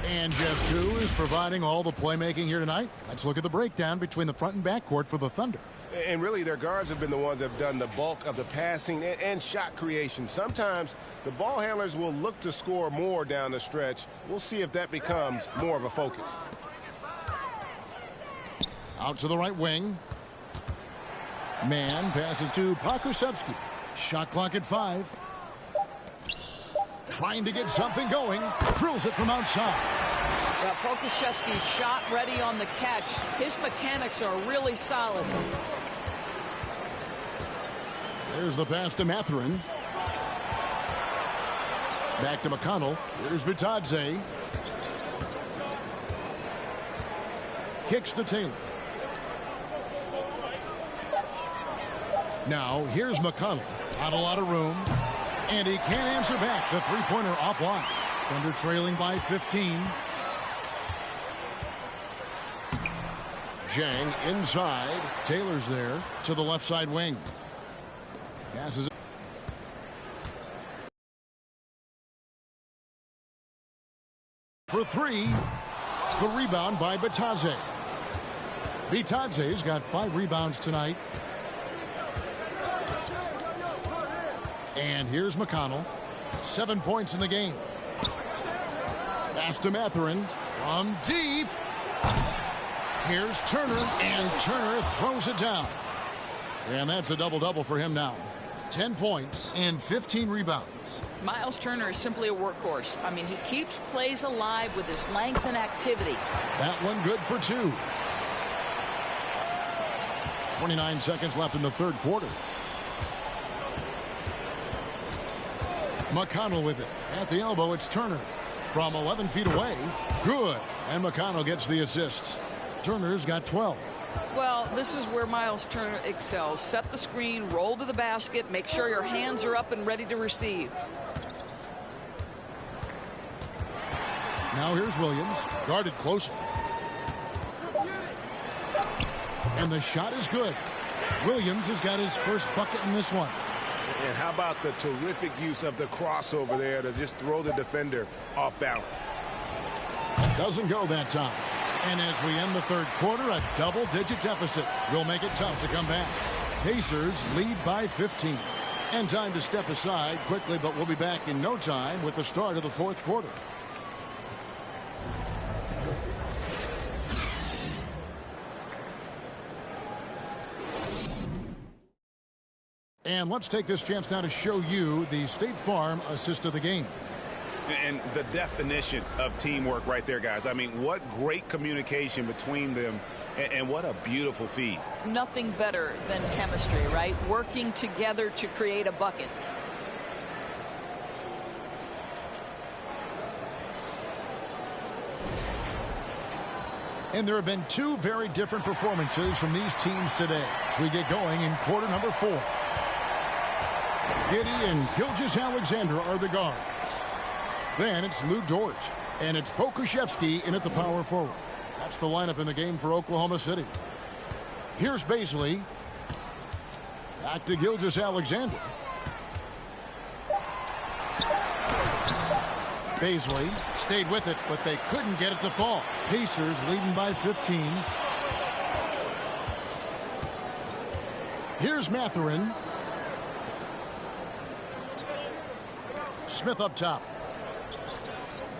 And Jeff Koo is providing all the playmaking here tonight. Let's look at the breakdown between the front and back court for the Thunder. And really, their guards have been the ones that have done the bulk of the passing and shot creation. Sometimes the ball handlers will look to score more down the stretch. We'll see if that becomes more of a focus. Out to the right wing. Mann passes to Pokusevski. Shot clock at 5. Trying to get something going. Drills it from outside. Well, Pokusevski's shot ready on the catch. His mechanics are really solid. There's the pass to Mathurin. Back to McConnell. Here's Bitadze. Kicks to Taylor. Now here's McConnell. Not a lot of room. And he can't answer back. The three-pointer offline. Thunder trailing by 15. Zhang inside. Taylor's there to the left side wing. Passes for 3. The rebound by Bitadze. Bitadze's got 5 rebounds tonight. And here's McConnell. 7 points in the game. Pass to Mathurin from deep. Here's Turner, and Turner throws it down. And that's a double-double for him now. 10 points and 15 rebounds. Miles Turner is simply a workhorse. I mean, he keeps plays alive with his length and activity. That one good for 2. 29 seconds left in the third quarter. McConnell with it. At the elbow, it's Turner. From 11 feet away. Good. And McConnell gets the assist. Turner's got 12. Well, this is where Miles Turner excels. Set the screen, roll to the basket, make sure your hands are up and ready to receive. Now here's Williams, guarded closely. And the shot is good. Williams has got his first bucket in this one. And how about the terrific use of the crossover there to just throw the defender off balance? Doesn't go that time. And as we end the third quarter, a double-digit deficit will make it tough to come back. Pacers lead by 15. And time to step aside quickly, but we'll be back in no time with the start of the fourth quarter. And let's take this chance now to show you the State Farm assist of the game. And the definition of teamwork right there, guys. I mean, what great communication between them, and what a beautiful feed. Nothing better than chemistry, right? Working together to create a bucket. And there have been 2 very different performances from these teams today as we get going in quarter number 4. Giddey and Gilgeous-Alexander are the guards. Then it's Lou Dort, and it's Pokuševski in at the power forward. That's the lineup in the game for Oklahoma City. Here's Baisley. Back to Gilgeous-Alexander. Baisley stayed with it, but they couldn't get it to fall. Pacers leading by 15. Here's Mathurin. Smith up top.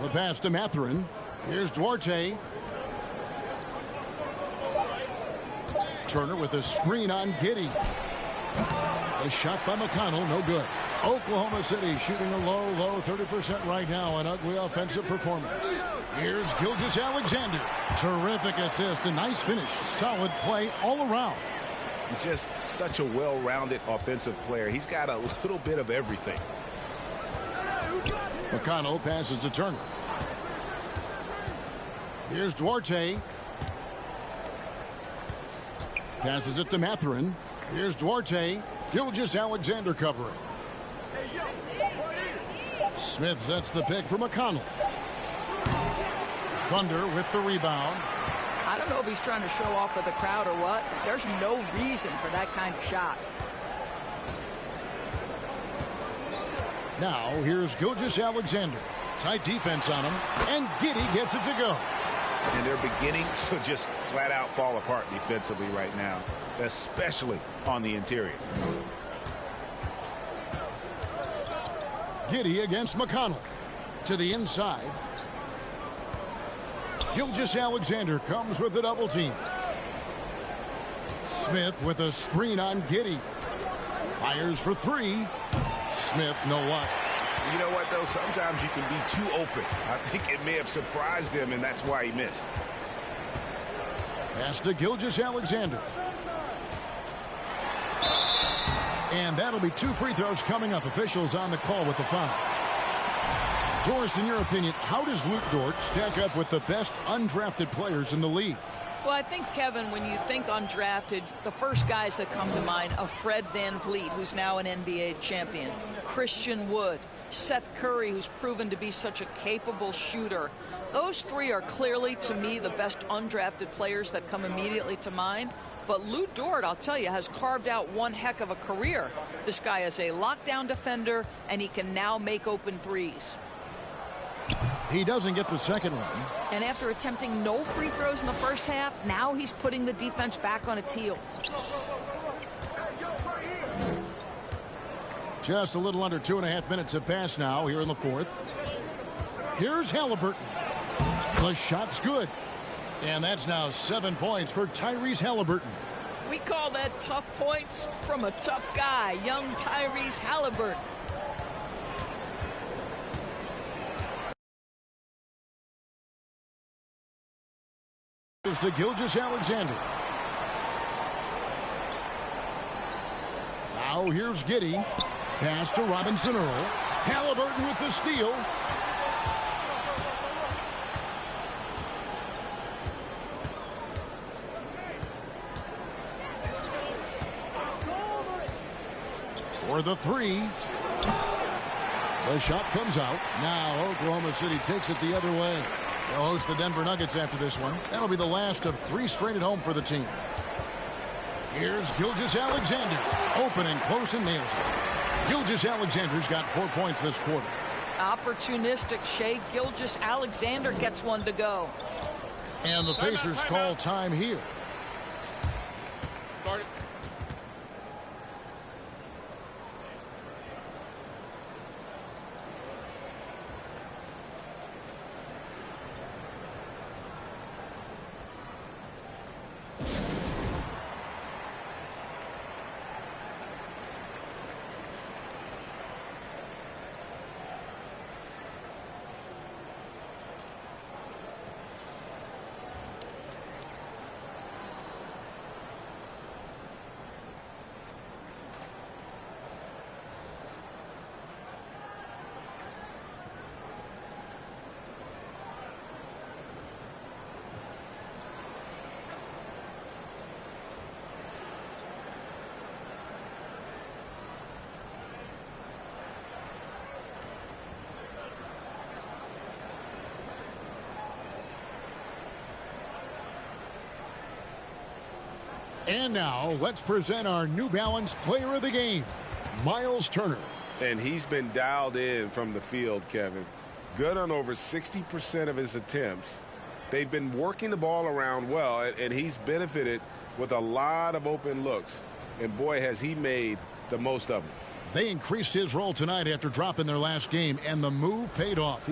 The pass to Mathurin. Here's Duarte. Turner with a screen on Giddey. A shot by McConnell, no good. Oklahoma City shooting a low 30% right now. An ugly offensive performance. Here's Gilgeous-Alexander. Terrific assist, a nice finish. Solid play all around. He's just such a well-rounded offensive player. He's got a little bit of everything. McConnell passes to Turner. Here's Duarte. Passes it to Mathurin. Here's Duarte. Gilgeous-Alexander covering. Smith sets the pick for McConnell. Thunder with the rebound. I don't know if he's trying to show off with the crowd or what. There's no reason for that kind of shot. Now here's Gilgeous-Alexander. Tight defense on him. And Giddey gets it to go. And they're beginning to just flat out fall apart defensively right now, especially on the interior. Giddey against McConnell. To the inside. Gilgeous-Alexander comes with the double team. Smith with a screen on Giddey. Fires for 3. Smith, no luck. You know what, though? Sometimes you can be too open. I think it may have surprised him, and that's why he missed. Pass to Gilgeous-Alexander. And that'll be 2 free throws coming up. Officials on the call with the foul. Doris, in your opinion, how does Luke Dort stack up with the best undrafted players in the league? Well, I think, Kevin, when you think undrafted, the first guys that come to mind are Fred VanVleet, who's now an NBA champion, Christian Wood, Seth Curry, who's proven to be such a capable shooter. Those 3 are clearly, to me, the best undrafted players that come immediately to mind. But Lou Dort, I'll tell you, has carved out one heck of a career. This guy is a lockdown defender, and he can now make open threes. He doesn't get the second one. And after attempting no free throws in the first half, now he's putting the defense back on its heels. Just a little under 2.5 minutes have passed now here in the fourth. Here's Halliburton. The shot's good. And that's now 7 points for Tyrese Halliburton. We call that tough points from a tough guy, young Tyrese Halliburton. To Gilgeous-Alexander. Now here's Giddey. Pass to Robinson Earl. Halliburton with the steal. For the three. The shot comes out. Now Oklahoma City takes it the other way. They'll host the Denver Nuggets after this one. That'll be the last of 3 straight at home for the team. Here's Gilgeous-Alexander. Open and close and nails it. Gilgeous-Alexander's got 4 points this quarter. Opportunistic Shea Gilgeous-Alexander gets one to go. And the Pacers call time here. Start it. And now, let's present our New Balance Player of the Game, Miles Turner. And he's been dialed in from the field, Kevin. Good on over 60% of his attempts. They've been working the ball around well, and he's benefited with a lot of open looks. And, boy, has he made the most of them. They increased his role tonight after dropping their last game, and the move paid off.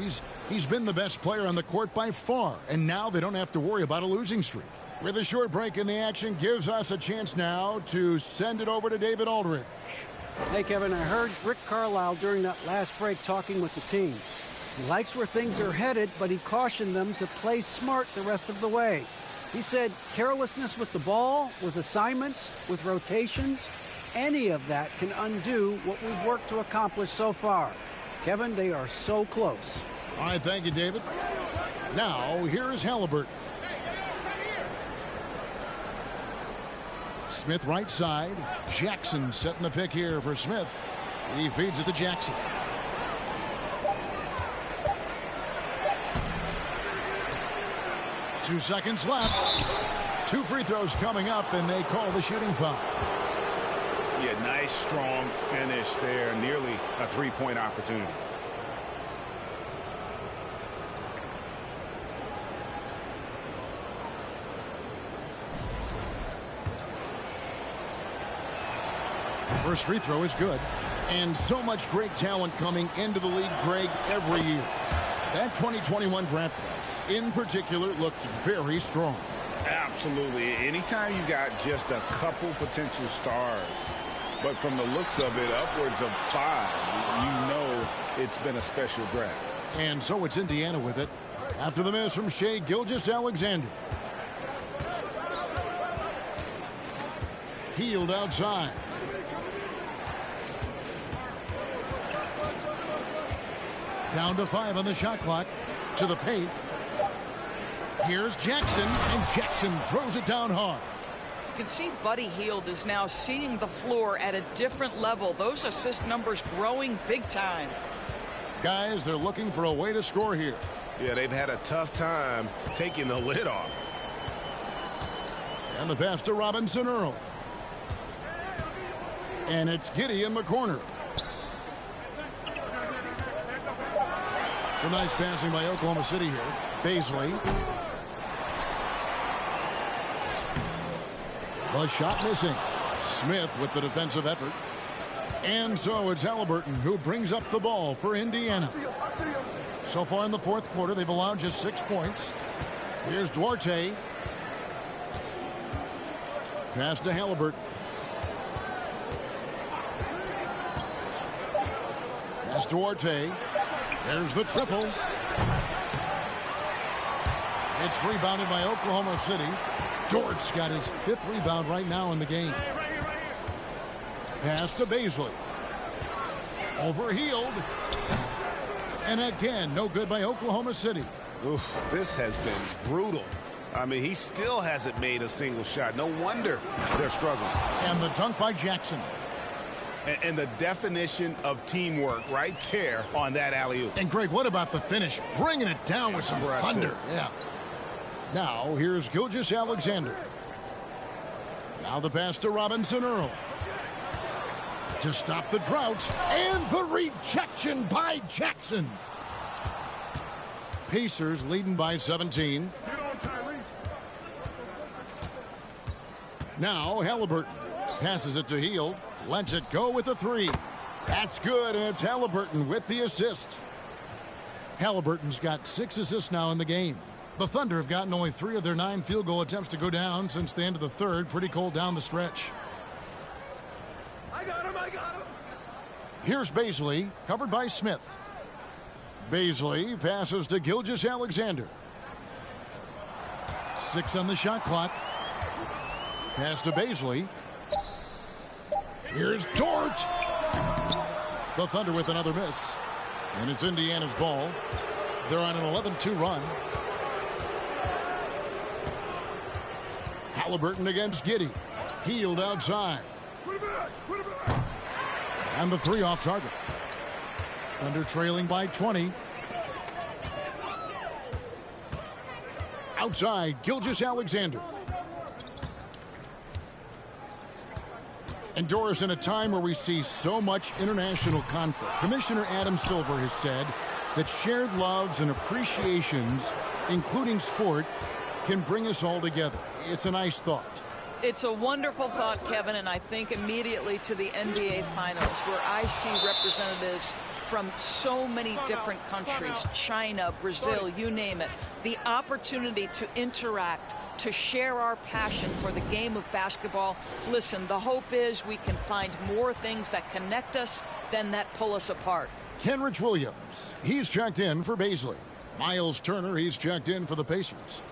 He's been the best player on the court by far, and now they don't have to worry about a losing streak. With a short break in the action, gives us a chance now to send it over to David Aldridge. Hey, Kevin, I heard Rick Carlisle during that last break talking with the team. He likes where things are headed, but he cautioned them to play smart the rest of the way. He said carelessness with the ball, with assignments, with rotations, any of that can undo what we've worked to accomplish so far. Kevin, they are so close. All right, thank you, David. Now, here is Halliburton. Smith right side. Jackson setting the pick here for Smith. He feeds it to Jackson. Two seconds left. 2 free throws coming up, and they call the shooting foul. Yeah, nice, strong finish there. Nearly a 3-point opportunity. First free throw is good. And so much great talent coming into the league, Greg, every year. That 2021 draft class, in particular, looks very strong. Absolutely. Anytime you got just a couple potential stars, but from the looks of it, upwards of 5, you know it's been a special draft. And so it's Indiana with it. After the miss from Shea Gilgeous-Alexander. Healed outside. Down to 5 on the shot clock. To the paint. Here's Jackson, and Jackson throws it down hard. You can see Buddy Hield is now seeing the floor at a different level. Those assist numbers growing big time. Guys, they're looking for a way to score here. Yeah, they've had a tough time taking the lid off. And the pass to Robinson Earl. And it's Giddey in the corner. Some nice passing by Oklahoma City here. Baisley. The shot missing. Smith with the defensive effort. And so it's Halliburton who brings up the ball for Indiana. So far in the fourth quarter, they've allowed just 6 points. Here's Duarte. Pass to Halliburton. Pass to Orte. There's the triple. It's rebounded by Oklahoma City. Dort's got his 5th rebound right now in the game. Pass to Baisley. Overhealed. And again, no good by Oklahoma City. Oof, this has been brutal. I mean, he still hasn't made a single shot. No wonder they're struggling. And the dunk by Jackson. And the definition of teamwork right there on that alley-oop. And Greg, what about the finish? Bringing it down with some thunder. Yeah. Now, here's Gilgeous-Alexander. Now the pass to Robinson Earl. To stop the drought. And the rejection by Jackson. Pacers leading by 17. Now Halliburton passes it to Hield. Lets it go with a 3. That's good, and it's Halliburton with the assist. Halliburton's got 6 assists now in the game. The Thunder have gotten only 3 of their 9 field goal attempts to go down since the end of the 3rd. Pretty cold down the stretch. I got him. Here's Baisley, covered by Smith. Baisley passes to Gilgeous-Alexander. 6 on the shot clock. Pass to Baisley. Here's Dort. The Thunder with another miss. And it's Indiana's ball. They're on an 11-2 run. Halliburton against Giddey. Hield outside. And the 3 off target. Thunder trailing by 20. Outside, Gilgeous-Alexander. And Doris, in a time where we see so much international conflict, Commissioner Adam Silver has said that shared loves and appreciations, including sport, can bring us all together. It's a nice thought. It's a wonderful thought, Kevin, and I think immediately to the NBA Finals, where I see representatives from so many different countries, China, Brazil, you name it, the opportunity to interact, to share our passion for the game of basketball. Listen, the hope is we can find more things that connect us than that pull us apart. Kenrich Williams, he's checked in for Baisley. Miles Turner, he's checked in for the Pacers.